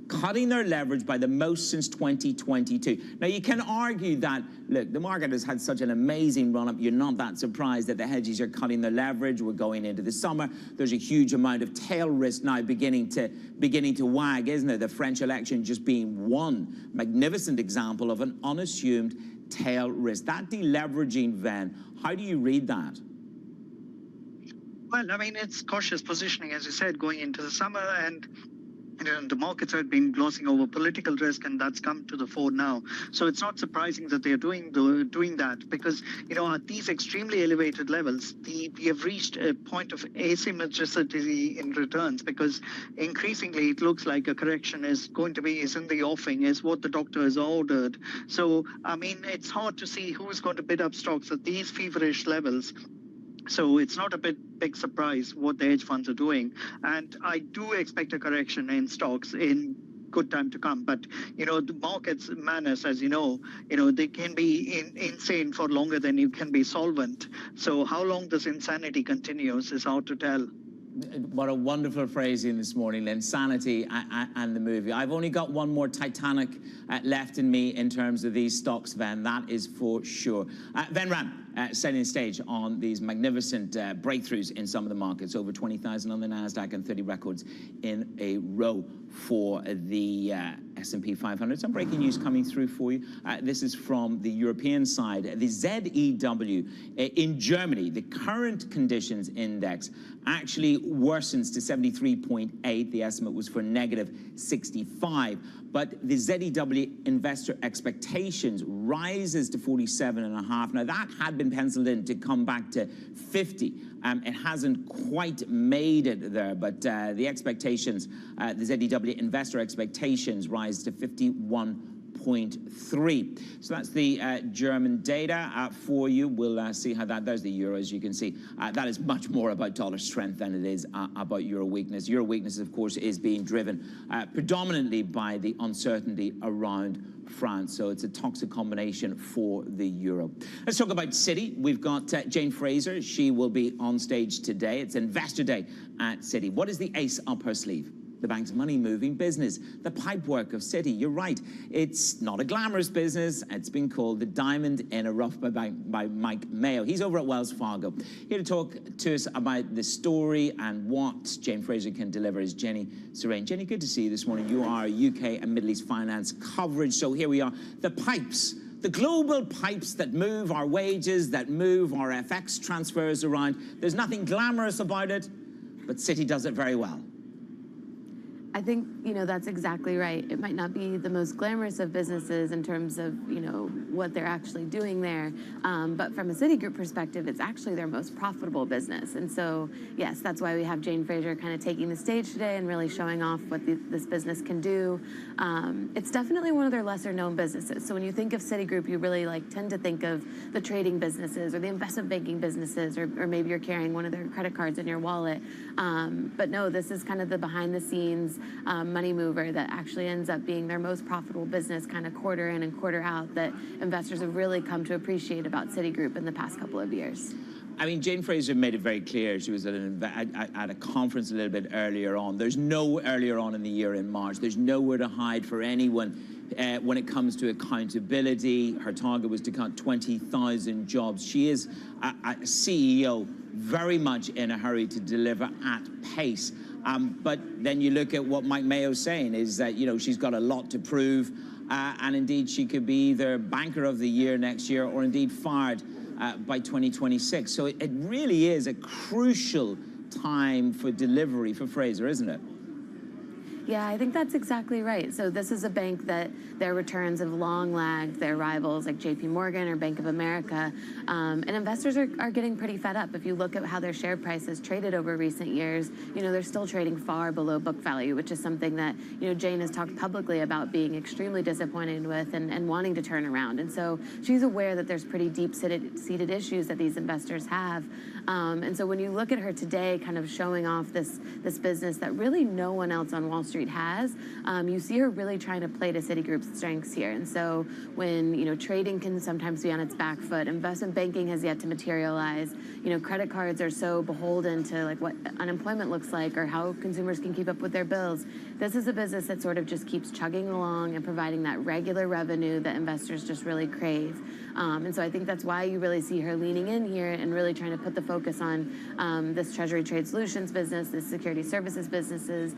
cutting their leverage by the most since 2022. Now, you can argue that, look, the market has had such an amazing run-up, you're not that surprised that the hedges are cutting their leverage. We're going into the summer. There's a huge amount of tail risk now beginning to wag, isn't there? The French election just being one magnificent example of an unassumed tail risk. That deleveraging, Ven, how do you read that? Well, I mean, it's cautious positioning, as you said, going into the summer, and the markets have been glossing over political risk, and that's come to the fore now. So it's not surprising that they're doing that, because at these extremely elevated levels, we have reached a point of asymmetricity in returns, because increasingly it looks like a correction is in the offing, is what the doctor has ordered. So I mean, it's hard to see who's going to bid up stocks at these feverish levels. So it's not a big surprise what the hedge funds are doing. And I do expect a correction in stocks in good time to come. But, the market's manners, as you know, they can be insane for longer than you can be solvent. So how long this insanity continues is hard to tell. What a wonderful phrasing this morning, insanity and the movie. I've only got one more Titanic left in me in terms of these stocks, Ven. That is for sure. Ven Ram. setting the stage on these magnificent breakthroughs in some of the markets. Over 20,000 on the NASDAQ and 30 records in a row for the S&P 500. Some breaking news coming through for you. This is from the European side. The ZEW in Germany, the current conditions index actually worsens to 73.8. The estimate was for negative 65. But the ZEW investor expectations rises to 47.5. Now, that had been penciled in to come back to 50. It hasn't quite made it there, but the expectations, the ZEW investor expectations rise to 51.3. So that's the German data for you. We'll see how that does. The euro, as you can see, that is much more about dollar strength than it is about euro weakness. Euro weakness, of course, is being driven predominantly by the uncertainty around France. So it's a toxic combination for the euro. Let's talk about Citi. We've got Jane Fraser. She will be on stage today. It's Investor Day at Citi. What is the ace up her sleeve? The bank's money-moving business, the pipework of Citi. You're right, it's not a glamorous business. It's been called the diamond in a rough by Mike Mayo. He's over at Wells Fargo. Here to talk to us about the story and what Jane Fraser can deliver is Jenny Serene. Jenny, good to see you this morning. You are UK and Middle East finance coverage. So here we are, the pipes. The global pipes that move our wages, that move our FX transfers around. There's nothing glamorous about it, but Citi does it very well. I think, that's exactly right. It might not be the most glamorous of businesses in terms of, what they're actually doing there. But from a Citigroup perspective, it's actually their most profitable business. And so, yes, that's why we have Jane Fraser kind of taking the stage today and really showing off what this business can do. It's definitely one of their lesser known businesses. So when you think of Citigroup, you really tend to think of the trading businesses or the investment banking businesses, or maybe you're carrying one of their credit cards in your wallet. But no, this is kind of the behind the scenes money mover that actually ends up being their most profitable business kind of quarter in and quarter out that investors have really come to appreciate about Citigroup in the past couple of years. I mean, Jane Fraser made it very clear. She was at a conference a little bit earlier on. There's earlier on in the year in March. There's nowhere to hide for anyone when it comes to accountability. Her target was to cut 20,000 jobs. She is a CEO very much in a hurry to deliver at pace. But then you look at what Mike Mayo's saying is that, she's got a lot to prove. And indeed, she could be either Banker of the Year next year or indeed fired by 2026. So it really is a crucial time for delivery for Fraser, isn't it? Yeah, I think that's exactly right. So this is a bank that their returns have long lagged their rivals like JP Morgan or Bank of America. And investors are getting pretty fed up. If you look at how their share price has traded over recent years, they're still trading far below book value, which is something that, Jane has talked publicly about being extremely disappointed with and wanting to turn around. And so she's aware that there's pretty deep-seated issues that these investors have. And so when you look at her today kind of showing off this business that really no one else on Wall Street has, you see her really trying to play to Citigroup's strengths here. And so when, trading can sometimes be on its back foot, investment banking has yet to materialize, credit cards are so beholden to what unemployment looks like or how consumers can keep up with their bills. This is a business that sort of just keeps chugging along and providing that regular revenue that investors just really crave. And so I think that's why you really see her leaning in here and really trying to put the focus on this Treasury Trade Solutions business, this security services businesses.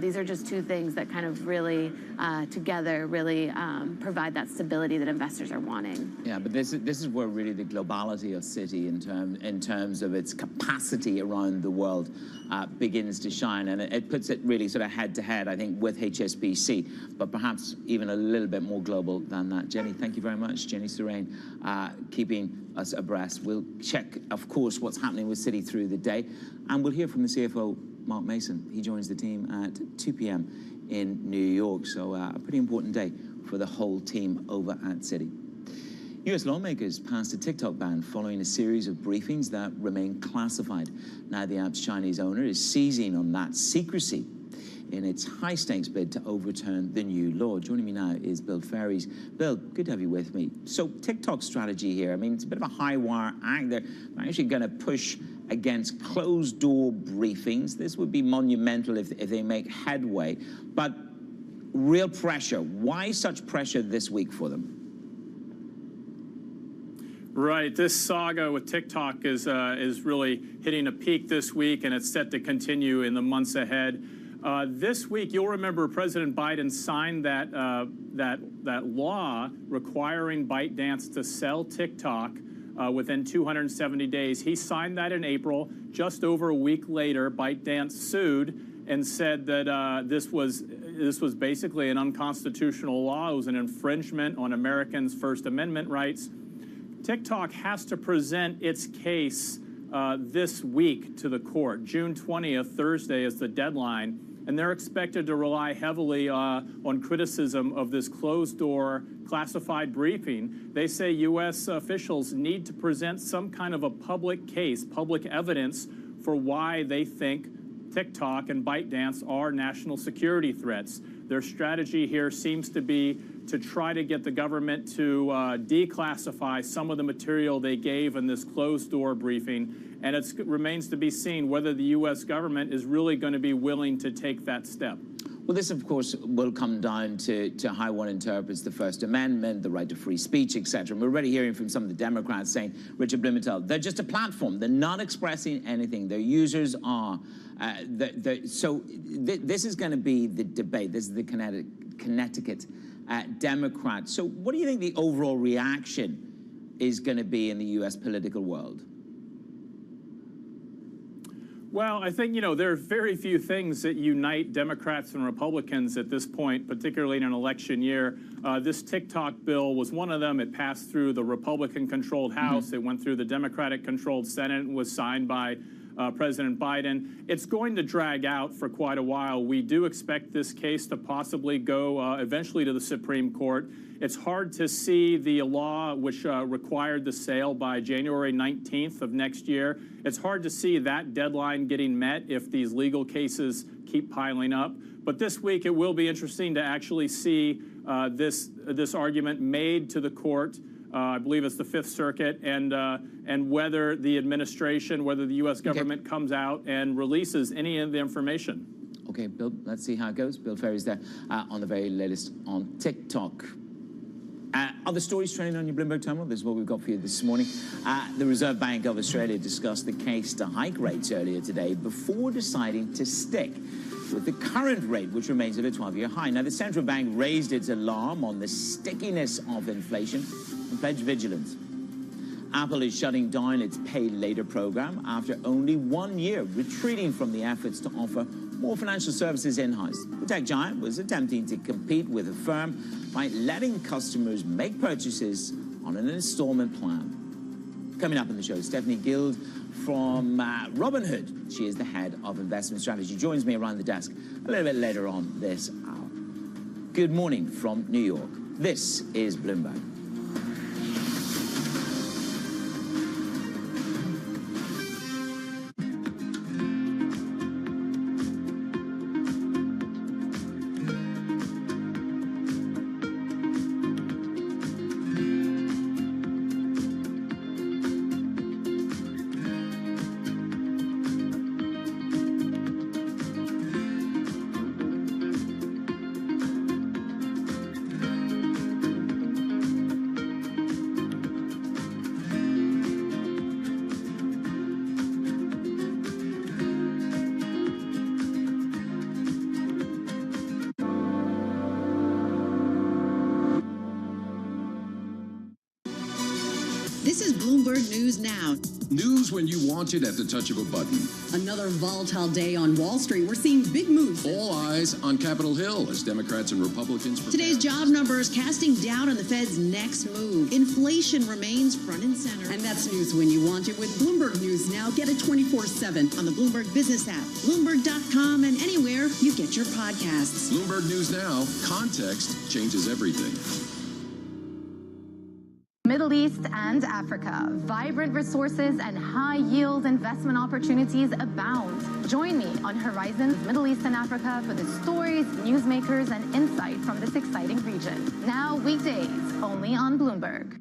These are just two things that kind of really together really provide that stability that investors are wanting. Yeah, but this is where really the globality of Citi in terms of its capacity around the world begins to shine, and it puts it really sort of head to head, I think, with HSBC, but perhaps even a little bit more global than that. Jenny, thank you very much. Jenny Serene, keeping us abreast. We'll check, of course, what's happening with Citi through the day, and we'll hear from the CFO, Mark Mason. He joins the team at 2 p.m. in New York, so a pretty important day for the whole team over at Citi. US lawmakers passed a TikTok ban following a series of briefings that remain classified. Now the app's Chinese owner is seizing on that secrecy in its high-stakes bid to overturn the new law. Joining me now is Bill Ferries. Bill, good to have you with me. So TikTok's strategy here, I mean, it's a bit of a high-wire act. They're actually going to push against closed-door briefings. This would be monumental if they make headway. But real pressure. Why such pressure this week for them? Right. This saga with TikTok is really hitting a peak this week, and it's set to continue in the months ahead. This week, you'll remember President Biden signed that law requiring ByteDance to sell TikTok within 270 days. He signed that in April. Just over a week later, ByteDance sued and said that this was basically an unconstitutional law. It was an infringement on Americans' First Amendment rights. TikTok has to present its case this week to the court. June 20th, Thursday, is the deadline, and they're expected to rely heavily on criticism of this closed-door classified briefing. They say U.S. officials need to present some kind of a public case, public evidence for why they think TikTok and ByteDance are national security threats. Their strategy here seems to be to try to get the government to declassify some of the material they gave in this closed-door briefing, and it remains to be seen whether the U.S. government is really going to be willing to take that step. Well, this, of course, will come down to how one interprets the First Amendment, the right to free speech, etc. And we're already hearing from some of the Democrats saying, Richard Blumenthal, they're just a platform. They're not expressing anything. Their users are. This is going to be the debate. This is the Connecticut Democrat. So what do you think the overall reaction is going to be in the U.S. political world? Well, I think, there are very few things that unite Democrats and Republicans at this point, particularly in an election year. This TikTok bill was one of them. It passed through the Republican-controlled House. It went through the Democratic-controlled Senate and was signed by President Biden. It's going to drag out for quite a while. We do expect this case to possibly go eventually to the Supreme Court. It's hard to see the law which required the sale by January 19th of next year. It's hard to see that deadline getting met if these legal cases keep piling up. But this week it will be interesting to actually see this argument made to the court. I believe it's the Fifth Circuit, and whether the administration, whether the U.S. government comes out and releases any of the information. Okay, Bill, let's see how it goes. Bill Ferry's there on the very latest on TikTok. Other stories trending on your Bloomberg terminal? This is what we've got for you this morning. The Reserve Bank of Australia discussed the case to hike rates earlier today before deciding to stick with the current rate, which remains at a 12-year high. Now, the central bank raised its alarm on the stickiness of inflation and pledged vigilance. Apple is shutting down its Pay Later program after only 1 year, retreating from the efforts to offer more financial services in-house. The tech giant was attempting to compete with the firm by letting customers make purchases on an installment plan. Coming up in the show, Stephanie Guild from Robinhood. She is the head of investment strategy. Joins me around the desk a little bit later on this hour. Good morning from New York. This is Bloomberg. This is Bloomberg News Now. News when you want it at the touch of a button. Another volatile day on Wall Street. We're seeing big moves. All eyes on Capitol Hill as Democrats and Republicans prepare. Today's job numbers casting doubt on the Fed's next move. Inflation remains front and center. And that's news when you want it with Bloomberg News Now. Get it 24/7 on the Bloomberg Business app, Bloomberg.com, and anywhere you get your podcasts. Bloomberg News Now. Context changes everything. Middle East and Africa. Vibrant resources and high-yield investment opportunities abound. Join me on Horizons Middle East and Africa for the stories, newsmakers, and insight from this exciting region. Now weekdays, only on Bloomberg.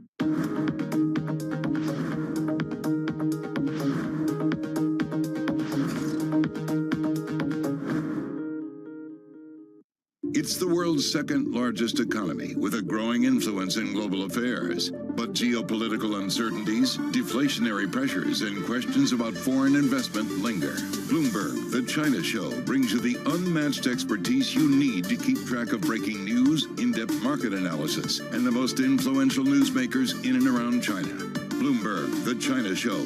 It's the world's second largest economy with a growing influence in global affairs. But But geopolitical uncertainties, deflationary pressures, and questions about foreign investment linger. Bloomberg, The China Show, brings you the unmatched expertise you need to keep track of breaking news, in-depth market analysis, and the most influential newsmakers in and around China. Bloomberg, The China Show.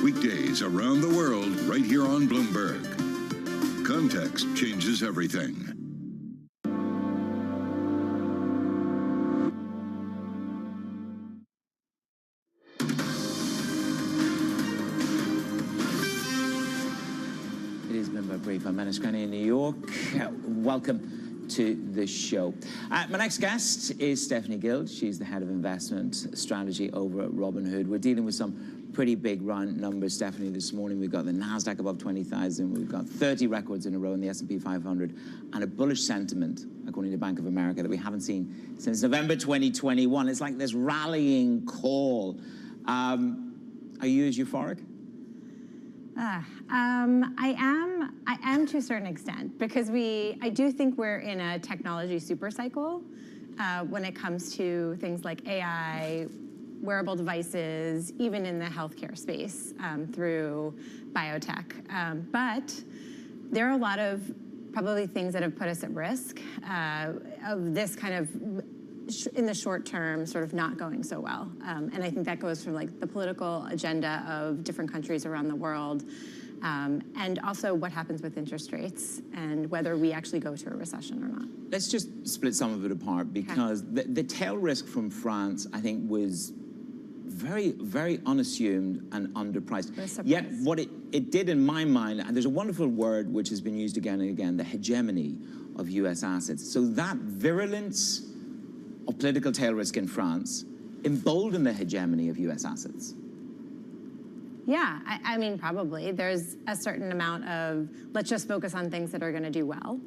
Weekdays around the world, right here on Bloomberg. Context changes everything. It is Bloomberg Brief. I'm Menace Granny in New York. Welcome to the show. My next guest is Stephanie Guild. She's the head of investment strategy over at Robinhood. We're dealing with some pretty big round numbers, Stephanie, this morning. We've got the NASDAQ above 20,000. We've got 30 records in a row in the S&P 500 and a bullish sentiment, according to Bank of America, that we haven't seen since November 2021. It's like this rallying call. Are you as euphoric? I am to a certain extent, because I do think we're in a technology super cycle when it comes to things like AI, wearable devices, even in the healthcare space through biotech. But there are a lot of probably things that have put us at risk of this kind of, in the short term, sort of not going so well. And I think that goes from like the political agenda of different countries around the world, and also what happens with interest rates and whether we actually go to a recession or not. Let's just split some of it apart, because the tail risk from France, I think, was very, very unassumed and underpriced. Yet what it did in my mind, and there's a wonderful word which has been used again and again, the hegemony of US assets. So that virulence of political tail risk in France emboldened the hegemony of US assets. Yeah, I mean, probably. There's a certain amount of, let's just focus on things that are going to do well.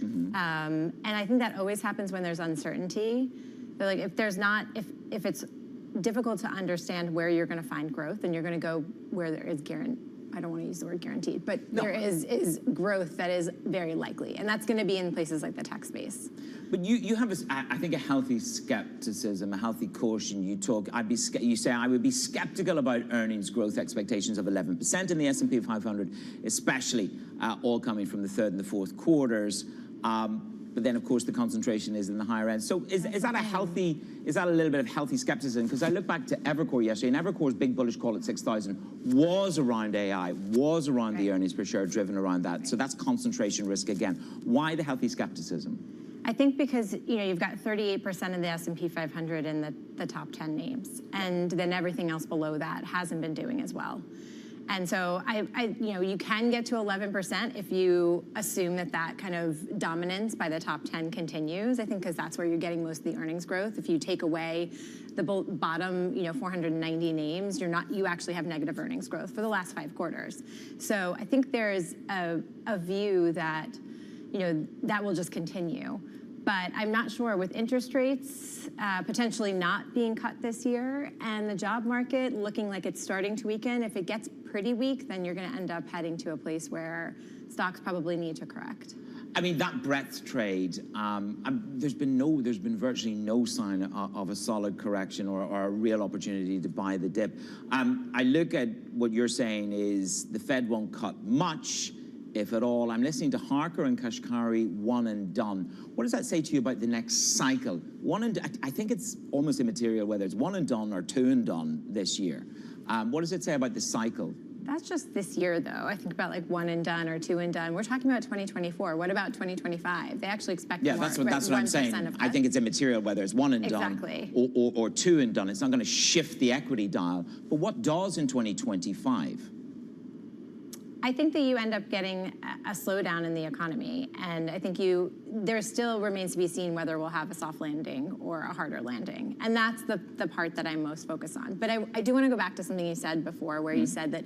And I think that always happens when there's uncertainty. But like, if there's not, if it's difficult to understand where you're going to find growth, then you're going to go where there is I don't want to use the word guaranteed, but there is growth that is very likely. And that's going to be in places like the tech space. But you have, I think, a healthy skepticism, a healthy caution. You say I would be skeptical about earnings growth expectations of 11% in the S&P 500, especially all coming from the third and the fourth quarters. But then, of course, the concentration is in the higher end. So is that a little bit of healthy skepticism? Because I look back to Evercore yesterday, and Evercore's big bullish call at 6,000 was around AI, was around the earnings per share driven around that. So that's concentration risk again. Why the healthy skepticism? I think because you've got 38% of the S&P 500 in the top 10 names, and then everything else below that hasn't been doing as well. And so you can get to 11% if you assume that kind of dominance by the top 10 continues. I think because that's where you're getting most of the earnings growth. If you take away the bottom 490 names, you actually have negative earnings growth for the last 5 quarters. So I think there's a view that that will just continue. But I'm not sure, with interest rates potentially not being cut this year and the job market looking like it's starting to weaken, if it gets pretty weak, then you're going to end up heading to a place where stocks probably need to correct. I mean, that breadth trade, there's been virtually no sign of a solid correction or a real opportunity to buy the dip. I look at what you're saying is the Fed won't cut much, if at all. I'm listening to Harker and Kashkari, one and done. What does that say to you about the next cycle? I think it's almost immaterial whether it's one and done or two and done this year. What does it say about the cycle? That's just this year, though. I think about like one and done or two and done. We're talking about 2024. What about 2025? They actually expect more. That's what I'm saying. I think it's immaterial whether it's one and done or two and done. It's not going to shift the equity dial. But what does in 2025? I think that you end up getting a slowdown in the economy, and I think there still remains to be seen whether we'll have a soft landing or a harder landing, and that's the part that I'm most focused on. But I do want to go back to something you said before, where you said that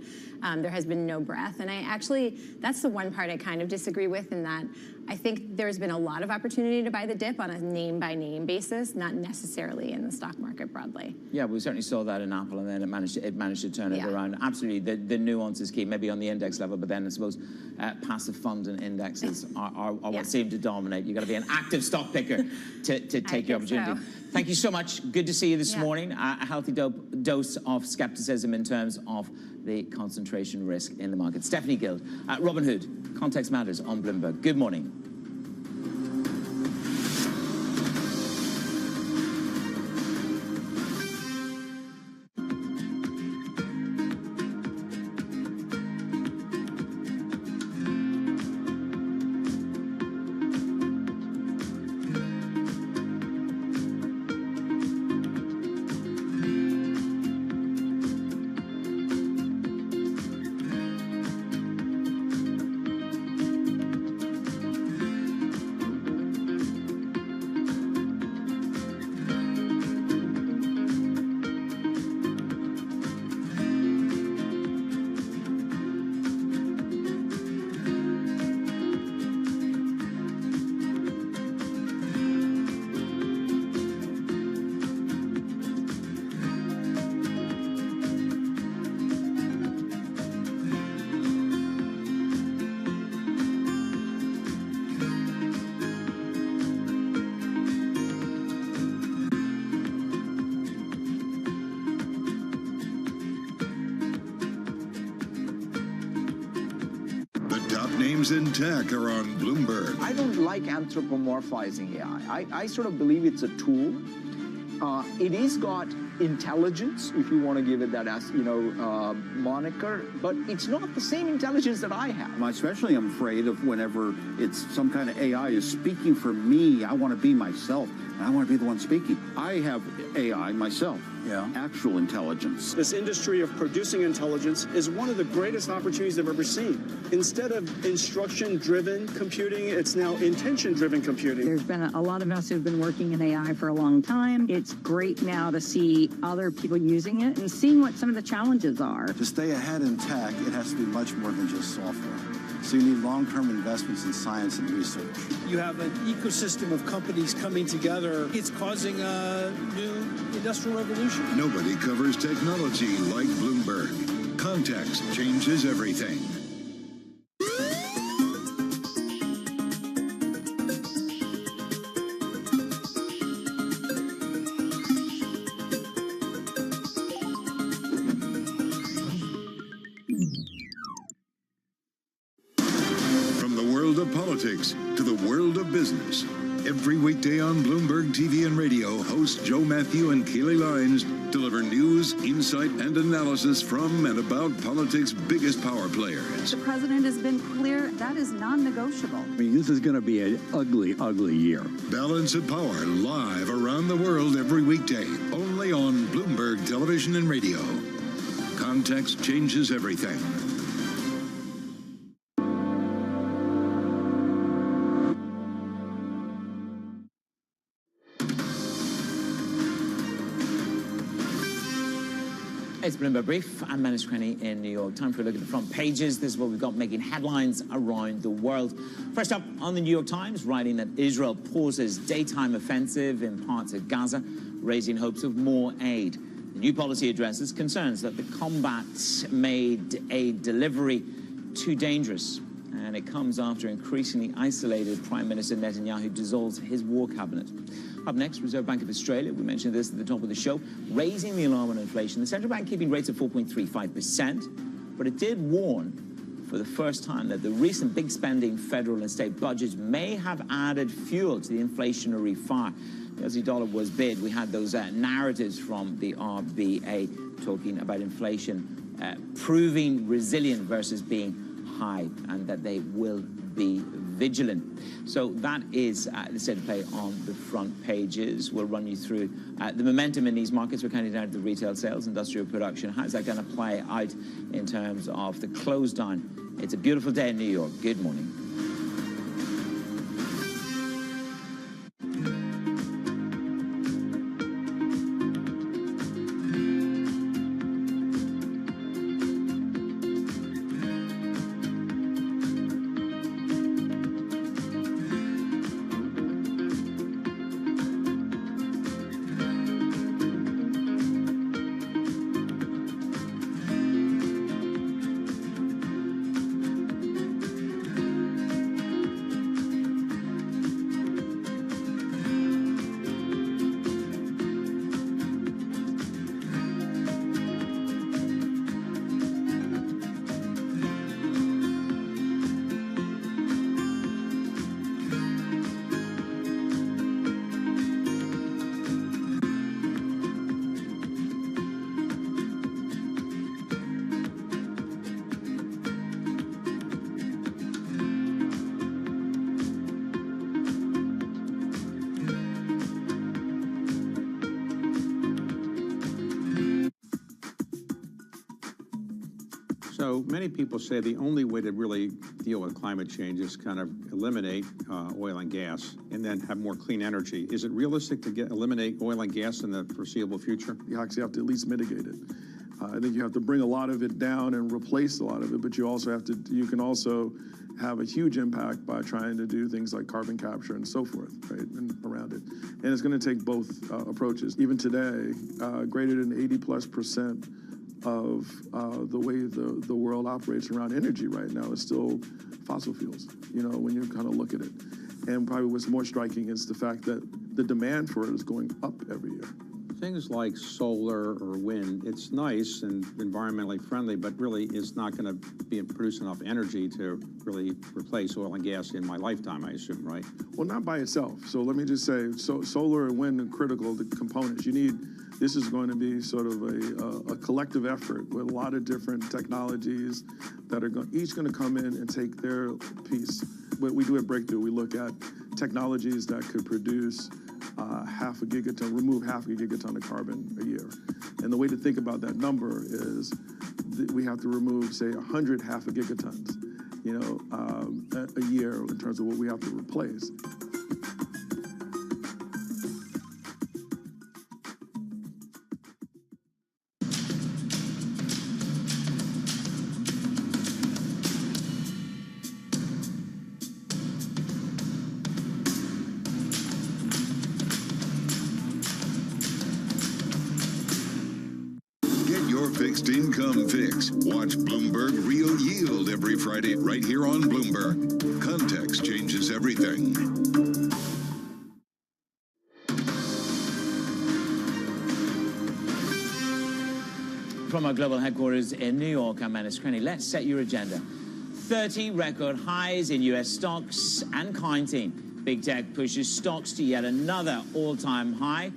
there has been no breath, and that's the one part I kind of disagree with, in that I think there's been a lot of opportunity to buy the dip on a name-by-name basis, not necessarily in the stock market broadly. Yeah, we certainly saw that in Apple, and then it managed to turn it around. Absolutely, the nuance is key, maybe on the index level, but then I suppose passive funds and indexes are what seem to dominate. You've got to be an active stock picker to take your opportunity. Thank you so much. Good to see you this morning. A healthy dose of skepticism in terms of the concentration risk in the market. Stephanie Guild, Robin Hood, Context Matters on Bloomberg. Good morning. Names in tech are on Bloomberg. I don't like anthropomorphizing AI. I sort of believe it's a tool. It is got intelligence, if you want to give it that as moniker, but it's not the same intelligence that I have. Especially I'm afraid of whenever it's some kind of AI is speaking for me. I want to be myself, and I want to be the one speaking. I have AI myself. Actual intelligence. This industry of producing intelligence is one of the greatest opportunities I've ever seen. Instead of instruction-driven computing, it's now intention-driven computing. There's been a lot of us who've been working in AI for a long time. It's great now to see other people using it and seeing what some of the challenges are. To stay ahead in tech, it has to be much more than just software. So you need long-term investments in science and research. You have an ecosystem of companies coming together. It's causing a new industrial revolution. Nobody covers technology like Bloomberg. Context changes everything. Politics to the world of business. Every weekday on Bloomberg TV and radio, hosts Joe Matthew and Keely Lines deliver news, insight, and analysis from and about politics' biggest power players. The president has been clear that is non-negotiable. This is going to be an ugly, ugly year. Balance of Power live around the world every weekday, only on Bloomberg Television and Radio. Context changes everything. It's Bloomberg Brief. I'm Manus Cranny in New York. Time for a look at the front pages. This is what we've got making headlines around the world. First up on the New York Times, writing that Israel pauses daytime offensive in parts of Gaza, raising hopes of more aid. The new policy addresses concerns that the combat made aid delivery too dangerous. And it comes after increasingly isolated Prime Minister Netanyahu dissolves his war cabinet. Up next, Reserve Bank of Australia, we mentioned this at the top of the show, raising the alarm on inflation. The central bank keeping rates at 4.35%, but it did warn for the first time that the recent big spending federal and state budgets may have added fuel to the inflationary fire. The Aussie dollar was bid. We had those narratives from the RBA talking about inflation proving resilient versus being high, and that they will be vigilant. So that is the state of play on the front pages. We'll run you through the momentum in these markets. We're counting down to the retail sales, industrial production. How's that going to play out in terms of the close down? It's a beautiful day in New York. Good morning. So many people say the only way to really deal with climate change is kind of eliminate oil and gas and then have more clean energy. Is it realistic to eliminate oil and gas in the foreseeable future? You actually have to at least mitigate it. I think you have to bring a lot of it down and replace a lot of it, but you also have to, you can also have a huge impact by trying to do things like carbon capture and so forth, right, and around it. And it's going to take both approaches. Even today, greater than 80+% of the way the world operates around energy right now is still fossil fuels, you know, when you kind of look at it. And probably what's more striking is the fact that the demand for it is going up every year. Things like solar or wind, it's nice and environmentally friendly, but really it's not going to produce enough energy to really replace oil and gas in my lifetime, I assume, right? Well, not by itself. So let me just say, solar and wind are critical components. You need, this is going to be sort of a collective effort with a lot of different technologies that are each going to come in and take their piece. What we do at Breakthrough, we look at technologies that could produce half a gigaton, remove half a gigaton of carbon a year. And the way to think about that number is we have to remove, say, 100 half a gigatons, you know, a year in terms of what we have to replace. Fixed income fix. Watch Bloomberg Real Yield every Friday right here on Bloomberg. Context changes everything. From our global headquarters in New York, I'm Manus Crenny. Let's set your agenda. 30 record highs in U.S. stocks and counting. Big tech pushes stocks to yet another all-time high.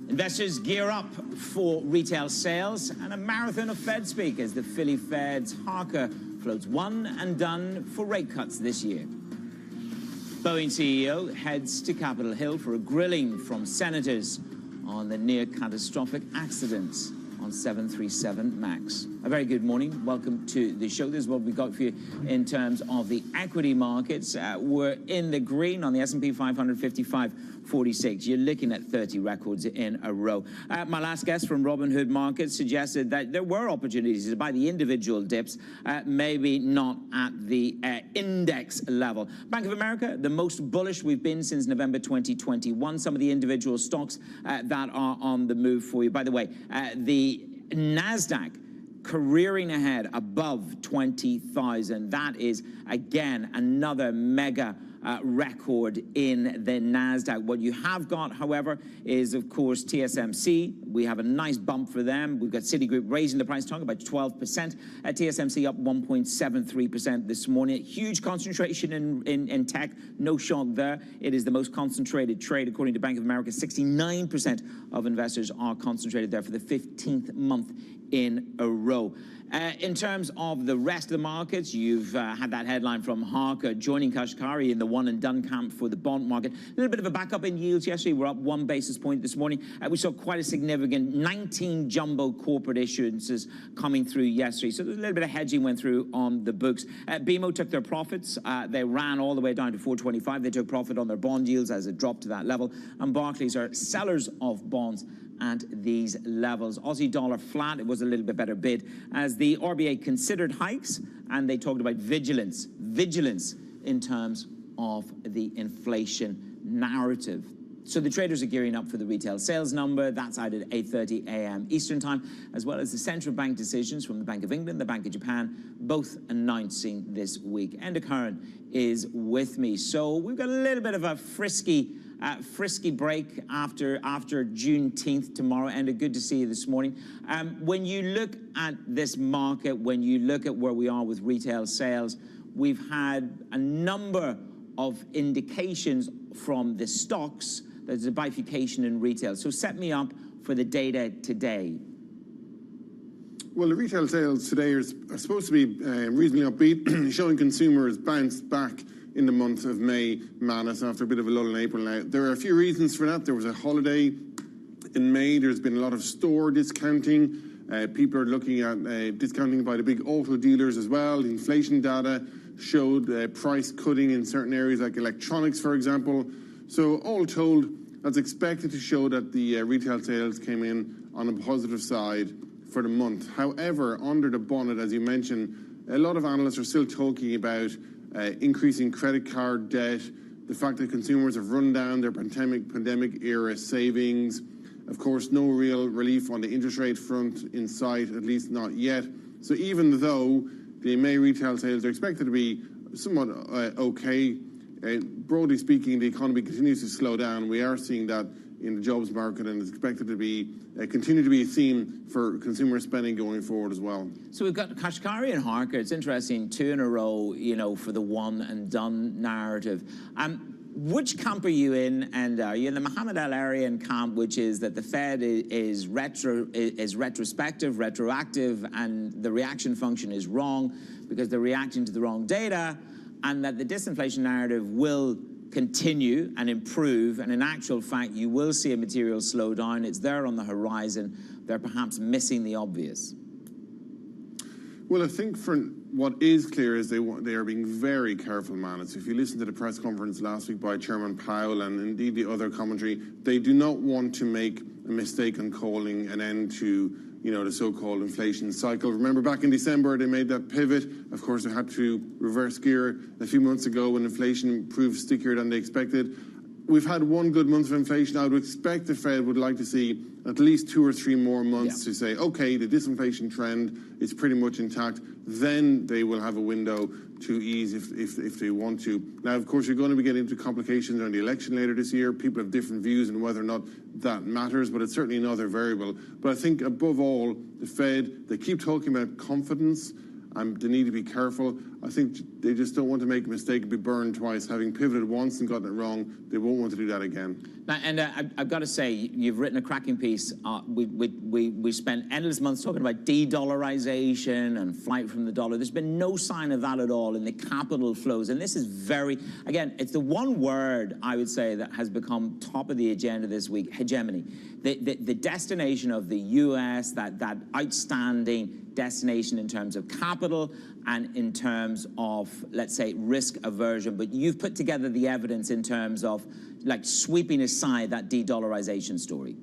Investors gear up for retail sales and a marathon of Fed speak as the Philly Fed's Harker floats one and done for rate cuts this year. Boeing CEO heads to Capitol Hill for a grilling from senators on the near-catastrophic accidents on 737 MAX. A very good morning. Welcome to the show. This is what we've got for you in terms of the equity markets. We're in the green on the S&P 500, 55.46. You're looking at 30 records in a row. My last guest from Robinhood Markets suggested that there were opportunities to buy the individual dips, maybe not at the index level. Bank of America, the most bullish we've been since November 2021. Some of the individual stocks that are on the move for you. By the way, the NASDAQ careering ahead above 20,000. That is, again, another mega record in the NASDAQ. What you have got, however, is, of course, TSMC. We have a nice bump for them. We've got Citigroup raising the price target by 12%. TSMC up 1.73% this morning. Huge concentration in tech. No shock there. It is the most concentrated trade, according to Bank of America. 69% of investors are concentrated there for the 15th month in a row. In terms of the rest of the markets, you've had that headline from Harker joining Kashkari in the one-and-done camp for the bond market. A little bit of a backup in yields yesterday. We're up 1 basis point this morning. We saw quite a significant 19 jumbo corporate issuances coming through yesterday. So there's a little bit of hedging went through on the books. BMO took their profits. They ran all the way down to 425. They took profit on their bond yields as it dropped to that level. And Barclays are sellers of bonds at these levels. Aussie dollar flat. It was a little bit better bid as the RBA considered hikes, and they talked about vigilance in terms of the inflation narrative. So the traders are gearing up for the retail sales number. That's out at 8:30 a.m. Eastern time, as well as the central bank decisions from the Bank of England, the Bank of Japan, both announcing this week. Enda Curran is with me. So we've got a little bit of a frisky break after Juneteenth tomorrow. And good to see you this morning. When you look at this market, when you look at where we are with retail sales, we've had a number of indications from the stocks that there's a bifurcation in retail. So set me up for the data today. Well, the retail sales today are supposed to be reasonably upbeat, showing consumers bounced back in the month of May, Manus, after a bit of a lull in April. Now, there are a few reasons for that. There was a holiday in May. There's been a lot of store discounting. People are looking at discounting by the big auto dealers as well. The inflation data showed price cutting in certain areas like electronics, for example. So all told, that's expected to show that the retail sales came in on a positive side for the month. However, under the bonnet, as you mentioned, a lot of analysts are still talking about increasing credit card debt, the fact that consumers have run down their pandemic era savings. Of course, no real relief on the interest rate front in sight, at least not yet. So even though the May retail sales are expected to be somewhat okay, broadly speaking, the economy continues to slow down. We are seeing that in the jobs market, and it's expected to be continue to be a theme for consumer spending going forward as well. So we've got Kashkari and Harker. It's interesting, 2 in a row, you know, for the one and done narrative. Which camp are you in? And are you in the Mohammed El-Arian camp, which is that the Fed is retrospective, retroactive, and the reaction function is wrong because they're reacting to the wrong data, and that the disinflation narrative will continue and improve, and in actual fact, you will see a material slowdown. It's there on the horizon. They're perhaps missing the obvious. Well, I think for what is clear is they are being very careful, Manus. If you listen to the press conference last week by Chairman Powell and indeed the other commentary, they do not want to make a mistake on calling an end to, you know, the so-called inflation cycle. Remember back in December, they made that pivot. Of course, they had to reverse gear a few months ago when inflation proved stickier than they expected. We've had one good month of inflation. I would expect the Fed would like to see at least 2 or 3 more months to say, okay, the disinflation trend is pretty much intact. Then they will have a window to ease if they want to. Now, of course, you're going to be getting into complications around the election later this year. People have different views on whether or not that matters, but it's certainly another variable. But I think above all, the Fed, they keep talking about confidence. They need to be careful. I think they just don't want to make a mistake and be burned twice. Having pivoted once and gotten it wrong, they won't want to do that again. Now, and I've got to say, you've written a cracking piece. We spent endless months talking about de-dollarization and flight from the dollar. There's been no sign of that at all in the capital flows. And this is very, again, it's the one word I would say that has become top of the agenda this week, hegemony. The destination of the U.S., that outstanding destination in terms of capital and in terms of, let's say, risk aversion. But you've put together the evidence in terms of, like, sweeping aside that de-dollarization story.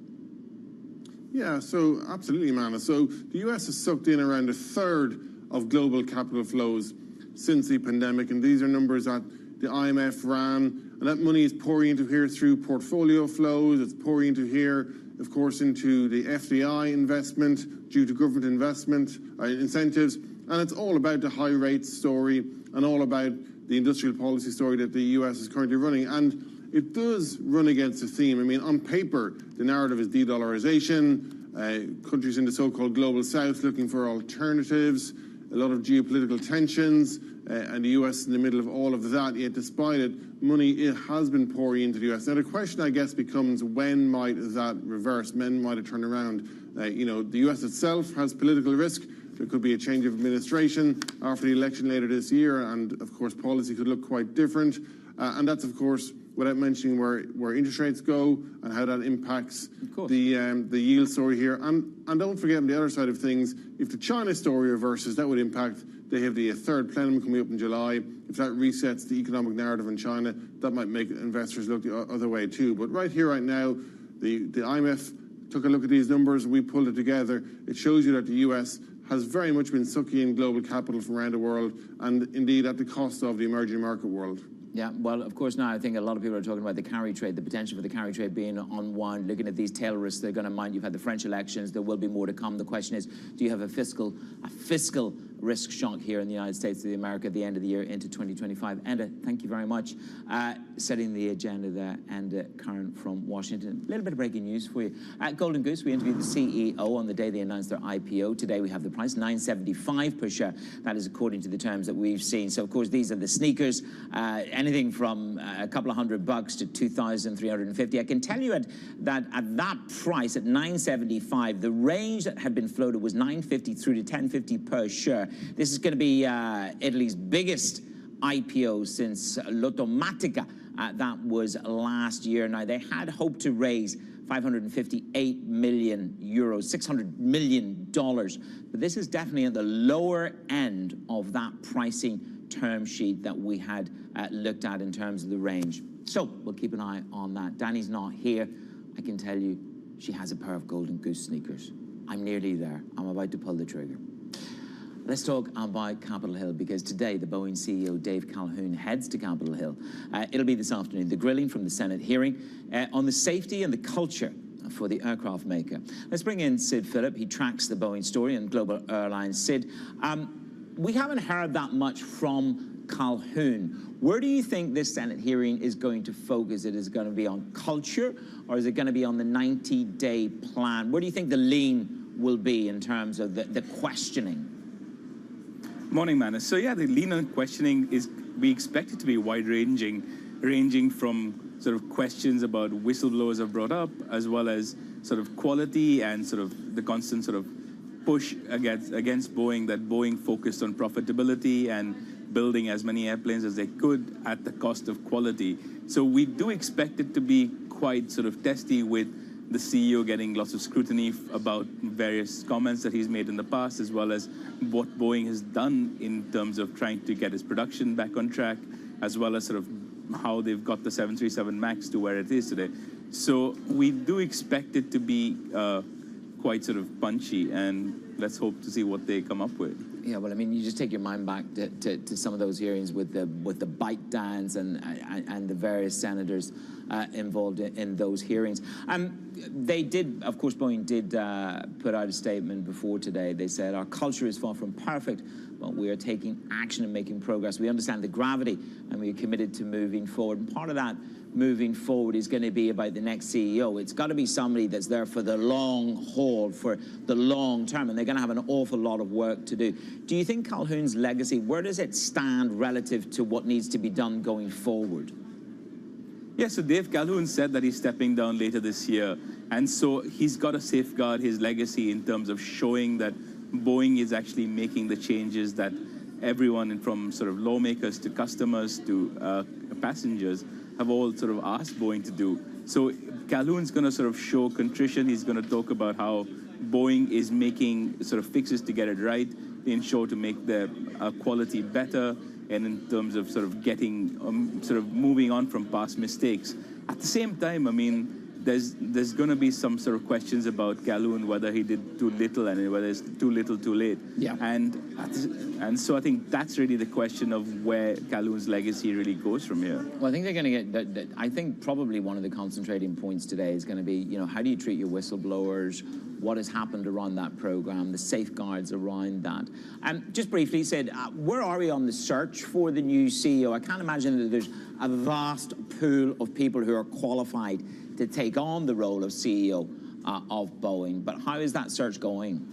Yeah, so absolutely, Manus. So the U.S. has sucked in around 1/3 of global capital flows since the pandemic, and these are numbers that the IMF ran, and that money is pouring into here through portfolio flows. It's pouring into here, of course, into the FDI investment due to government investment incentives, and it's all about the high rates story and all about the industrial policy story that the US is currently running. And it does run against a theme. I mean, on paper, the narrative is de-dollarization, countries in the so-called global south looking for alternatives, a lot of geopolitical tensions, and the US in the middle of all of that. Yet despite it, it has been pouring into the US. Now the question, I guess, becomes when might that reverse? When might it turn around? You know, the US itself has political risk. There could be a change of administration after the election later this year, and of course policy could look quite different. And that's, of course, without mentioning where interest rates go and how that impacts the yield story here. And don't forget, on the other side of things, if the China story reverses, that would impact. They have the third plenum coming up in July. If that resets the economic narrative in China, that might make investors look the other way too. But right here, right now, the IMF took a look at these numbers. We pulled it together. It shows you that the US has very much been sucking in global capital from around the world, and indeed at the cost of the emerging market world. Yeah, well, of course, now I think a lot of people are talking about the carry trade, the potential for the carry trade being unwound, looking at these tail risks they're going to mind. You've had the French elections. There will be more to come. The question is, do you have a fiscal risk shock here in the United States of America at the end of the year into 2025? Enda, thank you very much. Setting the agenda there, Enda Curran from Washington. A little bit of breaking news for you. At Golden Goose, we interviewed the CEO on the day they announced their IPO. Today we have the price, $9.75 per share. That is according to the terms that we've seen. So, of course, these are the sneakers. Anything from a couple of $100 to $2,350. I can tell you that at that price, at $9.75, the range that had been floated was $9.50 through to $10.50 per share. This is going to be Italy's biggest IPO since Lottomatica That was last year. Now, they had hoped to raise 558 million euros, $600 million. But this is definitely at the lower end of that pricing term sheet that we had looked at in terms of the range. So we'll keep an eye on that. Danny's not here. I can tell you she has a pair of golden goose sneakers. I'm nearly there. I'm about to pull the trigger. Let's talk about Capitol Hill, because today the Boeing CEO, Dave Calhoun, heads to Capitol Hill. It'll be this afternoon, the grilling from the Senate hearing on the safety and the culture for the aircraft maker. Let's bring in Sid Phillip. He tracks the Boeing story and global airlines. Sid, we haven't heard that much from Calhoun. Where do you think this Senate hearing is going to focus? Is it going to be on culture, or is it going to be on the 90-day plan? Where do you think the lean will be in terms of the questioning? Morning, Manus. So yeah, the lean on questioning is, we expect it to be wide-ranging, ranging from sort of questions about whistleblowers have brought up, as well as sort of quality and sort of the constant sort of push against Boeing, that Boeing focused on profitability and building as many airplanes as they could at the cost of quality. So we do expect it to be quite sort of testy, with the CEO getting lots of scrutiny about various comments that he's made in the past, as well as what Boeing has done in terms of trying to get its production back on track, as well as sort of how they've got the 737 MAX to where it is today. So we do expect it to be quite sort of punchy, and let's hope to see what they come up with. Yeah, well, I mean, you just take your mind back to some of those hearings with the bite dance and the various senators involved in those hearings. They did, of course, Boeing did put out a statement before today. They said, our culture is far from perfect, but we are taking action and making progress. We understand the gravity, and we are committed to moving forward. And part of that moving forward is going to be about the next CEO. It's got to be somebody that's there for the long haul, for the long term, and they're going to have an awful lot of work to do. Do you think Calhoun's legacy, where does it stand relative to what needs to be done going forward? Yeah, so Dave Calhoun said that he's stepping down later this year, and so he's got to safeguard his legacy in terms of showing that Boeing is actually making the changes that everyone, from sort of lawmakers to customers to passengers, have all sort of asked Boeing to do. So Calhoun's going to sort of show contrition. He's going to talk about how Boeing is making sort of fixes to get it right, to ensure to make the quality better, and in terms of sort of getting, sort of moving on from past mistakes. At the same time, I mean, there's going to be some sort of questions about Calhoun, whether he did too little and whether it's too little, too late. Yeah. And so I think that's really the question of where Calhoun's legacy really goes from here. Well, I think they're going to get, I think probably one of the concentrating points today is going to be, you know, how do you treat your whistleblowers? What has happened around that program, the safeguards around that. Just briefly, Sid, where are we on the search for the new CEO? I can't imagine that there's a vast pool of people who are qualified to take on the role of CEO of Boeing, but how is that search going?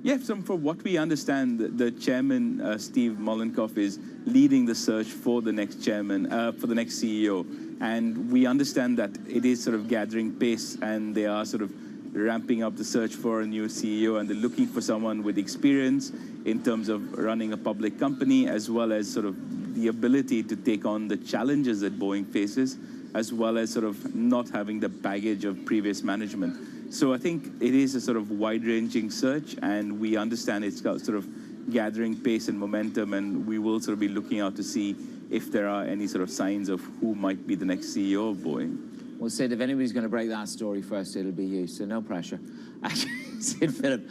Yeah, so from what we understand, the chairman, Steve Mollenkopf, is leading the search for the next chairman, for the next CEO. And we understand that it is sort of gathering pace, and they are sort of ramping up the search for a new CEO, and they're looking for someone with experience in terms of running a public company, as well as sort of the ability to take on the challenges that Boeing faces, as well as sort of not having the baggage of previous management. So I think it is a sort of wide-ranging search, and we understand it's got sort of gathering pace and momentum, and we will sort of be looking out to see if there are any sort of signs of who might be the next CEO of Boeing. Well, Sid, if anybody's going to break that story first, it'll be you, so no pressure. Sid Phillip,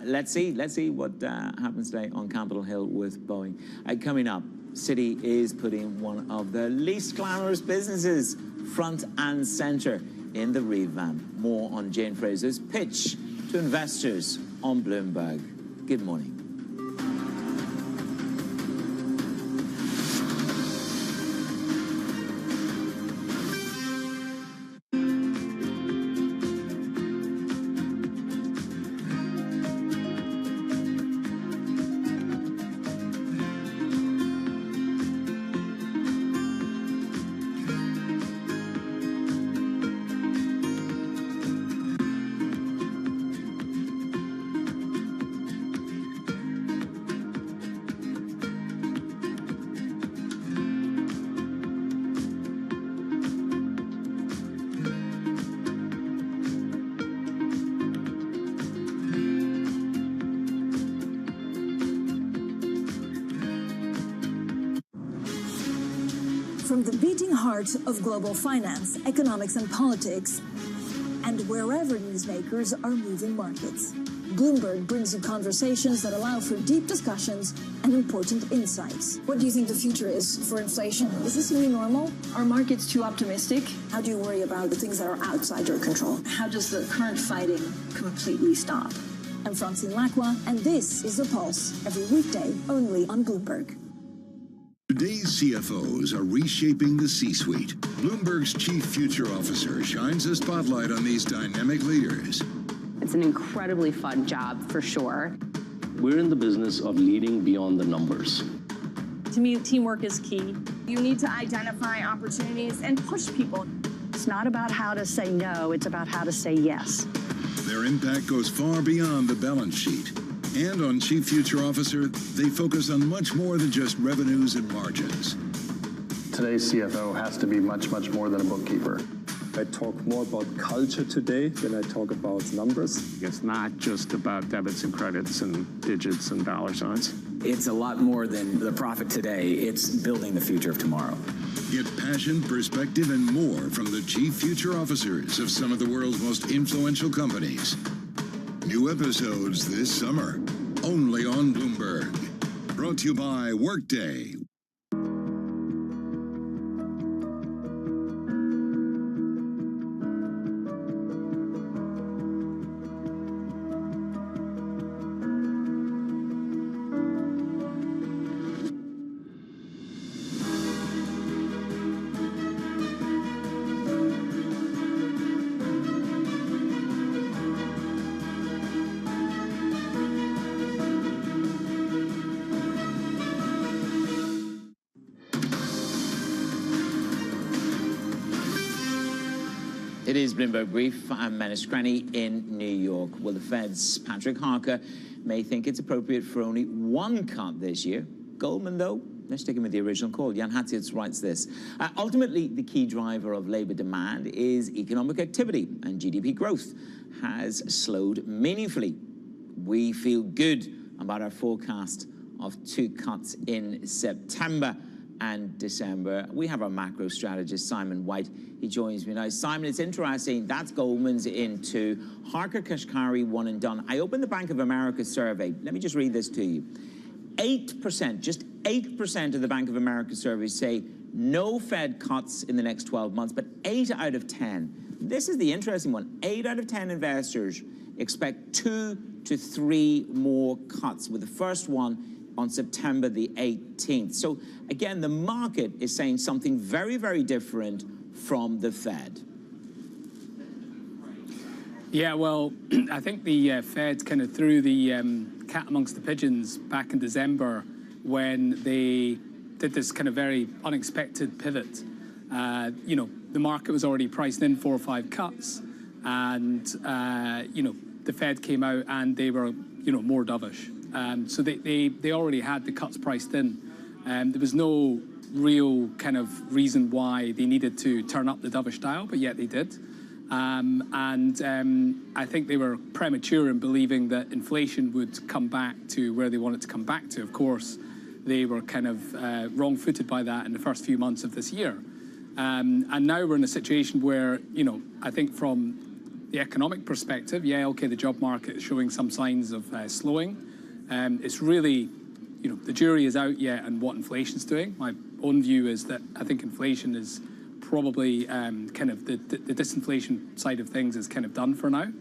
let's see what happens today on Capitol Hill with Boeing. Coming up, Citi is putting one of the least glamorous businesses front and center in the revamp. More on Jane Fraser's pitch to investors on Bloomberg. Good morning. From the beating heart of global finance, economics, and politics, and wherever newsmakers are moving markets, Bloomberg brings you conversations that allow for deep discussions and important insights. What do you think the future is for inflation? Is this new normal? Are markets too optimistic? How do you worry about the things that are outside your control? How does the current fighting completely stop? I'm Francine Lacqua, and this is The Pulse, every weekday only on Bloomberg. Today's CFOs are reshaping the C-suite. Bloomberg's Chief Future Officer shines a spotlight on these dynamic leaders. It's an incredibly fun job, for sure. We're in the business of leading beyond the numbers. To me, teamwork is key. You need to identify opportunities and push people. It's not about how to say no, it's about how to say yes. Their impact goes far beyond the balance sheet. And on Chief Future Officer, they focus on much more than just revenues and margins. Today's CFO has to be much, much more than a bookkeeper. I talk more about culture today than I talk about numbers. It's not just about debits and credits and digits and dollar signs. It's a lot more than the profit today. It's building the future of tomorrow. Get passion, perspective, and more from the Chief Future Officers of some of the world's most influential companies. New episodes this summer, only on Bloomberg. Brought to you by Workday. It is Bloomberg Brief. I'm Menace Cranny in New York. Well, the Fed's Patrick Harker may think it's appropriate for only one cut this year. Goldman, though, they're sticking with the original call. Jan Hatzius writes this. Ultimately, the key driver of labor demand is economic activity, and GDP growth has slowed meaningfully. We feel good about our forecast of 2 cuts in September and December. We have our macro strategist, Simon White. He joins me now. Simon, it's interesting. That's Goldman's into Harker Kashkari, one and done. I opened the Bank of America survey. Let me just read this to you. 8%, just 8% of the Bank of America survey say no Fed cuts in the next 12 months, but 8 out of 10. This is the interesting one. 8 out of 10 investors expect 2 to 3 more cuts, with the first one on September the 18th. So again, the market is saying something very, very different from the Fed. Yeah, well, I think the Fed kind of threw the cat amongst the pigeons back in December when they did this kind of very unexpected pivot. You know, the market was already priced in 4 or 5 cuts, and you know, the Fed came out and they were, you know, more dovish. So they already had the cuts priced in. There was no real kind of reason why they needed to turn up the dovish dial, but yet they did. I think they were premature in believing that inflation would come back to where they wanted to come back to. Of course, they were kind of wrong-footed by that in the first few months of this year. And now we're in a situation where, you know, I think from the economic perspective, yeah, okay, the job market is showing some signs of slowing. It's really, you know, the jury is out yet on what inflation's doing. My own view is that I think inflation is probably kind of the disinflation side of things is kind of done for now.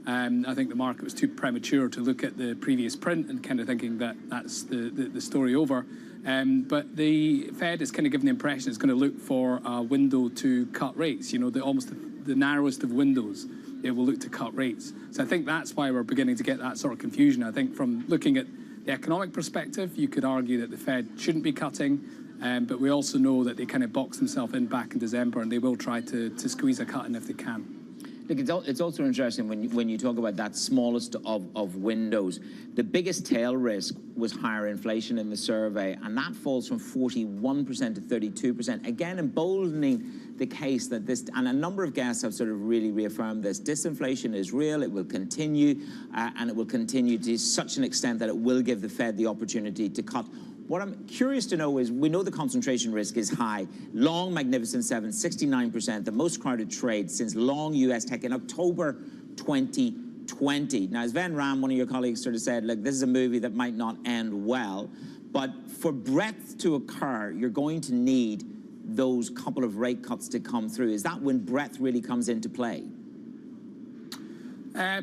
I think the market was too premature to look at the previous print and kind of thinking that that's the story over. But the Fed is kind of giving the impression it's going to look for a window to cut rates, you know, almost the narrowest of windows. It will look to cut rates. So I think that's why we're beginning to get that sort of confusion. I think from looking at the economic perspective, you could argue that the Fed shouldn't be cutting, but we also know that they kind of boxed themselves in back in December, and they will try to squeeze a cut in if they can. Look, it's also interesting when you talk about that smallest of windows. The biggest tail risk was higher inflation in the survey, and that falls from 41% to 32%. Again, emboldening the case that this, and a number of guests have sort of really reaffirmed this, disinflation is real, it will continue, and it will continue to such an extent that it will give the Fed the opportunity to cut What I'm curious to know is, we know the concentration risk is high. Long Magnificent Seven, 69%, the most crowded trade since long U.S. tech in October 2020. Now, as Van Ram, one of your colleagues, sort of said, look, this is a movie that might not end well, but for breadth to occur, you're going to need those couple of rate cuts to come through. Is that when breadth really comes into play?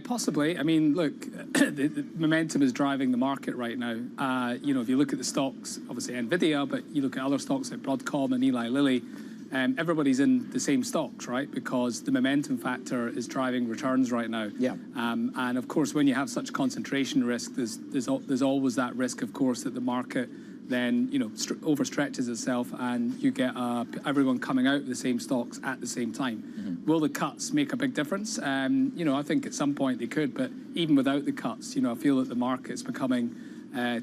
Possibly. I mean, look, the momentum is driving the market right now. You know, if you look at the stocks, obviously NVIDIA, but you look at other stocks like Broadcom and Eli Lilly, everybody's in the same stocks, right? Because the momentum factor is driving returns right now. Yeah. And of course, when you have such concentration risk, there's always that risk, of course, that the market then, you know, overstretches itself and you get everyone coming out of the same stocks at the same time. Will the cuts make a big difference? You know, I think at some point they could, but even without the cuts, you know, I feel that the market's becoming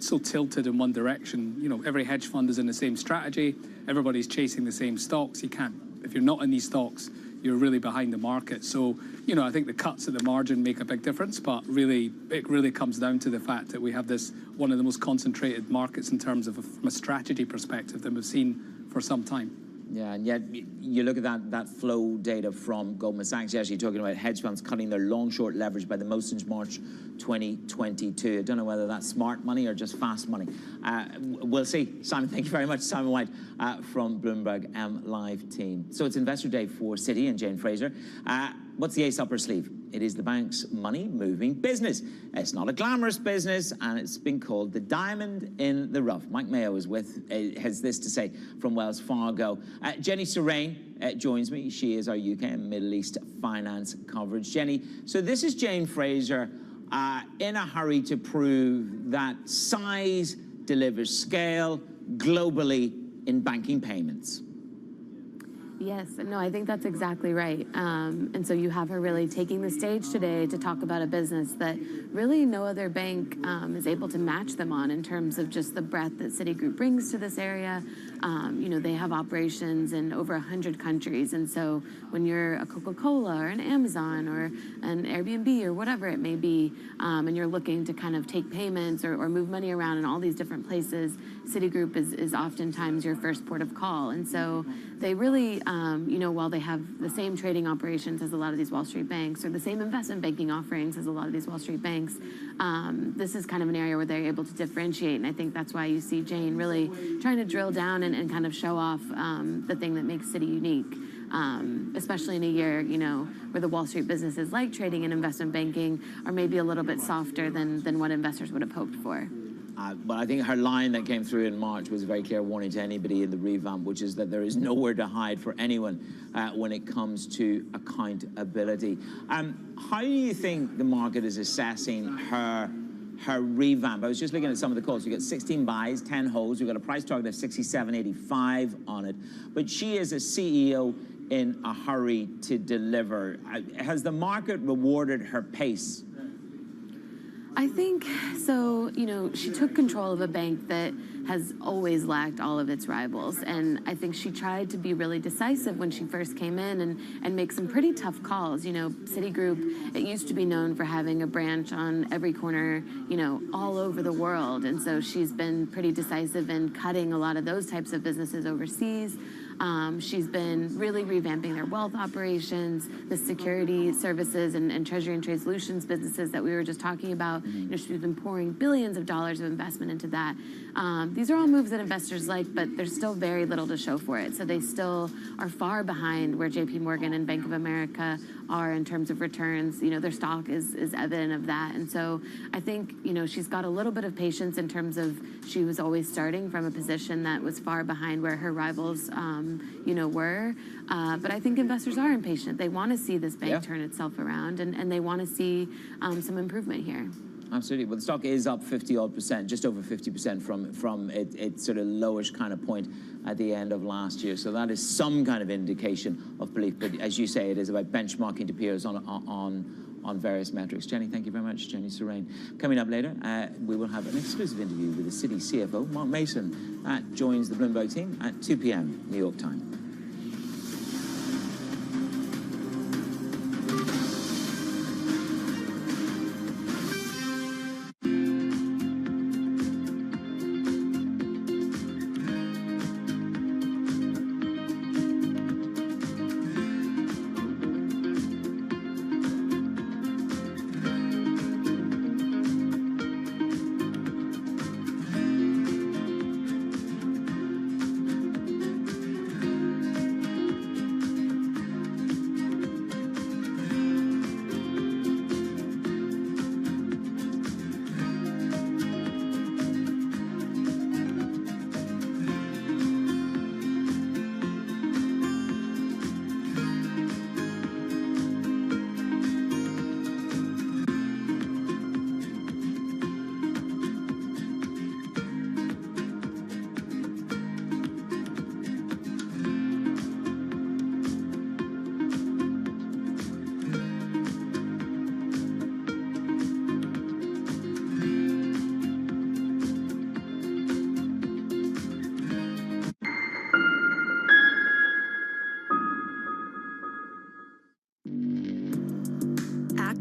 so tilted in one direction. You know, every hedge fund is in the same strategy. Everybody's chasing the same stocks. You can't, if you're not in these stocks, you're really behind the market. So, you know, I think the cuts at the margin make a big difference, but really, it really comes down to the fact that we have this, one of the most concentrated markets in terms of from a strategy perspective that we've seen for some time. Yeah, and yet you look at that flow data from Goldman Sachs, you're actually talking about hedge funds cutting their long-short leverage by the most since March 2022. I don't know whether that's smart money or just fast money. We'll see. Simon, thank you very much. Simon White from Bloomberg Live team. So it's Investor Day for Citi and Jane Fraser. What's the ace up her sleeve? It is the bank's money-moving business. It's not a glamorous business, and it's been called the diamond in the rough. Mike Mayo has this to say from Wells Fargo. Jenny Serene joins me. She is our UK and Middle East finance coverage. Jenny, so this is Jane Fraser in a hurry to prove that size delivers scale globally in banking payments. Yes, no, I think that's exactly right. And so you have her really taking the stage today to talk about a business that really no other bank is able to match them on in terms of just the breadth that Citigroup brings to this area. You know, they have operations in over 100 countries. And so when you're a Coca-Cola or an Amazon or an Airbnb or whatever it may be, and you're looking to kind of take payments or move money around in all these different places, Citigroup is oftentimes your first port of call. And so they really, you know, while they have the same trading operations as a lot of these Wall Street banks or the same investment banking offerings as a lot of these Wall Street banks, this is kind of an area where they're able to differentiate. And I think that's why you see Jane really trying to drill down and kind of show off the thing that makes Citi unique. Especially in a year, you know, where the Wall Street businesses like trading and investment banking are maybe a little bit softer than what investors would have hoped for. But I think her line that came through in March was a very clear warning to anybody in the revamp, which is that there is nowhere to hide for anyone when it comes to accountability. How do you think the market is assessing her revamp? I was just looking at some of the calls. We've got 16 buys, 10 holds. We've got a price target of 67.85 on it. But she is a CEO in a hurry to deliver. Has the market rewarded her pace? I think so. You know, she took control of a bank that has always lacked all of its rivals. And I think she tried to be really decisive when she first came in and make some pretty tough calls. You know, Citigroup, it used to be known for having a branch on every corner, you know, all over the world. And so she's been pretty decisive in cutting a lot of those types of businesses overseas. She's been really revamping their wealth operations, the security services and Treasury and Trade Solutions businesses that we were just talking about. You know, she's been pouring billions of dollars of investment into that. These are all moves that investors like, but there's still very little to show for it. So they still are far behind where JP Morgan and Bank of America are in terms of returns. You know, their stock is evident of that. And so I think, you know, she's got a little bit of patience in terms of she was always starting from a position that was far behind where her rivals, you know, were. But I think investors are impatient. They want to see this bank turn itself around, and they want to see some improvement here. Absolutely. Well, the stock is up 50-odd%, just over 50% from its sort of lowish kind of point at the end of last year. So that is some kind of indication of belief. But as you say, it is about benchmarking to peers on various metrics. Jenny, thank you very much. Jenny Serene. Coming up later, we will have an exclusive interview with the Citi CFO, Mark Mason, joins the Bloomberg team at 2 p.m. New York time.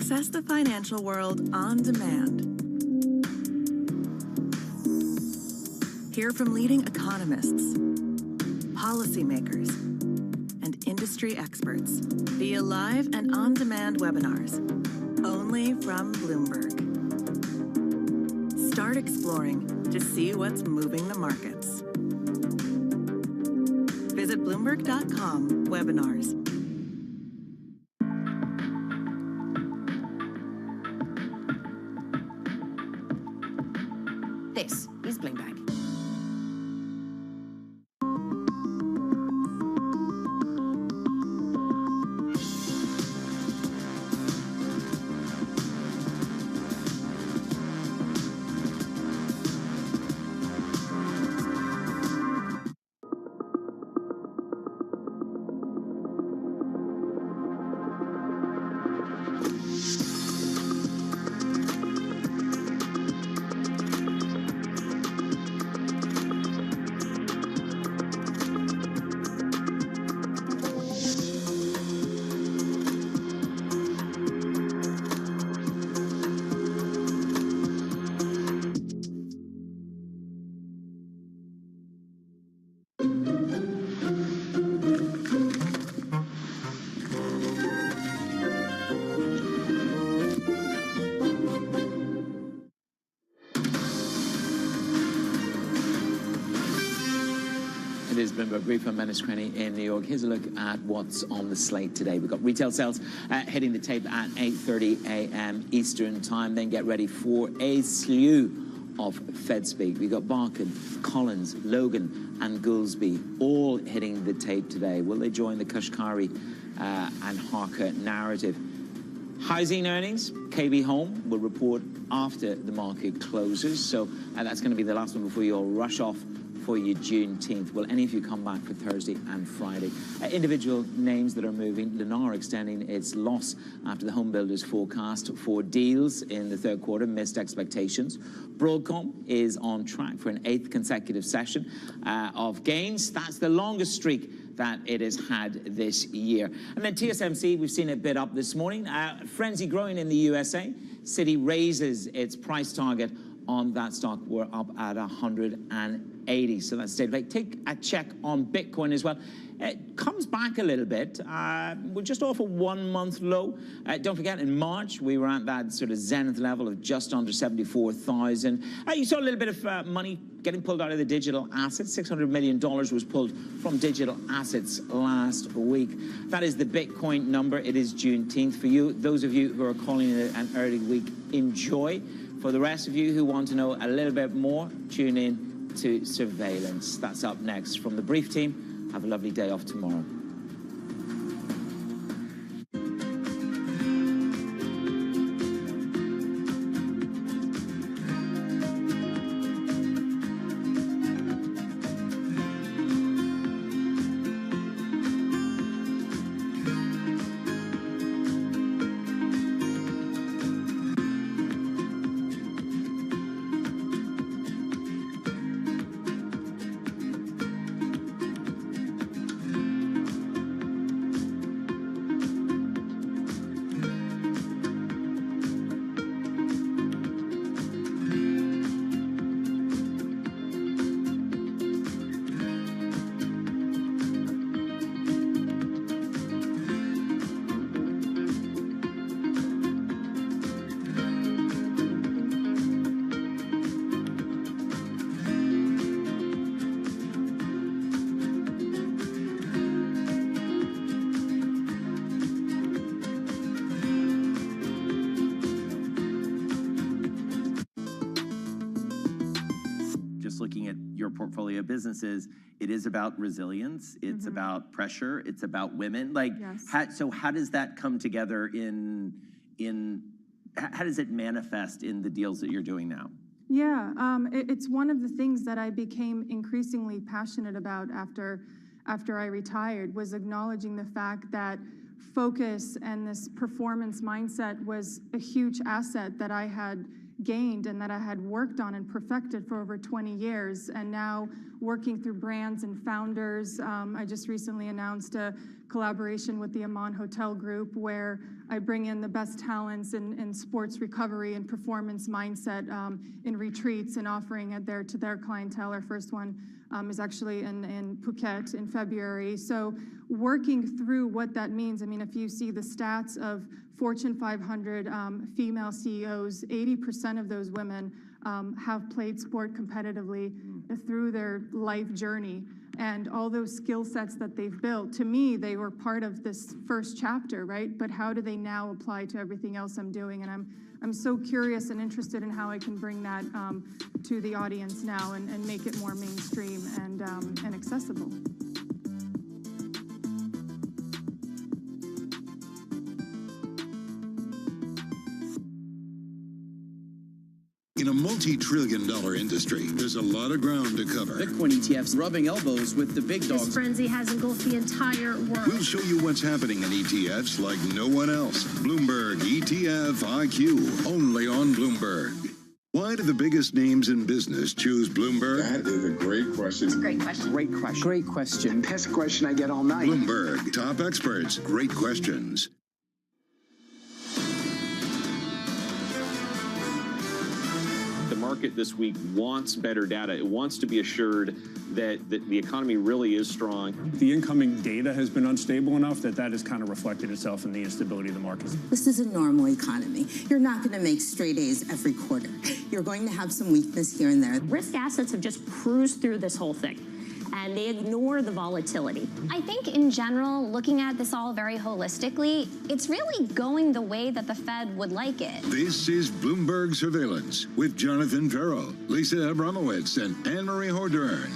Access the financial world on demand. Hear from leading economists, policymakers, and industry experts via live and on-demand webinars, only from Bloomberg. Start exploring to see what's moving the markets. Visit Bloomberg.com/webinars. This is Bloomberg. It is Bloomberg Brief. I'm Menace Crenny in New York. Here's a look at what's on the slate today. We've got retail sales hitting the tape at 8:30 a.m. Eastern Time. Then get ready for a slew of Fed speak. We've got Barkin, Collins, Logan, and Goolsbee all hitting the tape today. Will they join the Kashkari and Harker narrative? Housing earnings, KB Home will report after the market closes. So that's going to be the last one before you all rush off for your Juneteenth. Will any of you come back for Thursday and Friday? Individual names that are moving. Lennar extending its loss after the home builders forecast for deals in the third quarter missed expectations. Broadcom is on track for an 8th consecutive session of gains. That's the longest streak that it has had this year. And then TSMC, we've seen it bid up this morning. Frenzy growing in the USA. Citi raises its price target on that stock. We're up at 180, so that's stayed late. Take a check on Bitcoin as well. It comes back a little bit. We're just off a 1-month low. Don't forget, in March, we were at that sort of zenith level of just under 74,000. You saw a little bit of money getting pulled out of the digital assets. $600 million was pulled from digital assets last week. That is the Bitcoin number. It is Juneteenth. For you, those of you who are calling it an early week, enjoy. For the rest of you who want to know a little bit more, tune in to Surveillance. That's up next. From the Brief team, have a lovely day off tomorrow. Looking at your portfolio of businesses, it is about resilience, it's about pressure, it's about women. Like, so how does that come together how does it manifest in the deals that you're doing now? Yeah, it's one of the things that I became increasingly passionate about after I retired, was acknowledging the fact that focus and this performance mindset was a huge asset that I had gained and that I had worked on and perfected for over 20 years. And now working through brands and founders, I just recently announced a collaboration with the Amman Hotel Group where I bring in the best talents in sports recovery and performance mindset in retreats and offering it there to their clientele. Our first one is actually in Phuket in February. So working through what that means, I mean, if you see the stats of Fortune 500 female CEOs, 80% of those women have played sport competitively through their life journey. And all those skill sets that they've built, to me, they were part of this first chapter, right? But how do they now apply to everything else I'm doing? And I'm so curious and interested in how I can bring that to the audience now and make it more mainstream and accessible. In a multi-trillion-dollar industry, there's a lot of ground to cover. Bitcoin ETFs rubbing elbows with the big dogs. This frenzy has engulfed the entire world. We'll show you what's happening in ETFs like no one else. Bloomberg ETF IQ, only on Bloomberg. Why do the biggest names in business choose Bloomberg? That is a great question. It's a great question. Great question. Great question. Best question I get all night. Bloomberg, top experts, great questions. The market this week wants better data. It wants to be assured that the economy really is strong. The incoming data has been unstable enough that has kind of reflected itself in the instability of the markets. This is a normal economy. You're not going to make straight A's every quarter. You're going to have some weakness here and there. Risk assets have just cruised through this whole thing, and they ignore the volatility. I think in general, looking at this all very holistically, it's really going the way that the Fed would like it. This is Bloomberg Surveillance with Jonathan Farrow, Lisa Abramowitz, and Anne-Marie Hordern.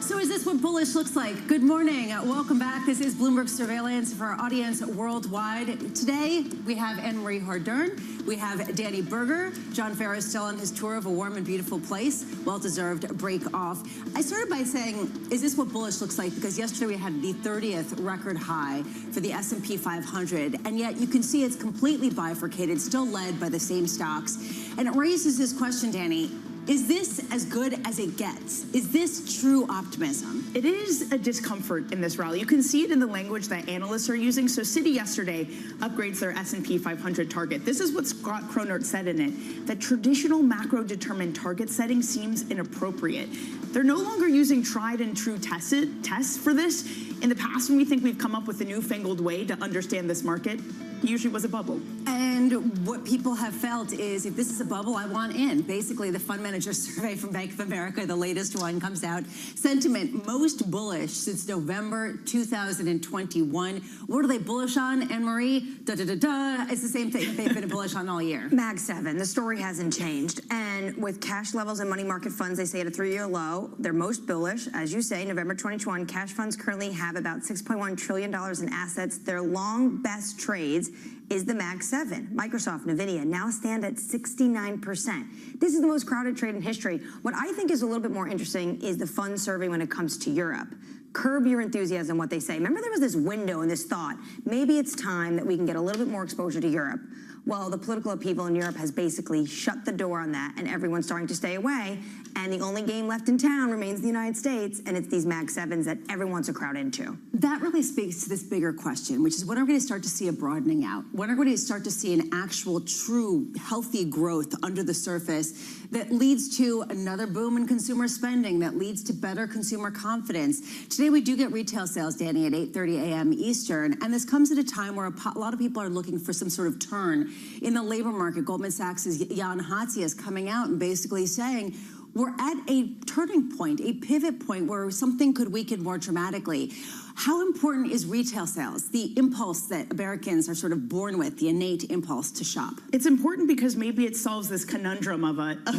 So is this what bullish looks like? Good morning. Welcome back. This is Bloomberg Surveillance for our audience worldwide. Today, we have Anne-Marie Hordern. We have Danny Berger. John Farrow is still on his tour of a warm and beautiful place. Well-deserved break off. I started by saying, is this what bullish looks like? Because yesterday we had the 30th record high for the S&P 500. And yet you can see it's completely bifurcated, still led by the same stocks. And it raises this question, Danny. Is this as good as it gets? Is this true optimism? It is a discomfort in this rally. You can see it in the language that analysts are using. So Citi yesterday upgrades their S&P 500 target. This is what Scott Cronert said in it, that traditional macro-determined target setting seems inappropriate. They're no longer using tried and true tests for this. In the past, when we think we've come up with a newfangled way to understand this market, it usually was a bubble. And what people have felt is, if this is a bubble, I want in. Basically, the fund manager survey from Bank of America, the latest one, comes out. Sentiment most bullish since November 2021. What are they bullish on, Anne-Marie? It's the same thing they've been bullish on all year. Mag 7, the story hasn't changed. And with cash levels and money market funds, they say at a 3-year low, they're most bullish. As you say, November 2021, cash funds currently have about $6.1 trillion in assets. Their long best trades is the Mag 7. Microsoft, NVIDIA now stand at 69%. This is the most crowded trade in history. What I think is a little bit more interesting is the fund survey when it comes to Europe. Curb your enthusiasm, what they say. Remember there was this window and this thought, maybe it's time that we can get a little bit more exposure to Europe. Well, the political upheaval in Europe has basically shut the door on that, and everyone's starting to stay away. And the only game left in town remains the United States, and it's these Mag 7s that everyone wants to crowd into. That really speaks to this bigger question, which is when are we going to start to see a broadening out? When are we going to start to see an actual, true, healthy growth under the surface that leads to another boom in consumer spending, that leads to better consumer confidence? Today we do get retail sales, Danny, at 8:30 a.m. Eastern, and this comes at a time where a lot of people are looking for some sort of turn in the labor market. Goldman Sachs' Jan Hatzius is coming out and basically saying, we're at a turning point, a pivot point where something could weaken more dramatically. How important is retail sales, the impulse that Americans are sort of born with, the innate impulse to shop? It's important because maybe it solves this conundrum of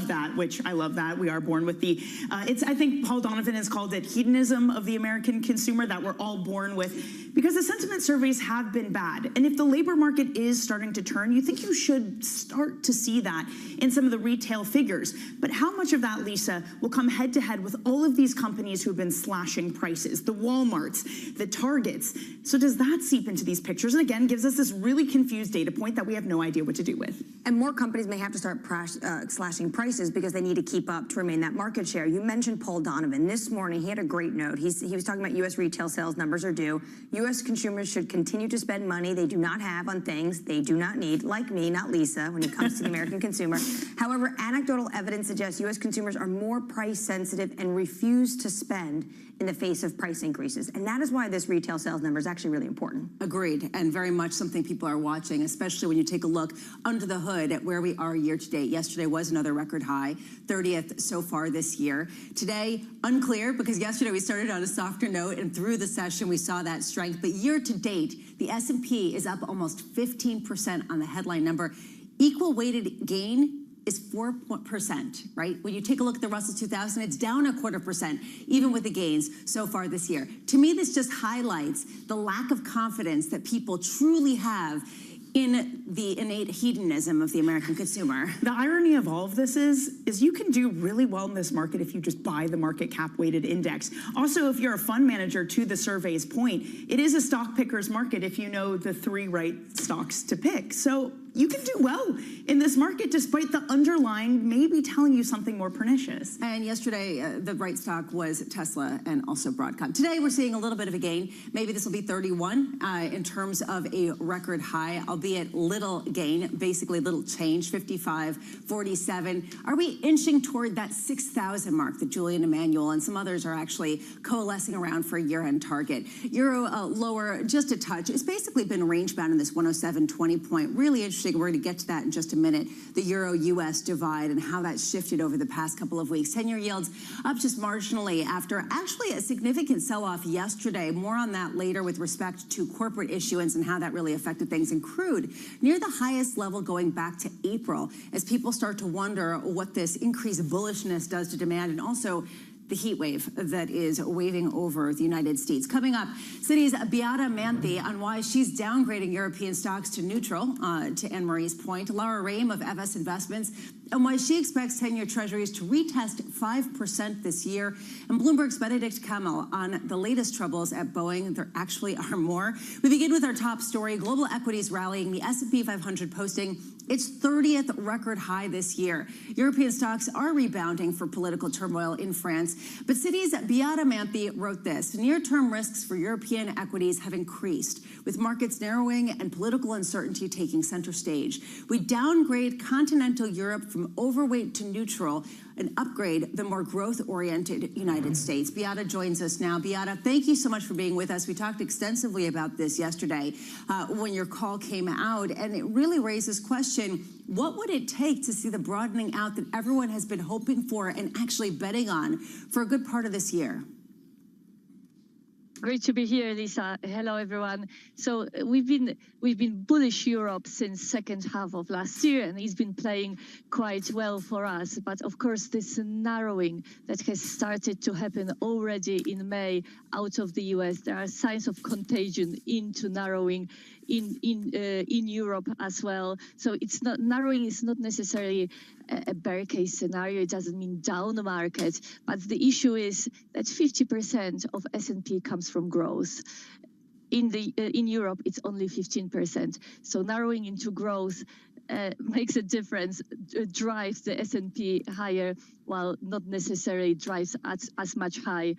that, which I love that. We are born with the, I think Paul Donovan has called it hedonism of the American consumer, that we're all born with because the sentiment surveys have been bad. And if the labor market is starting to turn, you think you should start to see that in some of the retail figures. But how much of that, Lisa, will come head to head with all of these companies who have been slashing prices, the Walmarts, the Targets? So does that seep into these pictures? And again, gives us this really confused data point that we have no idea what to do with. And more companies may have to start slashing prices because they need to keep up to remain that market share. You mentioned Paul Donovan. This morning, he had a great note. He was talking about U.S. retail sales numbers are due. U.S. consumers should continue to spend money they do not have on things they do not need, like me, not Lisa, when it comes to the American consumer. However, anecdotal evidence suggests U.S. consumers are more price sensitive and refuse to spend in the face of price increases. And that is why this retail sales number is actually really important. Agreed, and very much something people are watching, especially when you take a look under the hood at where we are year to date. Yesterday was another record high, 30th so far this year. Today, unclear, because yesterday we started on a softer note, and through the session we saw that strength. But year to date, the S&P is up almost 15% on the headline number. Equal weighted gain is 4%, right? When you take a look at the Russell 2000, it's down 0.25%, even with the gains so far this year. To me, this just highlights the lack of confidence that people truly have in the innate hedonism of the American consumer. The irony of all of this is you can do really well in this market if you just buy the market cap weighted index. Also, if you're a fund manager, to the survey's point, it is a stock picker's market if you know the 3 right stocks to pick. So you can do well in this market despite the underlying maybe telling you something more pernicious. And yesterday, the right stock was Tesla and also Broadcom. Today, we're seeing a little bit of a gain. Maybe this will be 31 in terms of a record high, albeit little gain, basically little change, 55.47. Are we inching toward that 6,000 mark that Julian Emanuel and some others are actually coalescing around for a year-end target? Euro lower just a touch. It's basically been range-bound in this 107.20 point. Really interesting. We're going to get to that in just a minute. The Euro-US divide and how that's shifted over the past couple of weeks. 10-year yields up just marginally after actually a significant sell-off yesterday. More on that later with respect to corporate issuance and how that really affected things. And crude near the highest level going back to April as people start to wonder what this increased bullishness does to demand and also the heat wave that is waving over the United States. Coming up, Citi's Beata Manthi on why she's downgrading European stocks to neutral, to Anne-Marie's point. Laura Rame of FS Investments, and why she expects 10-year treasuries to retest 5% this year. And Bloomberg's Benedict Kamel on the latest troubles at Boeing. There actually are more. We begin with our top story. Global equities rallying, the S&P 500 posting its 30th record high this year. European stocks are rebounding for political turmoil in France. But Citi's Beata Manthi wrote this: near-term risks for European equities have increased, with markets narrowing and political uncertainty taking center stage. We downgrade continental Europe from overweight to neutral and upgrade the more growth-oriented United States. Beata joins us now. Beata, thank you so much for being with us. We talked extensively about this yesterday when your call came out, and it really raises question, what would it take to see the broadening out that everyone has been hoping for and actually betting on for a good part of this year? Great to be here, Lisa. Hello, everyone. So we've been bullish Europe since second half of last year, and it's been playing quite well for us. But of course, this narrowing that has started to happen already in May out of the US, there are signs of contagion into narrowing in Europe as well. So it's not narrowing is not necessarily a bear case scenario. It doesn't mean down market, but the issue is that 50% of S&P comes from growth. In Europe, it's only 15%. So narrowing into growth makes a difference, drives the S&P higher, while not necessarily drives as much high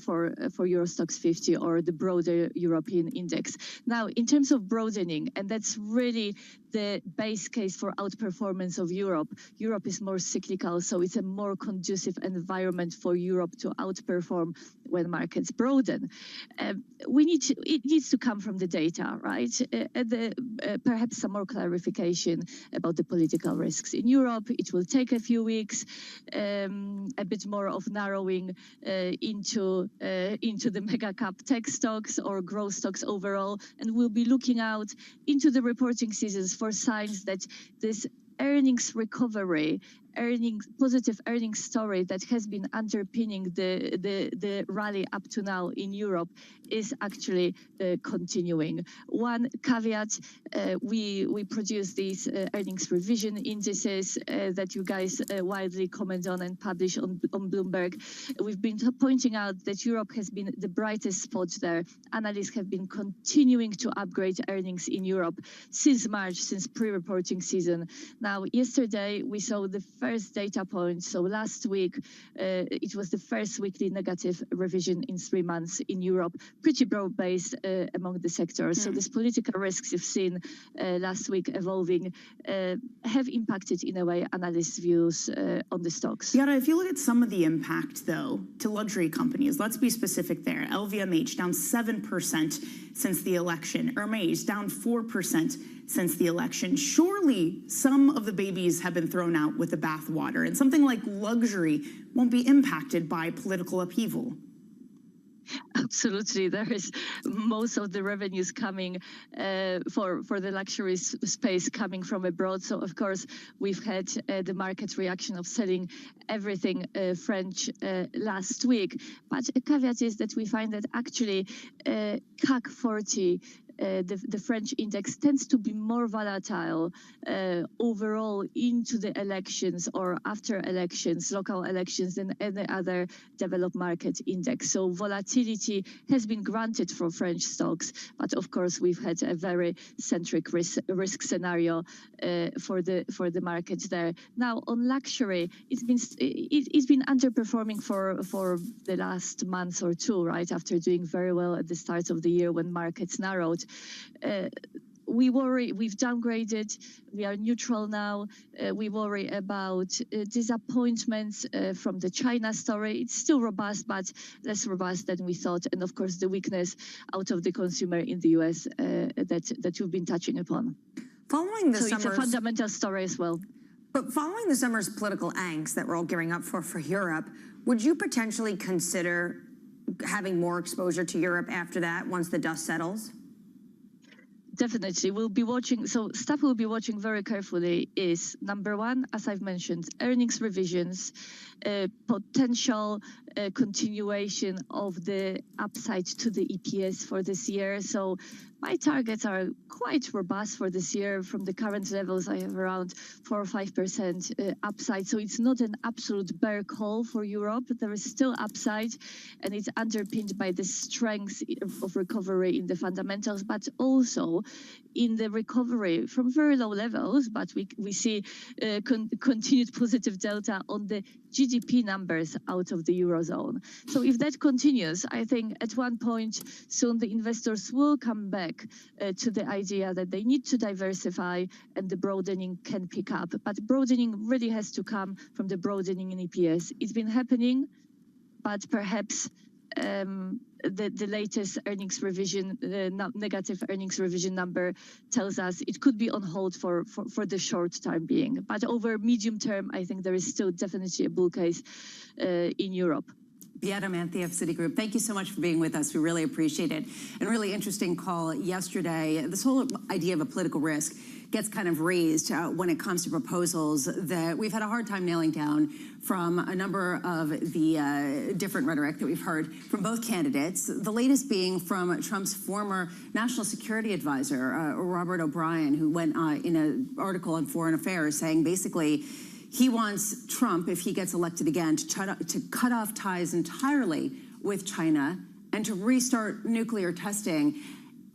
for Eurostoxx 50 or the broader European index. Now, in terms of broadening, and that's really the base case for outperformance of Europe. Europe is more cyclical, so it's a more conducive environment for Europe to outperform when markets broaden. It needs to come from the data, right? Perhaps some more clarification about the political risks in Europe. It will take a few weeks. A bit more of narrowing into the mega cap tech stocks or growth stocks overall, and we'll be looking out into the reporting seasons for signs that this earnings recovery positive earnings story that has been underpinning the rally up to now in Europe is actually continuing. One caveat, we produce these earnings revision indices that you guys widely comment on and publish on Bloomberg. We've been pointing out that Europe has been the brightest spot there. Analysts have been continuing to upgrade earnings in Europe since March, since pre-reporting season. Now, yesterday we saw the first data point. So last week, it was the first weekly negative revision in 3 months in Europe, pretty broad-based among the sectors. So these political risks you've seen last week evolving have impacted, in a way, analysts' views on the stocks. Yara, if you look at some of the impact, though, to luxury companies, let's be specific there. LVMH down 7% since the election. Hermes down 4% since the election. Surely some of the babies have been thrown out with the bathwater, and something like luxury won't be impacted by political upheaval. Absolutely, there is most of the revenues coming for the luxury space coming from abroad. So of course we've had the market reaction of selling everything French last week. But a caveat is that we find that actually CAC 40. The French index tends to be more volatile overall into the elections or after elections, local elections, than any other developed market index. So volatility has been granted for French stocks, but of course we've had a very centric risk scenario for the market there. Now on luxury, it's been underperforming for the last month or two, right after doing very well at the start of the year when markets narrowed. We worry, we've downgraded, we are neutral now. We worry about disappointments from the China story. It's still robust, but less robust than we thought. And of course, the weakness out of the consumer in the US that you've been touching upon. Following the it's a fundamental story as well. But following the summer's political angst that we're all gearing up for Europe, would you potentially consider having more exposure to Europe after that once the dust settles? Definitely, we'll be watching. So stuff we'll be watching very carefully is, number one, as I've mentioned, earnings revisions, potential continuation of the upside to the EPS for this year. So my targets are quite robust for this year. From the current levels, I have around 4 or 5% upside. So it's not an absolute bear call for Europe. There is still upside, and it's underpinned by the strength of recovery in the fundamentals, but also in the recovery from very low levels. But we see continued positive delta on the GDP numbers out of the Eurozone. So if that continues, I think at one point soon the investors will come back to the idea that they need to diversify and the broadening can pick up. But broadening really has to come from the broadening in EPS. It's been happening, but perhaps the latest earnings revision, negative earnings revision number tells us it could be on hold for the short time being. But over medium term, I think there is still definitely a bull case in Europe. Beata Manthey of Citigroup, thank you so much for being with us. We really appreciate it. And a really interesting call yesterday. This whole idea of a political risk gets kind of raised when it comes to proposals that we've had a hard time nailing down from a number of the different rhetoric that we've heard from both candidates. The latest being from Trump's former national security advisor, Robert O'Brien, who went in an article on Foreign Affairs saying basically he wants Trump, if he gets elected again, to cut off ties entirely with China and to restart nuclear testing.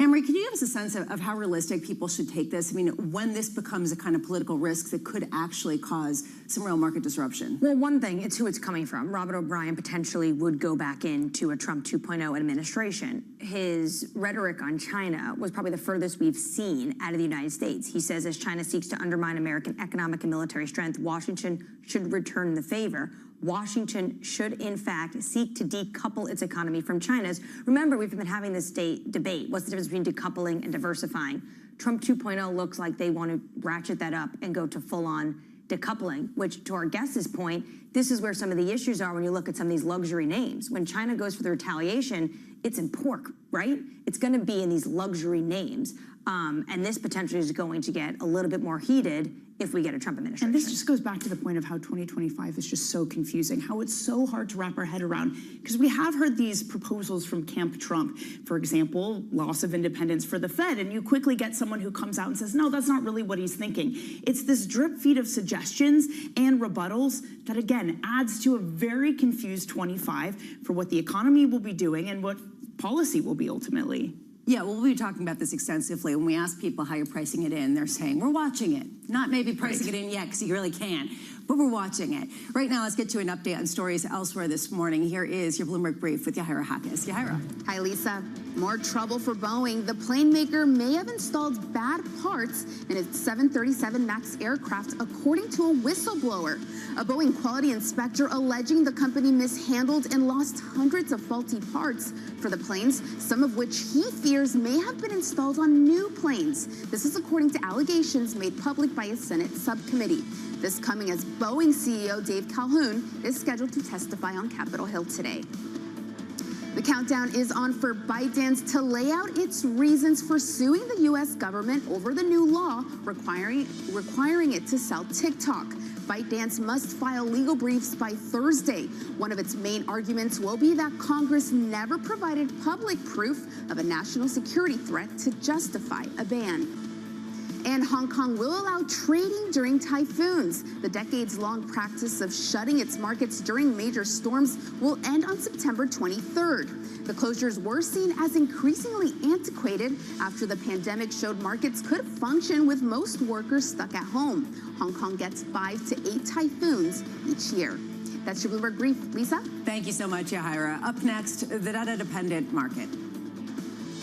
Emery, can you give us a sense of how realistic people should take this? I mean, when this becomes a kind of political risk that could actually cause some real market disruption? Well, one thing, it's who it's coming from. Robert O'Brien potentially would go back into a Trump 2.0 administration. His rhetoric on China was probably the furthest we've seen out of the United States. He says as China seeks to undermine American economic and military strength, Washington should return the favor. Washington should, in fact, seek to decouple its economy from China's. Remember, we've been having this debate. What's the difference between decoupling and diversifying? Trump 2.0 looks like they want to ratchet that up and go to full-on decoupling, which, to our guest's point, this is where some of the issues are when you look at some of these luxury names. When China goes for the retaliation, it's in pork, right? It's going to be in these luxury names. And this potentially is going to get a little bit more heated if we get a Trump administration. And this just goes back to the point of how 2025 is just so confusing, how it's so hard to wrap our head around, because we have heard these proposals from Camp Trump, for example, loss of independence for the Fed, and you quickly get someone who comes out and says, no, that's not really what he's thinking. It's this drip feed of suggestions and rebuttals that, again, adds to a very confused 25 for what the economy will be doing and what policy will be ultimately. Yeah, well, we'll be talking about this extensively. When we ask people how you're pricing it in, they're saying, we're watching it. Not maybe pricing it in yet, because you really can't, but we're watching it. Right now, let's get to an update on stories elsewhere this morning. Here is your Bloomberg Brief with Yahira Hackes. Yahira. Hi, Lisa. More trouble for Boeing. The plane maker may have installed bad parts in its 737 MAX aircraft, according to a whistleblower. A Boeing quality inspector alleging the company mishandled and lost hundreds of faulty parts for the planes, some of which he fears may have been installed on new planes. This is according to allegations made public by a Senate subcommittee. This coming as Boeing CEO Dave Calhoun is scheduled to testify on Capitol Hill today. The countdown is on for ByteDance to lay out its reasons for suing the U.S. government over the new law requiring it to sell TikTok. ByteDance must file legal briefs by Thursday. One of its main arguments will be that Congress never provided public proof of a national security threat to justify a ban. And Hong Kong will allow trading during typhoons. The decades-long practice of shutting its markets during major storms will end on September 23rd. The closures were seen as increasingly antiquated after the pandemic showed markets could function with most workers stuck at home. Hong Kong gets 5 to 8 typhoons each year. That's your Bloomberg Brief. Lisa? Thank you so much, Yahira. Up next, the data-dependent market.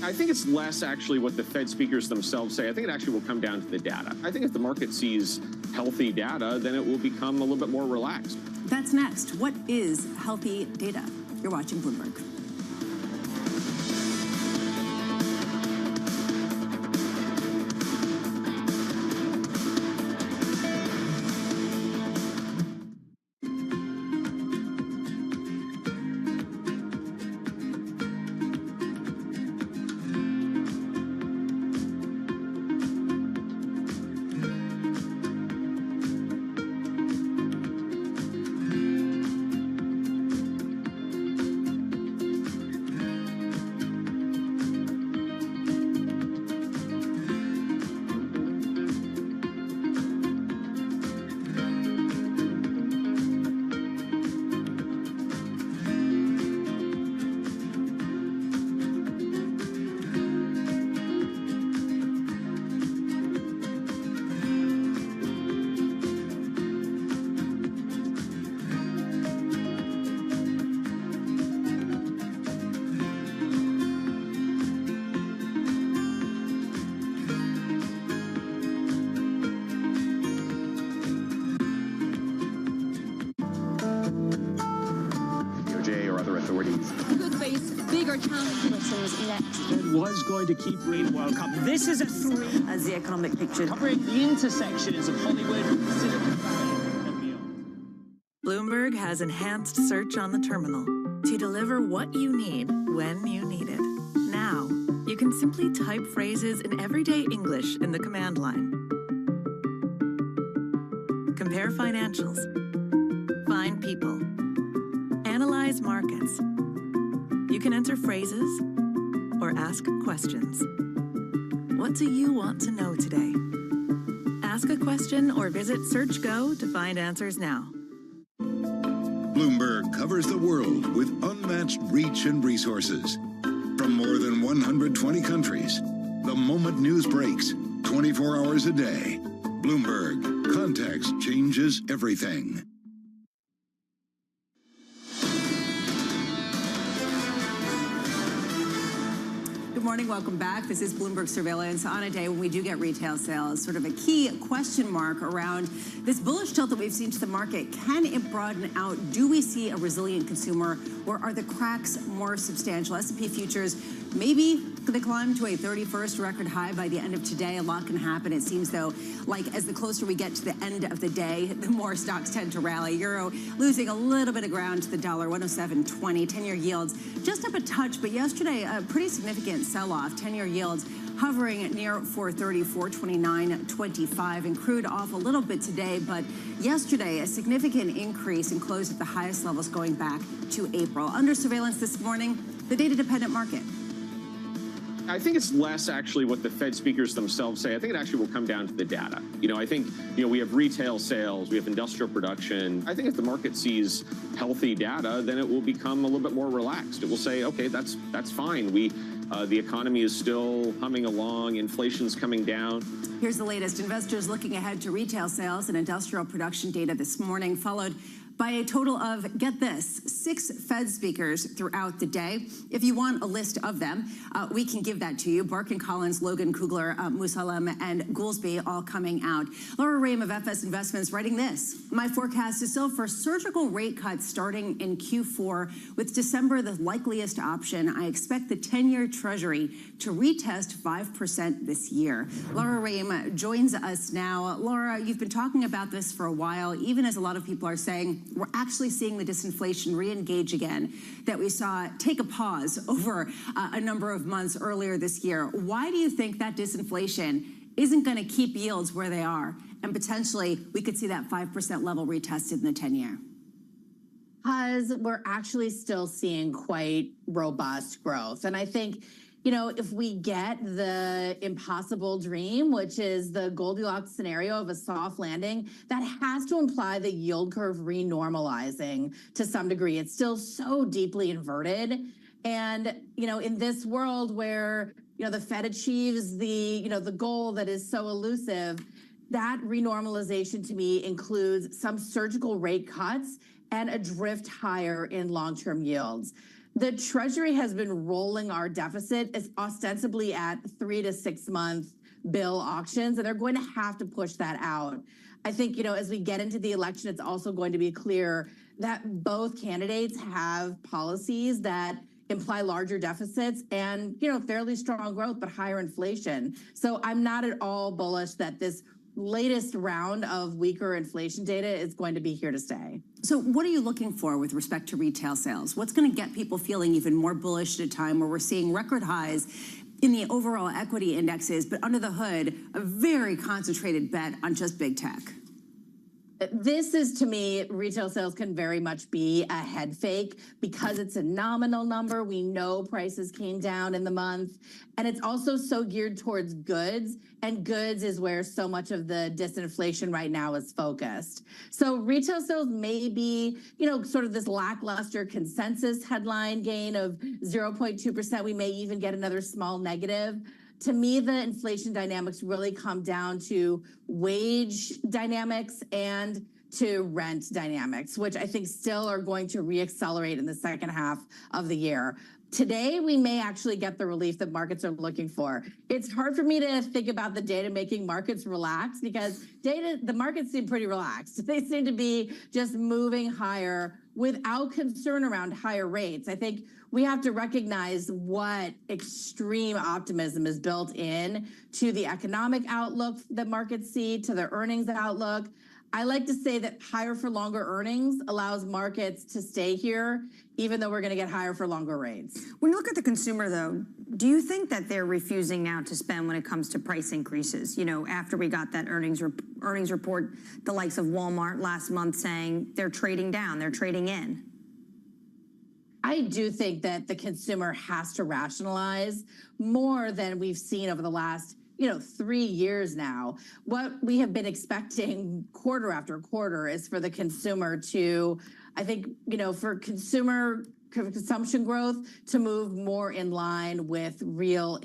I think it's less actually what the Fed speakers themselves say. I think it actually will come down to the data. I think if the market sees healthy data, then it will become a little bit more relaxed. That's next. What is healthy data? You're watching Bloomberg. Bigger challenges next. It was going to keep Green World Cup. This is a 3 as the economic picture covering the intersections of Hollywood, Silicon Valley, and beyond. Bloomberg has enhanced search on the terminal to deliver what you need when you need it. Now, you can simply type phrases in everyday English in the command line. Compare financials. Find people. Analyze markets. You can enter phrases or ask questions. What do you want to know today? Ask a question or visit SearchGo to find answers now. Bloomberg covers the world with unmatched reach and resources. From more than 120 countries, the moment news breaks, 24 hours a day. Bloomberg, context changes everything. Good morning, welcome back. This is Bloomberg Surveillance on a day when we do get retail sales. Sort of a key question mark around this bullish tilt that we've seen to the market. Can it broaden out? Do we see a resilient consumer, or are the cracks more substantial? S&P futures maybe they climb to a 31st record high by the end of today. A lot can happen. It seems, though, like as the closer we get to the end of the day, the more stocks tend to rally. Euro losing a little bit of ground to the dollar, 107.20. 10-year yields just up a touch, but yesterday a pretty significant sell-off. 10-year yields hovering near 430, 429.25, and crude off a little bit today, but yesterday a significant increase and closed at the highest levels going back to April. Under surveillance this morning, the data-dependent market. I think it's less actually what the Fed speakers themselves say. I think it actually will come down to the data. I think, we have retail sales, we have industrial production. I think if the market sees healthy data, then it will become a little bit more relaxed. It will say, okay, that's fine. The economy is still humming along, inflation's coming down. Here's the latest. Investors looking ahead to retail sales and industrial production data this morning, followed by a total of, get this, 6 Fed speakers throughout the day. If you want a list of them, we can give that to you. Barkin Collins, Logan Kugler, Musalem, and Goolsby all coming out. Laura Rame of FS Investments writing this. My forecast is still for surgical rate cuts starting in Q4, with December the likeliest option. I expect the 10-year Treasury to retest 5% this year. Laura Rame joins us now. Laura, you've been talking about this for a while, even as a lot of people are saying, we're actually seeing the disinflation re-engage again that we saw take a pause over a number of months earlier this year. Why do you think that disinflation isn't going to keep yields where they are, and potentially we could see that 5% level retested in the 10-year? Because we're actually still seeing quite robust growth. And I think, if we get the impossible dream, which is the Goldilocks scenario of a soft landing, that has to imply the yield curve renormalizing to some degree. It's still so deeply inverted. And, in this world where, the Fed achieves the goal that is so elusive, that renormalization to me includes some surgical rate cuts and a drift higher in long-term yields. The Treasury has been rolling our deficit as ostensibly at 3 to 6 month bill auctions, and they're going to have to push that out. I think, as we get into the election, it's also going to be clear that both candidates have policies that imply larger deficits and, fairly strong growth, but higher inflation. So I'm not at all bullish that this latest round of weaker inflation data is going to be here to stay. So what are you looking for with respect to retail sales? What's going to get people feeling even more bullish at a time where we're seeing record highs in the overall equity indexes, but under the hood, a very concentrated bet on just big tech? This is, to me, retail sales can very much be a head fake because it's a nominal number. We know prices came down in the month, and it's also so geared towards goods, and goods is where so much of the disinflation right now is focused. So retail sales may be, sort of this lackluster consensus headline gain of 0.2%. We may even get another small negative. To me, the inflation dynamics really come down to wage dynamics and to rent dynamics, which I think still are going to reaccelerate in the second half of the year. Today, we may actually get the relief that markets are looking for. It's hard for me to think about the data making markets relax because the markets seem pretty relaxed. They seem to be just moving higher without concern around higher rates. I think we have to recognize what extreme optimism is built in to the economic outlook that markets see, to the earnings outlook. I like to say that higher for longer earnings allows markets to stay here, even though we're going to get higher for longer rates. When you look at the consumer, though, do you think that they're refusing now to spend when it comes to price increases? After we got that earnings report, the likes of Walmart last month saying they're trading down, they're trading in. I do think that the consumer has to rationalize more than we've seen over the last 3 years now. What we have been expecting quarter after quarter is for the consumer to, I think, for consumption growth to move more in line with real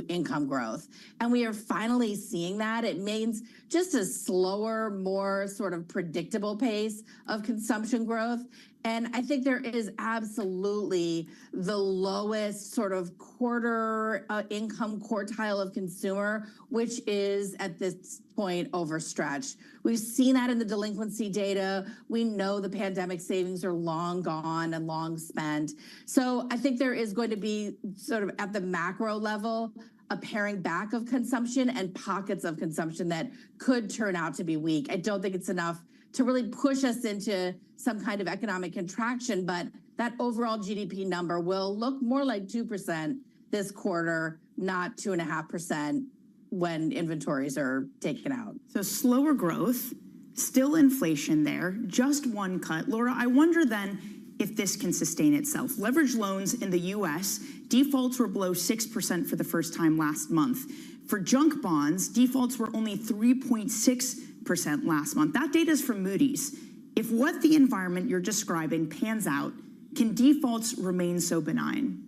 income growth. And we are finally seeing that. It means just a slower, more sort of predictable pace of consumption growth. And I think there is absolutely the lowest sort of quarter income quartile of consumer, which is at this point overstretched. We've seen that in the delinquency data. We know the pandemic savings are long gone and long spent. So I think there is going to be sort of at the macro level, a paring back of consumption and pockets of consumption that could turn out to be weak. I don't think it's enough to really push us into some kind of economic contraction, but that overall GDP number will look more like 2% this quarter, not 2.5% when inventories are taken out. So slower growth, still inflation there, just one cut. Laura, I wonder then if this can sustain itself. Leveraged loans in the U.S., defaults were below 6% for the first time last month. For junk bonds, defaults were only 3.6% last month. That data is from Moody's. If what the environment you're describing pans out, can defaults remain so benign?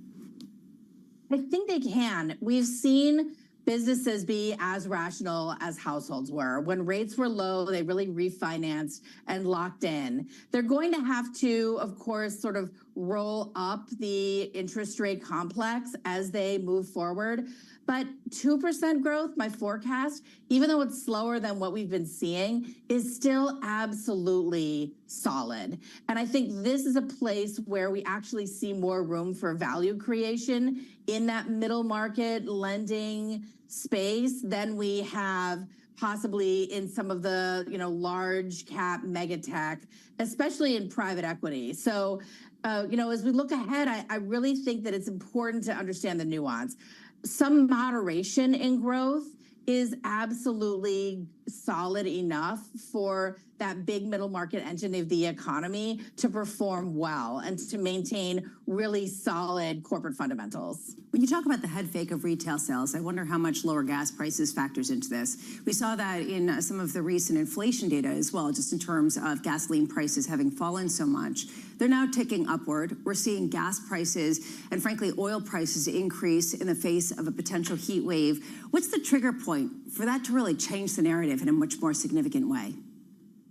I think they can. We've seen businesses be as rational as households were. When rates were low, they really refinanced and locked in. They're going to have to, of course, sort of roll up the interest rate complex as they move forward. But 2% growth, my forecast, even though it's slower than what we've been seeing, is still absolutely solid. And I think this is a place where we actually see more room for value creation in that middle market lending space than we have possibly in some of the, large cap mega tech, especially in private equity. So, as we look ahead, I really think that it's important to understand the nuance. Some moderation in growth is absolutely solid enough for that big middle market engine of the economy to perform well and to maintain really solid corporate fundamentals. When you talk about the head fake of retail sales, I wonder how much lower gas prices factors into this. We saw that in some of the recent inflation data as well, just in terms of gasoline prices having fallen so much. They're now ticking upward. We're seeing gas prices and, frankly, oil prices increase in the face of a potential heat wave. What's the trigger point for that to really change the narrative in a much more significant way?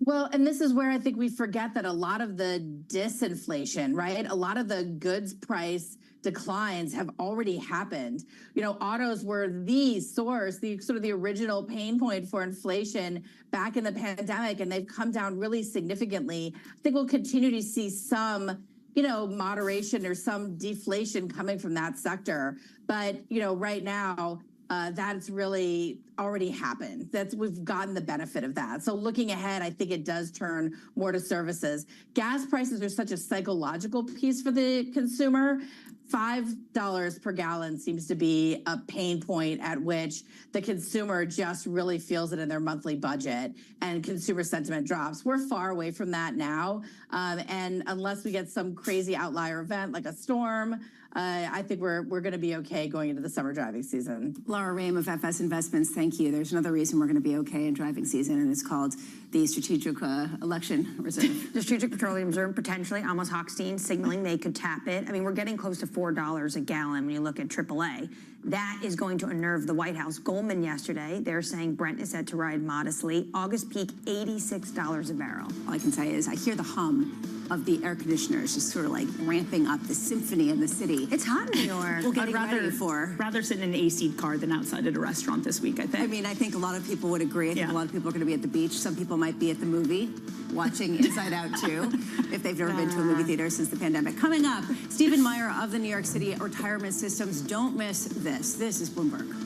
Well, and this is where I think we forget that a lot of the disinflation, right? A lot of the goods price declines have already happened. Autos were the source, the sort of the original pain point for inflation back in the pandemic, and they've come down really significantly. I think we'll continue to see some, moderation or some deflation coming from that sector. But, right now, that's really already happened. We've gotten the benefit of that. So looking ahead, I think it does turn more to services. Gas prices are such a psychological piece for the consumer. $5 per gallon seems to be a pain point at which the consumer just really feels it in their monthly budget, and consumer sentiment drops. We're far away from that now. And unless we get some crazy outlier event like a storm, I think we're going to be okay going into the summer driving season. Laura Rame of FS Investments, thank you. There's another reason we're going to be okay in driving season, and it's called the Strategic Election Reserve. The Strategic Petroleum Reserve, potentially. Amos Hochstein signaling they could tap it. I mean, we're getting close to $4 a gallon when you look at AAA. That is going to unnerve the White House. Goldman yesterday, they're saying Brent is set to ride modestly. August peak, $86 a barrel. All I can say is I hear the hum of the air conditioners just sort of like ramping up the symphony in the city. It's hot in New York. We're getting ready for. Rather sit in an AC car than outside at a restaurant this week, I think. I mean, I think a lot of people would agree. I think a lot of people are going to be at the beach. Some people might be at the movie watching Inside Out 2 if they've never been to a movie theater since the pandemic. Coming up, Stephen Meyer of the New York City Retirement Systems. Don't miss this. This is Bloomberg.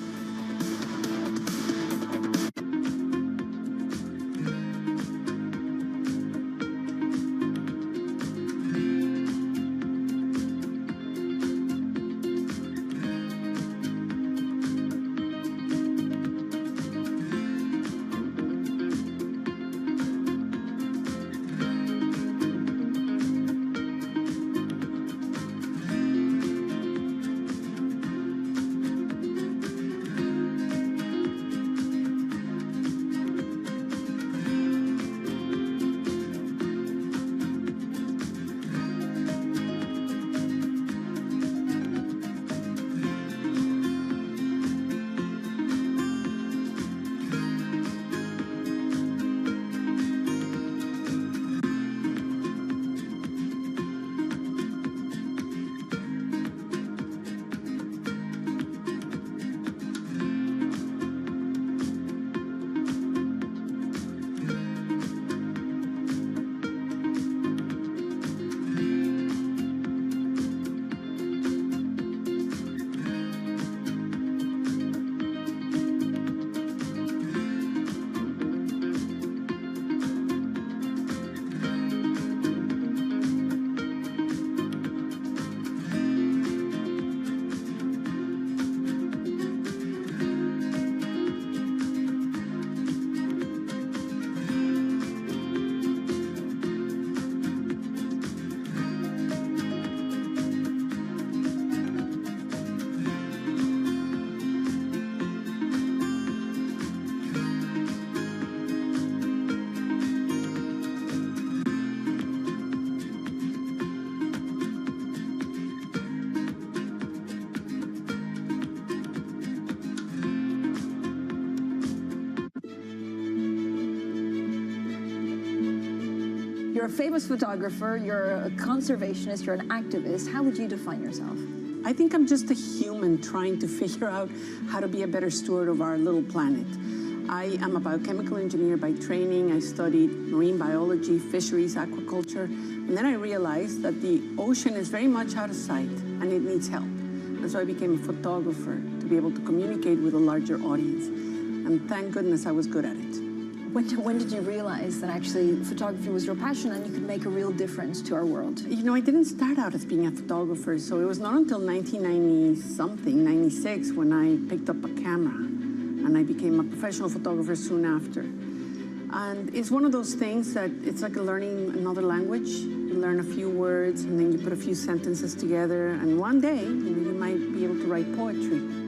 You're a famous photographer, you're a conservationist, you're an activist. How would you define yourself? I think I'm just a human trying to figure out how to be a better steward of our little planet. I am a biochemical engineer by training. I studied marine biology, fisheries, aquaculture, and then I realized that the ocean is very much out of sight and it needs help. And so I became a photographer to be able to communicate with a larger audience. And thank goodness I was good at it. When did you realize that actually photography was your passion and you could make a real difference to our world? You know, I didn't start out as being a photographer, so it was not until 1990-something, 96, when I picked up a camera, and I became a professional photographer soon after. And it's one of those things that it's like learning another language. You learn a few words, and then you put a few sentences together, and one day, you might be able to write poetry.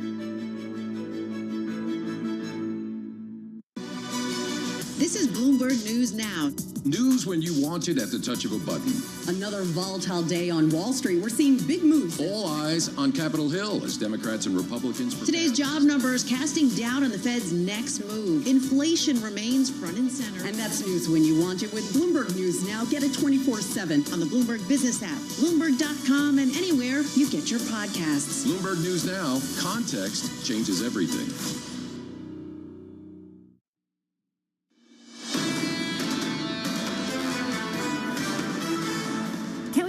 This is Bloomberg News Now. News when you want it at the touch of a button. Another volatile day on Wall Street. We're seeing big moves. All eyes on Capitol Hill as Democrats and Republicans prepare. Today's job numbers casting doubt on the Fed's next move. Inflation remains front and center. And that's news when you want it with Bloomberg News Now. Get it 24/7 on the Bloomberg Business app, Bloomberg.com, and anywhere you get your podcasts. Bloomberg News Now. Context changes everything.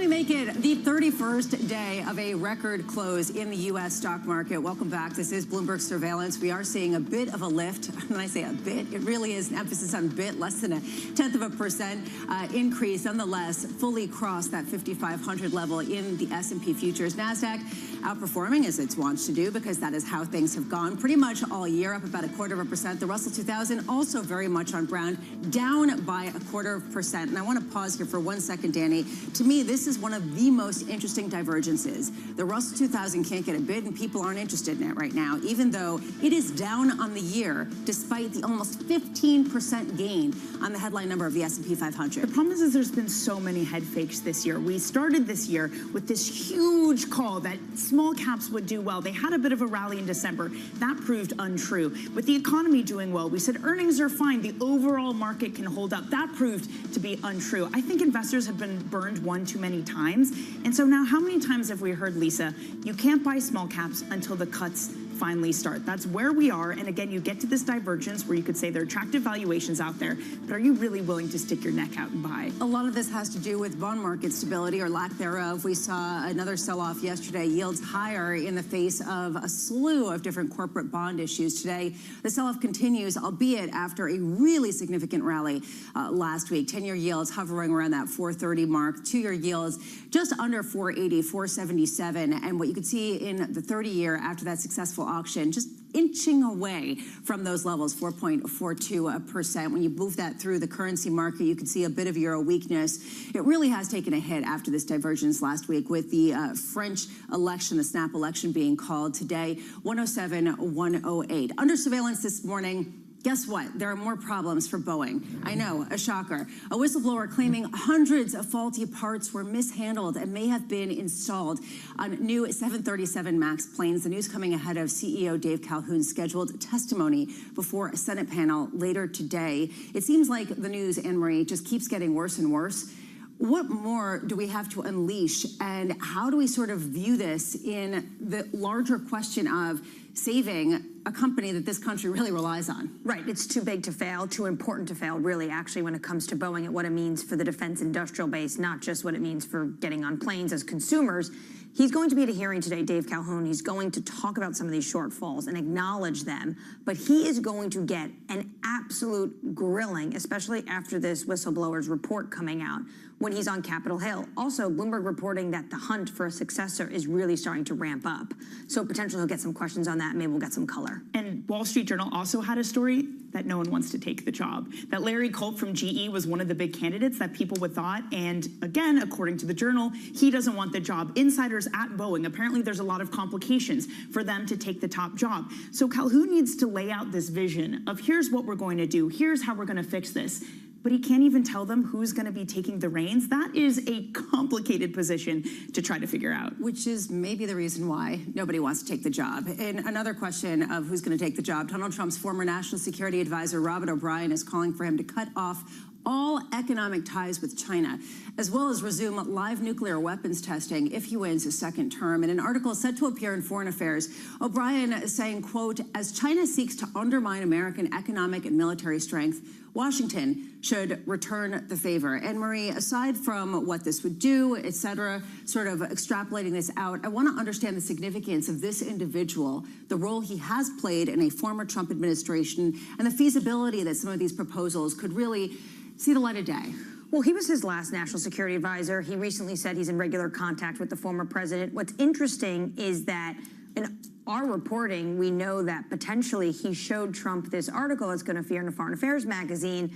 Make it the 31st day of a record close in the U.S. stock market. Welcome back. This is Bloomberg Surveillance. We are seeing a bit of a lift. When I say a bit, it really is an emphasis on bit, less than 0.1% increase. Nonetheless, fully crossed that 5,500 level in the S&P futures. NASDAQ outperforming as it's wants to do because that is how things have gone pretty much all year, up about 0.25%. The Russell 2000 also very much on ground, down by 0.25%. And I want to pause here for 1 second, Danny. To me, this is one of the most interesting divergences. The Russell 2000 can't get a bid and people aren't interested in it right now, even though it is down on the year despite the almost 15% gain on the headline number of the S&P 500. The problem is there's been so many head fakes this year. We started this year with this huge call that small caps would do well. They had a bit of a rally in December. That proved untrue. With the economy doing well, we said earnings are fine. The overall market can hold up. That proved to be untrue. I think investors have been burned one too many times. And so now how many times have we heard, Lisa, you can't buy small caps until the cuts finally start? That's where we are. And again, you get to this divergence where you could say there are attractive valuations out there, but are you really willing to stick your neck out and buy? A lot of this has to do with bond market stability or lack thereof. We saw another sell-off yesterday, yields higher in the face of a slew of different corporate bond issues. Today, the sell-off continues, albeit after a really significant rally last week. 10-year yields hovering around that 430 mark, 2-year yields just under 480, 477. And what you could see in the 30-year after that successful auction, just inching away from those levels, 4.42%. When you move that through the currency market, you can see a bit of euro weakness. It really has taken a hit after this divergence last week with the French election, the snap election being called today, 107, 108. Under surveillance this morning, guess what? There are more problems for Boeing. I know, a shocker. A whistleblower claiming hundreds of faulty parts were mishandled and may have been installed on new 737 MAX planes. The news coming ahead of CEO Dave Calhoun's scheduled testimony before a Senate panel later today. It seems like the news, Anne-Marie, just keeps getting worse and worse. What more do we have to unleash, and how do we sort of view this in the larger question of saving a company that this country really relies on? Right. It's too big to fail, too important to fail, really, actually, when it comes to Boeing and what it means for the defense industrial base, not just what it means for getting on planes as consumers. He's going to be at a hearing today, Dave Calhoun. He's going to talk about some of these shortfalls and acknowledge them, but he is going to get an absolute grilling, especially after this whistleblower's report coming out when he's on Capitol Hill. Also, Bloomberg reporting that the hunt for a successor is really starting to ramp up. So potentially he'll get some questions on that, and maybe we'll get some color. And Wall Street Journal also had a story that no one wants to take the job. That Larry Culp from GE was one of the big candidates that people would thought. And again, according to the Journal, he doesn't want the job. Insiders at Boeing, apparently there's a lot of complications for them to take the top job. So Calhoun needs to lay out this vision of here's what we're going to do. Here's how we're going to fix this. But he can't even tell them who's going to be taking the reins. That is a complicated position to try to figure out. Which is maybe the reason why nobody wants to take the job. And another question of who's going to take the job, Donald Trump's former national security advisor, Robert O'Brien, is calling for him to cut off all economic ties with China, as well as resume live nuclear weapons testing if he wins a second term. In an article set to appear in Foreign Affairs, O'Brien is saying, quote, as China seeks to undermine American economic and military strength, Washington should return the favor. And Marie, aside from what this would do, et cetera, sort of extrapolating this out, I want to understand the significance of this individual, the role he has played in a former Trump administration, and the feasibility that some of these proposals could really see the light of day. Well, he was his last national security advisor. He recently said he's in regular contact with the former president. What's interesting is that in our reporting, we know that potentially he showed Trump this article that's going to appear in a Foreign Affairs magazine.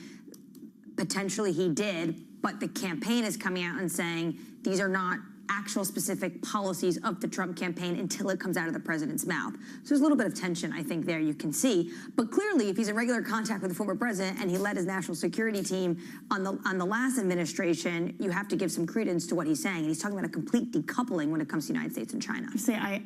Potentially he did, but the campaign is coming out and saying these are not actual specific policies of the Trump campaign until it comes out of the president's mouth. So there's a little bit of tension, I think, there you can see. But clearly, if he's in regular contact with the former president and he led his national security team on the last administration, you have to give some credence to what he's saying. And he's talking about a complete decoupling when it comes to the United States and China.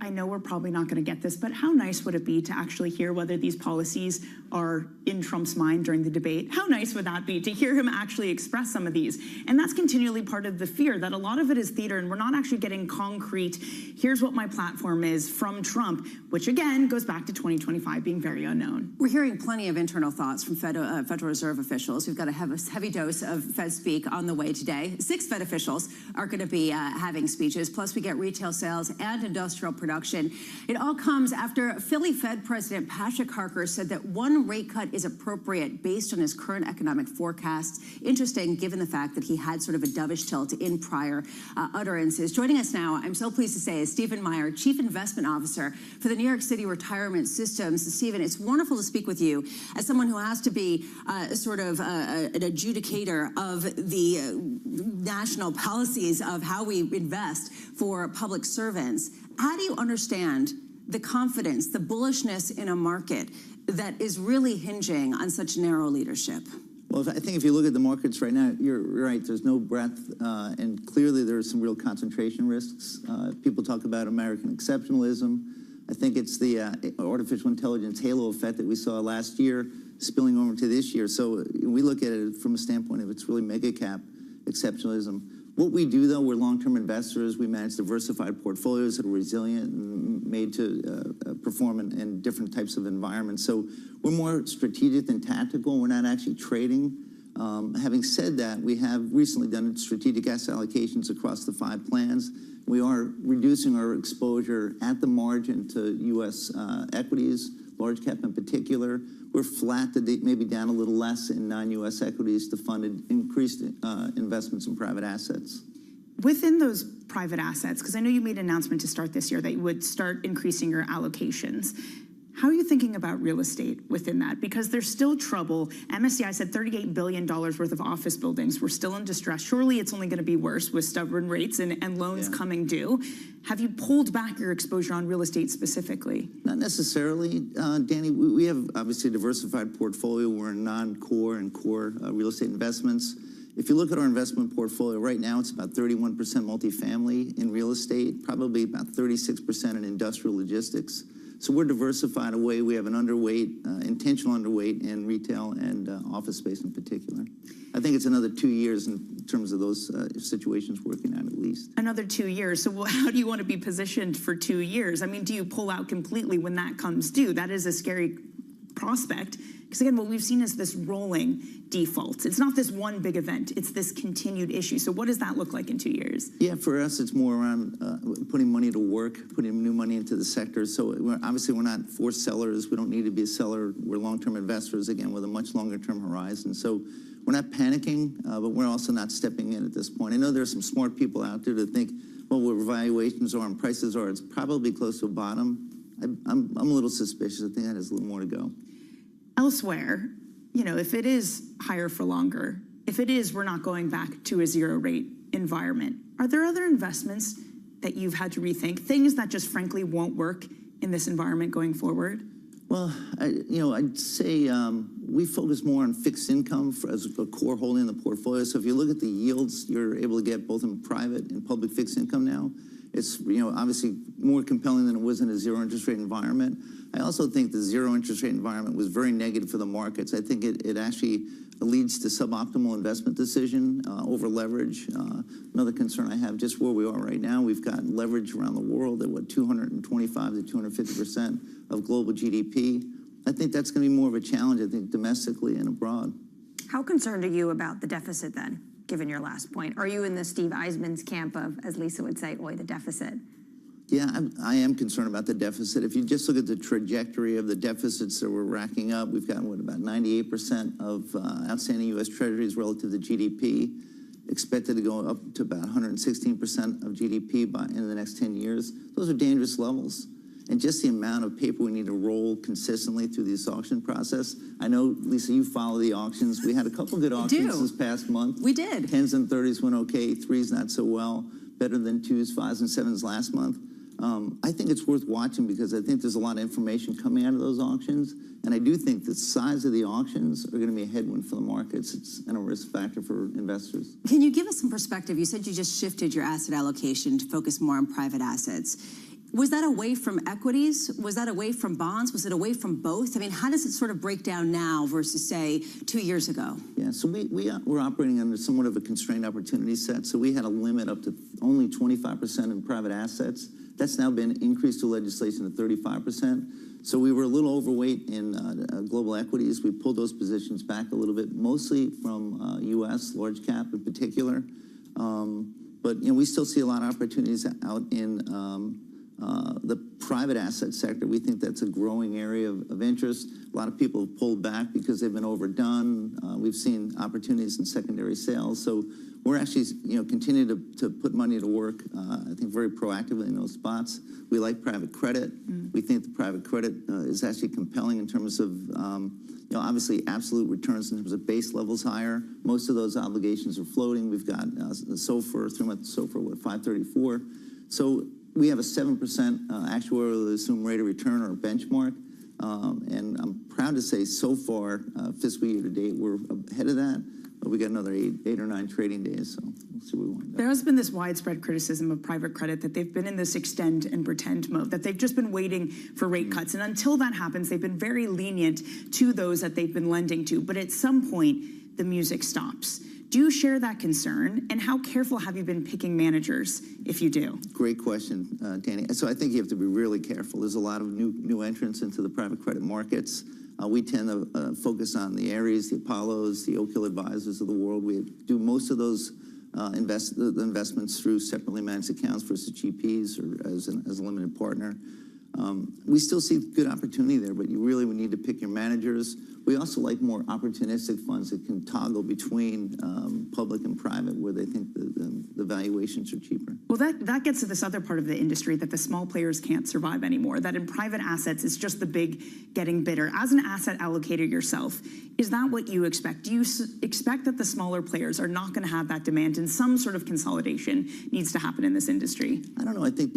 I know we're probably not going to get this, but how nice would it be to actually hear whether these policies are in Trump's mind during the debate? How nice would that be to hear him actually express some of these? And that's continually part of the fear that a lot of it is theater and we're not actually getting concrete, here's what my platform is from Trump, which again goes back to 2025 being very unknown. We're hearing plenty of internal thoughts from Federal Reserve officials. We've got a heavy dose of Fed speak on the way today. 6 Fed officials are going to be having speeches, plus we get retail sales and industrial production. It all comes after Philly Fed President Patrick Harker said that one rate cut is appropriate based on his current economic forecasts. Interesting, given the fact that he had sort of a dovish tilt in prior utterances. Joining us now, I'm so pleased to say, is Stephen Meyer, Chief Investment Officer for the New York City Retirement Systems. Stephen, it's wonderful to speak with you as someone who has to be sort of an adjudicator of the national policies of how we invest for public servants. How do you understand the confidence, the bullishness in a market that is really hinging on such narrow leadership? Well, I think if you look at the markets right now, you're right, there's no breadth, and clearly there's some real concentration risks. People talk about American exceptionalism. I think it's the artificial intelligence halo effect that we saw last year spilling over to this year. So we look at it from a standpoint of it's really mega cap exceptionalism. What we do, though, we're long-term investors. We manage diversified portfolios that are resilient and made to perform in different types of environments. So we're more strategic than tactical. We're not actually trading. Having said that, we have recently done strategic asset allocations across the 5 plans. We are reducing our exposure at the margin to U.S. equities, large cap in particular. We're flat to maybe down a little less in non-U.S. equities to fund increased investments in private assets. Within those private assets, because I know you made an announcement to start this year that you would start increasing your allocations. How are you thinking about real estate within that? Because there's still trouble. MSCI said $38 billion worth of office buildings were still in distress. Surely it's only going to be worse with stubborn rates and loans coming due. Have you pulled back your exposure on real estate specifically? Not necessarily, Danny. We have obviously a diversified portfolio. We're in non-core and core real estate investments. If you look at our investment portfolio right now, it's about 31% multifamily in real estate, probably about 36% in industrial logistics. So we're diversified away. We have an underweight, intentional underweight in retail and office space in particular. I think it's another 2 years in terms of those situations working out at least. Another 2 years. So how do you want to be positioned for 2 years? I mean, do you pull out completely when that comes due? That is a scary prospect. Because again, what we've seen is this rolling default. It's not this one big event. It's this continued issue. So what does that look like in 2 years? Yeah, for us, it's more around putting money to work, putting new money into the sector. So obviously, we're not forced sellers. We don't need to be a seller. We're long-term investors, again, with a much longer-term horizon. So we're not panicking, but we're also not stepping in at this point. I know there's some smart people out there that think, well, where valuations are and prices are, it's probably close to a bottom. I'm a little suspicious. I think that has a little more to go. Elsewhere, you know, if it is higher for longer, if it is we're not going back to a zero rate environment, are there other investments that you've had to rethink, things that just frankly won't work in this environment going forward? Well, I'd say we focus more on fixed income as a core holding in the portfolio. So if you look at the yields you're able to get both in private and public fixed income now, It's, obviously more compelling than it was in a zero interest rate environment. I also think the zero interest rate environment was very negative for the markets. I think it actually leads to suboptimal investment decision, over leverage. Another concern I have, just where we are right now, we've got leverage around the world at 225 to 250% of global GDP. I think that's going to be more of a challenge, I think, domestically and abroad. How concerned are you about the deficit then, given your last point? Are you in the Steve Eisman's camp of, as Lisa would say, oi, the deficit? Yeah, I am concerned about the deficit. If you just look at the trajectory of the deficits that we're racking up, we've got, about 98% of outstanding U.S. Treasuries relative to GDP, expected to go up to about 116% of GDP in the next 10 years. Those are dangerous levels. And just the amount of paper we need to roll consistently through this auction process. I know, Lisa, you follow the auctions. We had a couple good auctions this past month. We did. 10s and 30s went okay, 3s not so well, better than 2s, 5s, and 7s last month. I think it's worth watching because I think there's a lot of information coming out of those auctions. And I do think the size of the auctions are going to be a headwind for the markets. It's a risk factor for investors. Can you give us some perspective? You said you just shifted your asset allocation to focus more on private assets. Was that away from equities? Was that away from bonds? Was it away from both? I mean, how does it sort of break down now versus, say, 2 years ago? Yeah, so we're operating under somewhat of a constrained opportunity set. So we had a limit up to only 25% in private assets. That's now been increased to legislation to 35%. So we were a little overweight in global equities. We pulled those positions back a little bit, mostly from U.S. large cap in particular. But we still see a lot of opportunities out in the private asset sector. We think that's a growing area of interest. A lot of people have pulled back because they've been overdone. We've seen opportunities in secondary sales. So we're actually, continuing to put money to work, I think, very proactively in those spots. We like private credit. We think the private credit is actually compelling in terms of, obviously absolute returns in terms of base levels higher. Most of those obligations are floating. We've got the SOFR, 3-month SOFR, 534. So we have a 7% actuarially assumed rate of return or benchmark. And I'm proud to say so far, fiscal year to date, we're ahead of that. But we got another 8 or 9 trading days, so we'll see what we want. There has been this widespread criticism of private credit that they've been in this extend and pretend mode, that they've just been waiting for rate cuts. And until that happens, they've been very lenient to those that they've been lending to. But at some point, the music stops. Do you share that concern? And how careful have you been picking managers, if you do? Great question, Danny. So I think you have to be really careful. There's a lot of new entrants into the private credit markets. We tend to focus on the Ares, the Apollos, the Oak Hill Advisors of the world. We do most of those investments through separately managed accounts versus GPs or as a limited partner. We still see good opportunity there, but you really would need to pick your managers. We also like more opportunistic funds that can toggle between public and private where they think the valuations are cheaper. Well, that gets to this other part of the industry that the small players can't survive anymore, that in private assets, it's just the big getting bigger. As an asset allocator yourself, is that what you expect? Do you expect that the smaller players are not going to have that demand and some sort of consolidation needs to happen in this industry? I don't know. I think,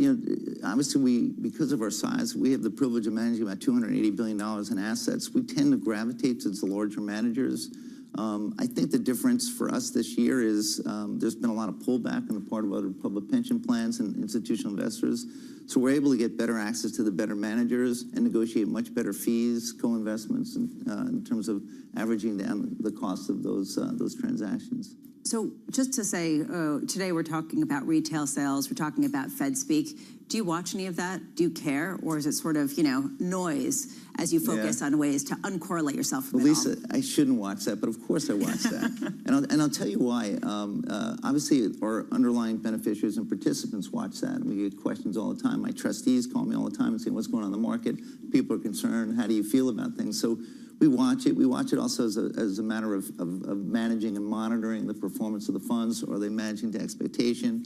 obviously because of our size, we have the privilege of managing about $280 billion in assets. We tend to gravitate towards the larger managers. I think the difference for us this year is there's been a lot of pullback on the part of other public pension plans and institutional investors. So we're able to get better access to the better managers and negotiate much better fees, co-investments, in terms of averaging down the cost of those transactions. So just to say, today we're talking about retail sales, we're talking about Fed speak. Do you watch any of that? Do you care? Or is it sort of, noise as you focus on ways to uncorrelate yourself from Lisa, I shouldn't watch that, but of course I watch that. and I'll tell you why. Obviously, our underlying beneficiaries and participants watch that. And we get questions all the time. My trustees call me all the time and say, what's going on in the market? People are concerned. How do you feel about things? So we watch it. We watch it also as a matter of managing and monitoring the performance of the funds. Are they managing to expectation?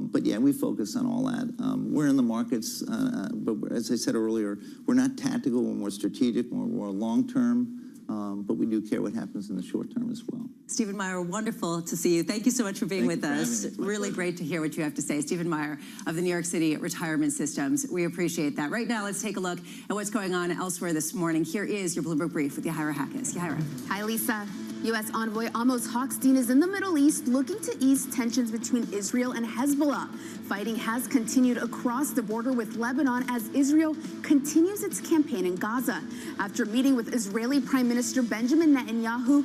But yeah, we focus on all that. We're in the markets, but as I said earlier, we're not tactical, we're more strategic, we're more long-term, but we do care what happens in the short term as well. Stephen Meyer, wonderful to see you. Thank you so much for being with us. Really great to hear what you have to say. Stephen Meyer of the New York City Retirement Systems. We appreciate that. Right now, let's take a look at what's going on elsewhere this morning. Here is your Bloomberg Brief with Yahira Hackes. Yahira. Hi, Lisa. U.S. envoy Amos Hochstein is in the Middle East looking to ease tensions between Israel and Hezbollah. Fighting has continued across the border with Lebanon as Israel continues its campaign in Gaza. After meeting with Israeli Prime Minister Benjamin Netanyahu,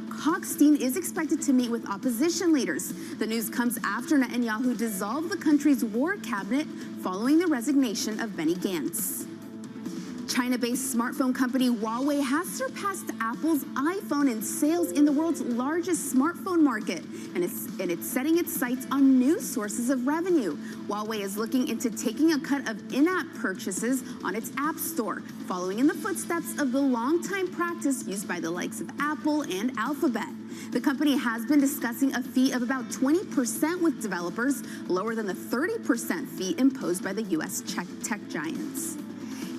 Hochstein is expected to meet with opposition leaders. The news comes after Netanyahu dissolved the country's war cabinet following the resignation of Benny Gantz. China-based smartphone company Huawei has surpassed Apple's iPhone in sales in the world's largest smartphone market, and it's setting its sights on new sources of revenue. Huawei is looking into taking a cut of in-app purchases on its App Store, following in the footsteps of the longtime practice used by the likes of Apple and Alphabet. The company has been discussing a fee of about 20% with developers, lower than the 30% fee imposed by the U.S. tech giants.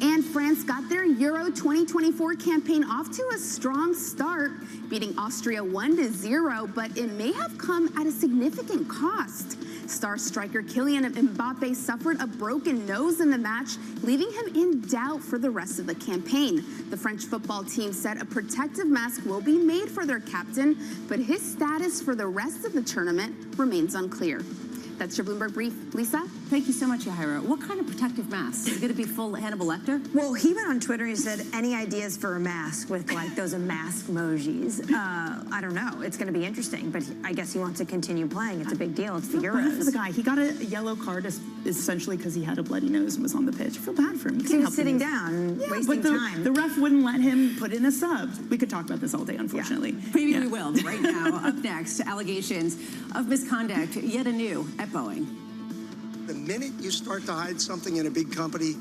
And France got their Euro 2024 campaign off to a strong start, beating Austria 1-0, but it may have come at a significant cost. Star striker Kylian Mbappe suffered a broken nose in the match, leaving him in doubt for the rest of the campaign. The French football team said a protective mask will be made for their captain, but his status for the rest of the tournament remains unclear. That's your Bloomberg Brief. Lisa? Thank you so much, Yahira. What kind of protective mask? Is it going to be full Hannibal Lecter? Well, he went on Twitter, he said, any ideas for a mask with like those mask emojis? I don't know. It's going to be interesting, but I guess he wants to continue playing. It's a big deal. It's the Euros. I feel bad for the guy. He got a yellow card essentially because he had a bloody nose and was on the pitch. I feel bad for him. He was sitting down, wasting time. The ref wouldn't let him put in a sub. We could talk about this all day, unfortunately. Yeah. Maybe we will. Right now, up next, allegations of misconduct, yet anew, at Boeing. The minute you start to hide something in a big company,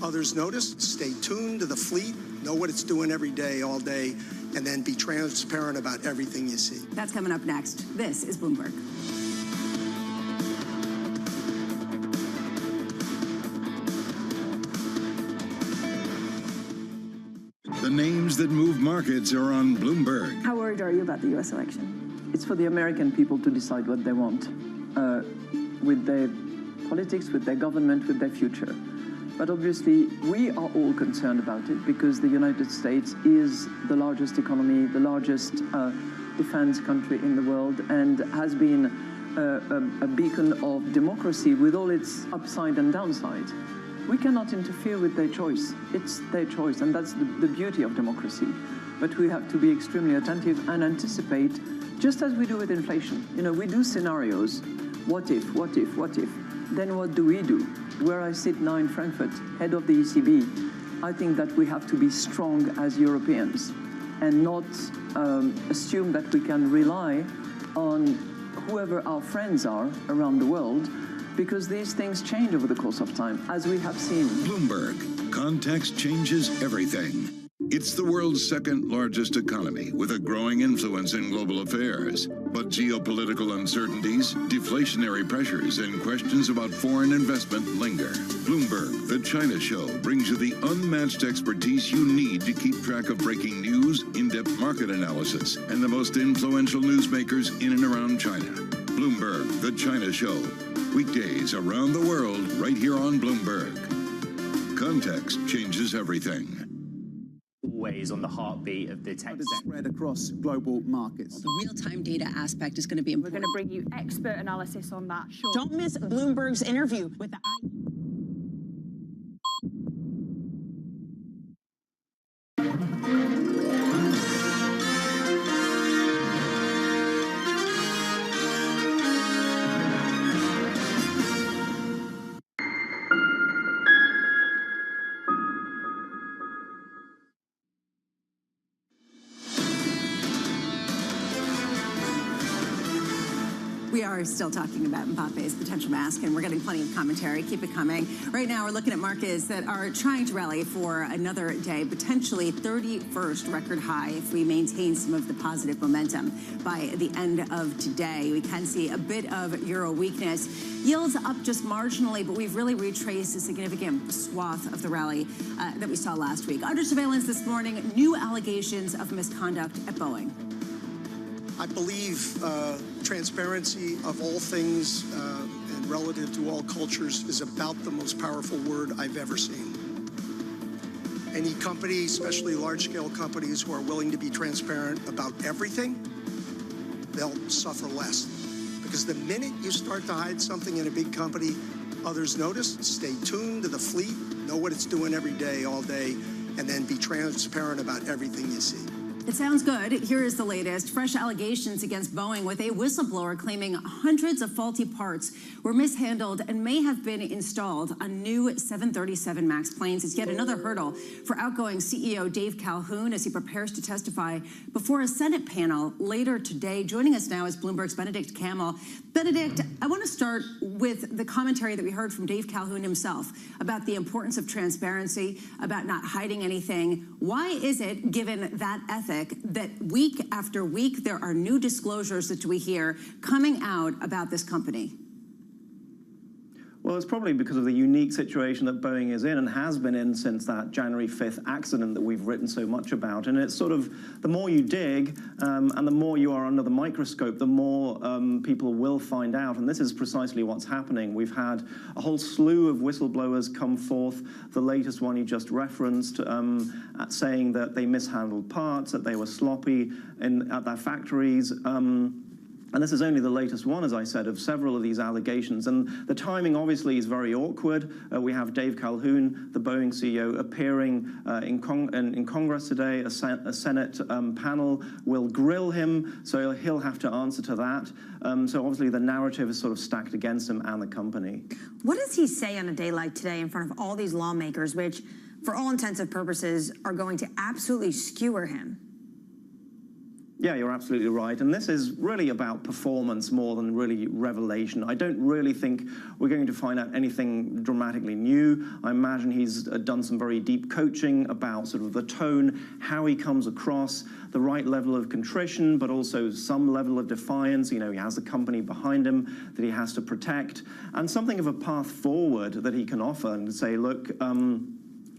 others notice. Stay tuned to the fleet, know what it's doing every day, all day, and then be transparent about everything you see. That's coming up next. This is Bloomberg. The names that move markets are on Bloomberg. How worried are you about the U.S. election? It's for the American people to decide what they want with their politics, with their government, with their future. But obviously, we are all concerned about it because the United States is the largest economy, the largest defense country in the world, and has been a beacon of democracy with all its upside and downside. We cannot interfere with their choice. It's their choice, and that's the beauty of democracy. But we have to be extremely attentive and anticipate, just as we do with inflation. You know, we do scenarios. What if, what if, what if? Then what do we do? Where I sit now in Frankfurt, head of the ECB, I think that we have to be strong as Europeans and not assume that we can rely on whoever our friends are around the world, because these things change over the course of time, as we have seen. Bloomberg. Context changes everything. It's the world's second largest economy with a growing influence in global affairs. But geopolitical uncertainties, deflationary pressures, and questions about foreign investment linger. Bloomberg, the China Show, brings you the unmatched expertise you need to keep track of breaking news, in-depth market analysis, and the most influential newsmakers in and around China. Bloomberg, the China Show. Weekdays around the world, right here on Bloomberg. Context changes everything. Always on the heartbeat of the tech spread across global markets. The real-time data aspect is going to be important. We're going to bring you expert analysis on that. Sure. Don't miss Bloomberg's interview with the We are still talking about Mbappe's potential mask, and we're getting plenty of commentary. Keep it coming. Right now, we're looking at markets that are trying to rally for another day, potentially 31st record high if we maintain some of the positive momentum by the end of today. We can see a bit of euro weakness. Yields up just marginally, but we've really retraced a significant swath of the rally that we saw last week. Under surveillance this morning, new allegations of misconduct at Boeing. I believe transparency of all things and relative to all cultures is about the most powerful word I've ever seen. Any company, especially large-scale companies who are willing to be transparent about everything, they'll suffer less. Because the minute you start to hide something in a big company, others notice. Stay tuned to the fleet, know what it's doing every day, all day, and then be transparent about everything you see. It sounds good. Here is the latest. Fresh allegations against Boeing with a whistleblower claiming hundreds of faulty parts were mishandled and may have been installed on new 737 MAX planes. It's yet another hurdle for outgoing CEO Dave Calhoun as he prepares to testify before a Senate panel later today. Joining us now is Bloomberg's Benedict Kamel. Benedict, I want to start with the commentary that we heard from Dave Calhoun himself about the importance of transparency, about not hiding anything. Why is it, given that ethic, that week after week there are new disclosures that we hear coming out about this company? Well, it's probably because of the unique situation that Boeing is in and has been in since that January 5th accident that we've written so much about. And it's sort of, the more you dig and the more you are under the microscope, the more people will find out. And this is precisely what's happening. We've had a whole slew of whistleblowers come forth. The latest one you just referenced, saying that they mishandled parts, that they were sloppy at their factories. And this is only the latest one, as I said, of several of these allegations. And the timing, obviously, is very awkward. We have Dave Calhoun, the Boeing CEO, appearing in Congress today. A Senate panel will grill him, so he'll have to answer to that. So obviously, the narrative is sort of stacked against him and the company. What does he say on a day like today in front of all these lawmakers, which, for all intents and purposes, are going to absolutely skewer him? Yeah, you're absolutely right. And this is really about performance more than really revelation. I don't really think we're going to find out anything dramatically new. I imagine he's done some very deep coaching about sort of the tone, how he comes across, the right level of contrition, but also some level of defiance. You know, he has the company behind him that he has to protect, and something of a path forward that he can offer and say, look,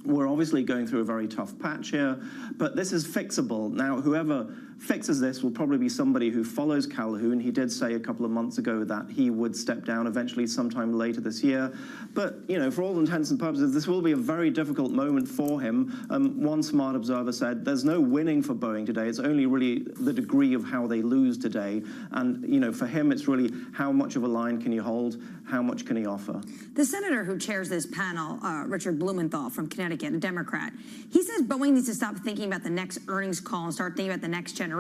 we're obviously going through a very tough patch here, but this is fixable. Now, whoever fixes this will probably be somebody who follows Calhoun. He did say a couple of months ago that he would step down eventually sometime later this year. But, you know, for all intents and purposes, this will be a very difficult moment for him. One smart observer said, there's no winning for Boeing today. It's only really the degree of how they lose today. And, you know, for him, it's really how much of a line can you hold? How much can he offer? The senator who chairs this panel, Richard Blumenthal from Connecticut, a Democrat, he says Boeing needs to stop thinking about the next earnings call and start thinking about the next generation.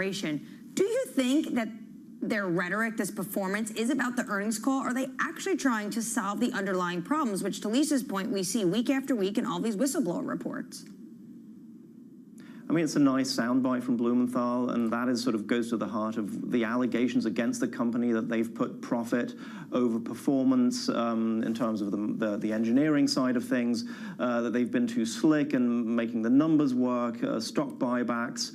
Do you think that their rhetoric, this performance, is about the earnings call? Are they actually trying to solve the underlying problems, which, to Lisa's point, we see week after week in all these whistleblower reports? I mean, it's a nice soundbite from Blumenthal, and that is sort of goes to the heart of the allegations against the company that they've put profit over performance in terms of the engineering side of things, that they've been too slick in making the numbers work, stock buybacks,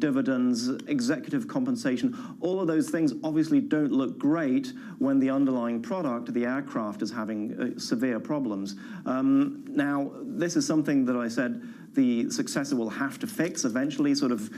dividends, executive compensation. All of those things obviously don't look great when the underlying product, the aircraft, is having severe problems. Now, this is something that I said the successor will have to fix eventually, sort of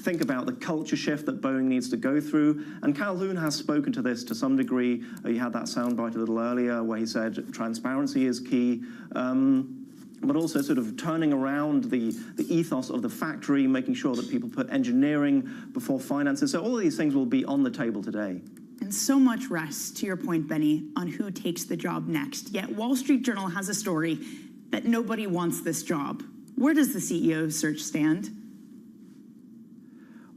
think about the culture shift that Boeing needs to go through. And Calhoun has spoken to this to some degree. You had that soundbite a little earlier where he said transparency is key. But also sort of turning around the ethos of the factory, making sure that people put engineering before finances. So all of these things will be on the table today. And so much rests, to your point, Benny, on who takes the job next. Yet Wall Street Journal has a story that nobody wants this job. Where does the CEO search stand?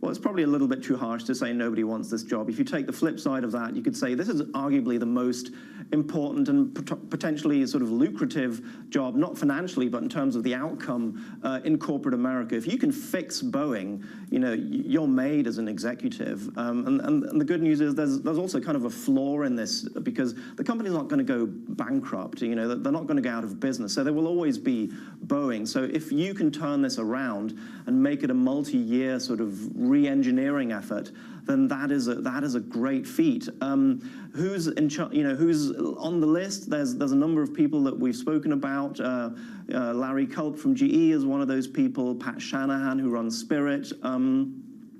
Well, it's probably a little bit too harsh to say nobody wants this job. If you take the flip side of that, you could say this is arguably the most important and potentially sort of lucrative job, not financially, but in terms of the outcome in corporate America. If you can fix Boeing, you know, you're made as an executive. And the good news is there's also kind of a flaw in this because the company's not going to go bankrupt. You know, they're not going to go out of business. So there will always be Boeing. So if you can turn this around and make it a multi-year sort of re-engineering effort, then that is a great feat. Who's in you know, who's on the list? There's a number of people that we've spoken about. Larry Culp from GE is one of those people. Pat Shanahan, who runs Spirit.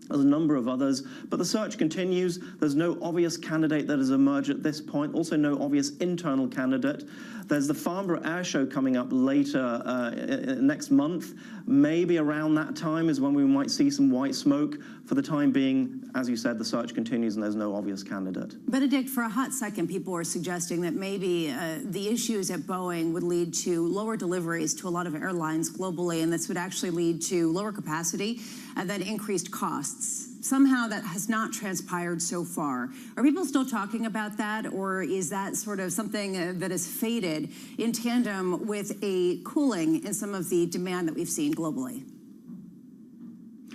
There's a number of others, but the search continues. There's no obvious candidate that has emerged at this point, also no obvious internal candidate. There's the Farnborough Air Show coming up later next month. maybe around that time is when we might see some white smoke. For the time being, as you said, the search continues and there's no obvious candidate. Benedict, for a hot second, people were suggesting that maybe the issues at Boeing would lead to lower deliveries to a lot of airlines globally, and this would actually lead to lower capacity and then increased costs. Somehow that has not transpired so far. Are people still talking about that, or is that sort of something that has faded in tandem with a cooling in some of the demand that we've seen globally?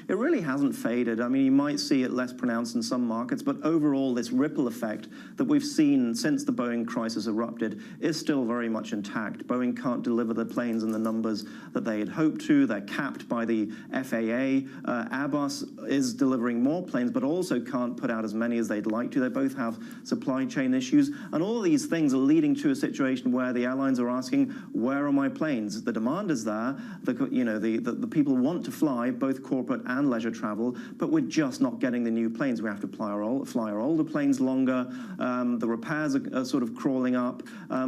It really hasn't faded. I mean, you might see it less pronounced in some markets, but overall, this ripple effect that we've seen since the Boeing crisis erupted is still very much intact. Boeing can't deliver the planes in the numbers that they had hoped to. They're capped by the FAA. Airbus is delivering more planes, but also can't put out as many as they'd like to. They both have supply chain issues, and all of these things are leading to a situation where the airlines are asking, where are my planes? The demand is there. The people want to fly, both corporate and leisure travel, but we're just not getting the new planes. We have to fly our older planes longer. The repairs are sort of crawling up.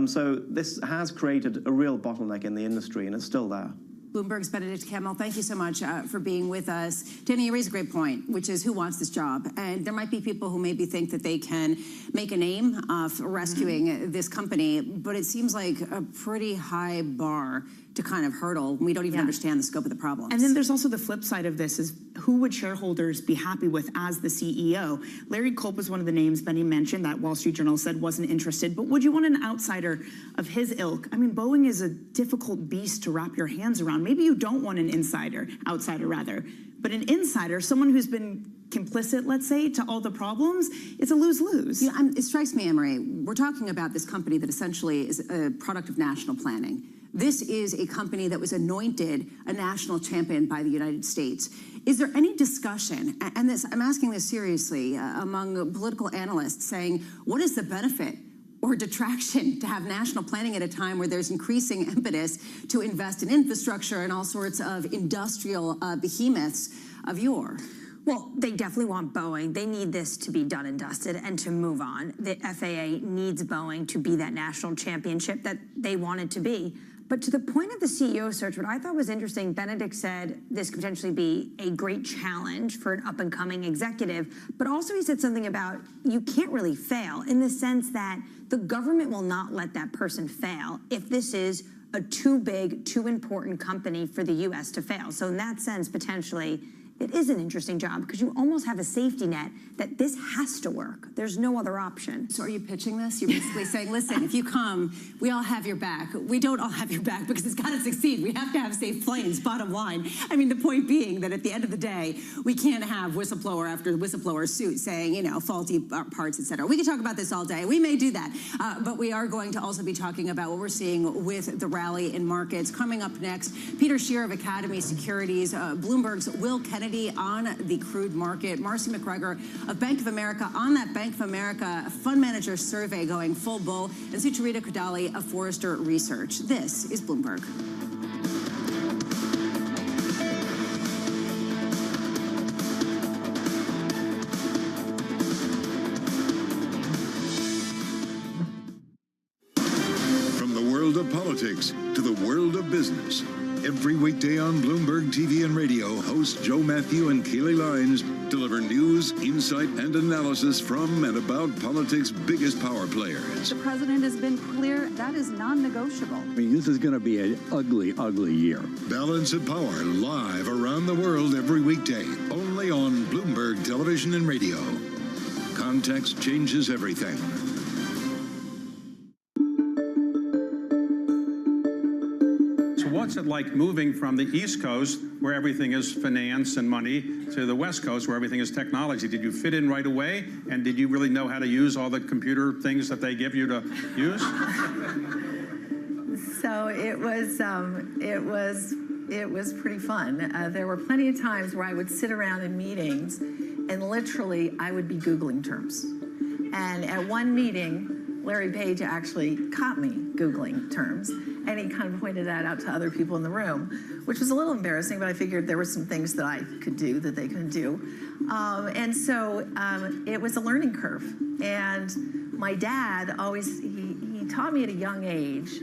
So this has created a real bottleneck in the industry, and it's still there. Bloomberg's Benedict Kamel, thank you so much for being with us. Danny, you raise a great point, which is who wants this job? And there might be people who maybe think that they can make a name for rescuing this company, but it seems like a pretty high bar to kind of hurdle. We don't even understand the scope of the problem. And then there's also the flip side of this is who would shareholders be happy with as the CEO? Larry Culp was one of the names Benny mentioned that Wall Street Journal said wasn't interested, but would you want an outsider of his ilk? I mean, Boeing is a difficult beast to wrap your hands around. Maybe you don't want an outsider rather, but an insider, someone who's been complicit, let's say, to all the problems, it's a lose-lose. Yeah, it strikes me, Emery, we're talking about this company that essentially is a product of national planning. This is a company that was anointed a national champion by the United States. Is there any discussion, and I'm asking this seriously, among political analysts saying, what is the benefit or detraction to have national planning at a time where there's increasing impetus to invest in infrastructure and all sorts of industrial behemoths of yore? Well, they definitely want Boeing. They need this to be done and dusted and to move on. The FAA needs Boeing to be that national championship that they want it to be. But to the point of the CEO search, what I thought was interesting, Benedict said this could potentially be a great challenge for an up-and-coming executive, but also he said something about you can't really fail in the sense that the government will not let that person fail if this is a too big, too important company for the U.S. to fail. So in that sense, potentially, it is an interesting job because you almost have a safety net that this has to work. There's no other option. So are you pitching this? You're basically saying, listen, if you come, we all have your back. We don't all have your back because it's got to succeed. We have to have safe planes, bottom line. I mean, the point being that at the end of the day, we can't have whistleblower after whistleblower suit saying, faulty parts, et cetera. We could talk about this all day. We may do that. But we are going to also be talking about what we're seeing with the rally in markets. Coming up next, Peter Shear of Academy Securities, Bloomberg's Will Kennedy on the crude market, Marcy McGregor of Bank of America on that Bank of America fund manager survey going full bull, and Sucharita Kodali of Forrester Research. This is Bloomberg. From the world of politics to the world of business. Every weekday on Bloomberg TV and radio, hosts Joe Matthew and Keely Lines deliver news, insight, and analysis from and about politics' biggest power players. The president has been clear that is non-negotiable. I mean, this is going to be an ugly, ugly year. Balance of Power, live around the world every weekday, only on Bloomberg Television and Radio. Context changes everything. What's it like moving from the East Coast, where everything is finance and money, to the West Coast, where everything is technology? Did you fit in right away? And did you really know how to use all the computer things that they give you to use? So it was pretty fun. There were plenty of times where I would sit around in meetings and literally I would be Googling terms. And at one meeting, Larry Page actually caught me Googling terms. And he kind of pointed that out to other people in the room, which was a little embarrassing, but I figured there were some things that I could do that they couldn't do. And so it was a learning curve. And my dad always, he taught me at a young age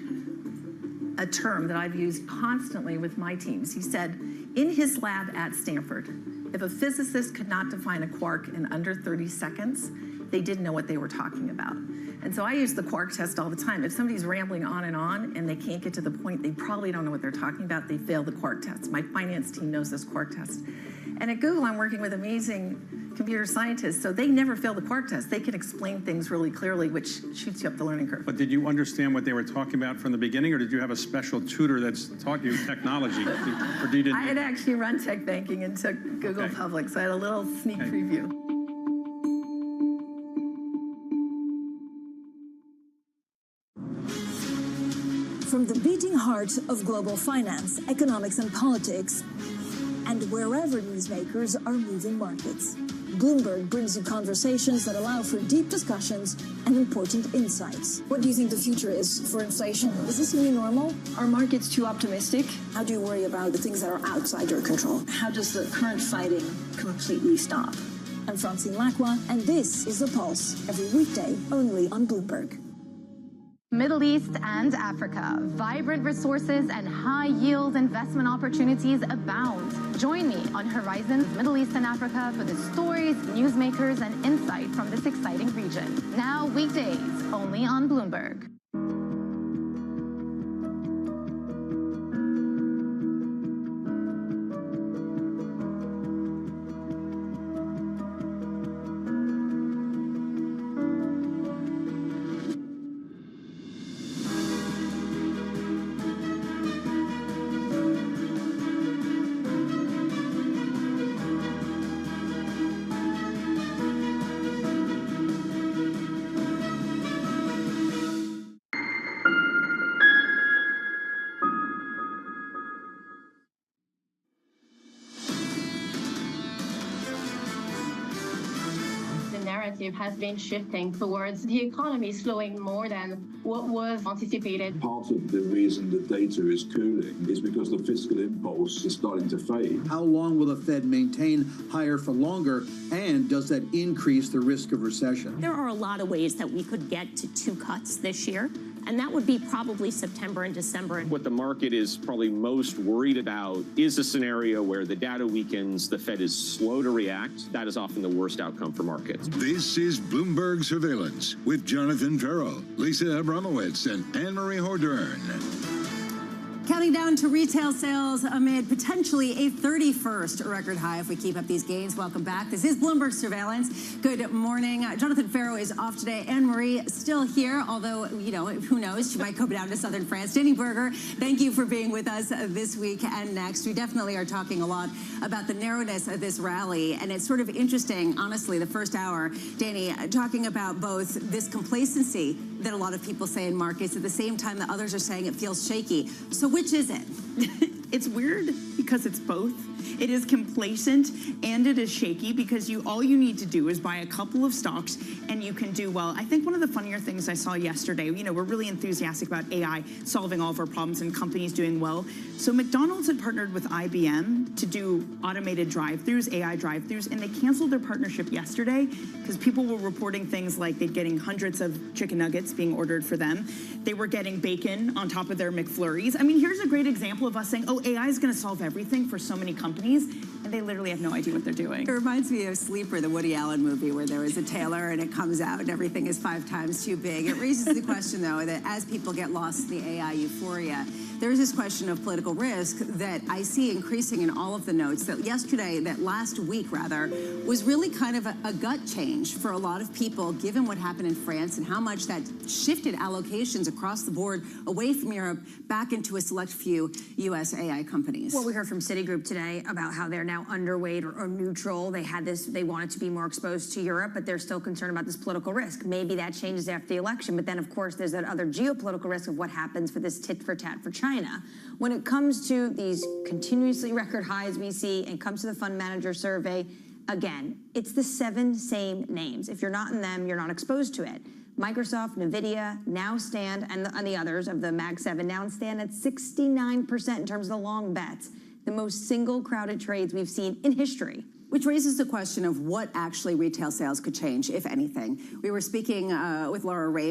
a term that I've used constantly with my teams. He said, in his lab at Stanford, if a physicist could not define a quark in under 30 seconds, they didn't know what they were talking about. And so I use the quark test all the time. If somebody's rambling on and they can't get to the point, they probably don't know what they're talking about, they fail the quark test. My finance team knows this quark test. And at Google, I'm working with amazing computer scientists, so they never fail the quark test. They can explain things really clearly, which shoots you up the learning curve. But did you understand what they were talking about from the beginning, or did you have a special tutor that's taught you technology? Or did you I had actually run tech banking and took Google Public, so I had a little sneak preview. From the beating heart of global finance, economics, and politics, and wherever newsmakers are moving markets, Bloomberg brings you conversations that allow for deep discussions and important insights. What do you think the future is for inflation? Is this a new normal? Are markets too optimistic? How do you worry about the things that are outside your control? How does the current fighting completely stop? I'm Francine Lacroix, and this is The Pulse, every weekday only on Bloomberg. Middle East and Africa, vibrant resources and high-yield investment opportunities abound. Join me on Horizons Middle East and Africa for the stories, newsmakers, and insight from this exciting region. Now weekdays, only on Bloomberg. Has been shifting towards the economy slowing more than what was anticipated. Part of the reason the data is cooling is because the fiscal impulse is starting to fade. How long will the Fed maintain higher for longer, and does that increase the risk of recession? There are a lot of ways that we could get to 2 cuts this year, and that would be probably September and December. What the market is probably most worried about is a scenario where the data weakens, the Fed is slow to react. That is often the worst outcome for markets. This is Bloomberg Surveillance with Jonathan Farrell, Lisa Abramowitz, and Anne-Marie Hordern. Counting down to retail sales amid potentially a 31st record high if we keep up these gains. Welcome back. This is Bloomberg Surveillance. Good morning. Jonathan Farrow is off today. Anne-Marie still here, although, you know, who knows? She might go down to southern France. Danny Berger, thank you for being with us this week and next. We definitely are talking a lot about the narrowness of this rally, and it's sort of interesting, honestly, the first hour, Danny, talking about both this complacency that a lot of people say in markets at the same time that others are saying it feels shaky. So which is it? It's weird because it's both. It is complacent and it is shaky because all you need to do is buy a couple of stocks and you can do well. I think one of the funnier things I saw yesterday, you know, we're really enthusiastic about AI solving all of our problems and companies doing well. So McDonald's had partnered with IBM to do automated drive-thrus, AI drive-thrus, and they canceled their partnership yesterday because people were reporting things like they're getting hundreds of chicken nuggets being ordered for them. They were getting bacon on top of their McFlurries. I mean, here's a great example of us saying, oh, AI is going to solve everything for so many companies, and they literally have no idea what they're doing. It reminds me of Sleeper, the Woody Allen movie, where there was a tailor and it comes out and everything is 5 times too big. It raises the question, though, that as people get lost in the AI euphoria, there is this question of political risk that I see increasing in all of the notes. That last week, was really kind of a gut change for a lot of people, given what happened in France and how much that shifted allocations across the board away from Europe back into a select few U.S. AI companies. Well, we heard from Citigroup today about how they're now underweight or neutral. They wanted to be more exposed to Europe, but they're still concerned about this political risk. Maybe that changes after the election. But then, of course, there's that other geopolitical risk of what happens for this tit for tat for China. When it comes to these continuously record highs we see and comes to the fund manager survey, again, it's the 7 same names. If you're not in them, you're not exposed to it. Microsoft, NVIDIA now stand, and the others of the Mag 7 now stand at 69% in terms of the long bets, the most single crowded trades we've seen in history. Which raises the question of what actually retail sales could change, if anything. We were speaking with Laura Ray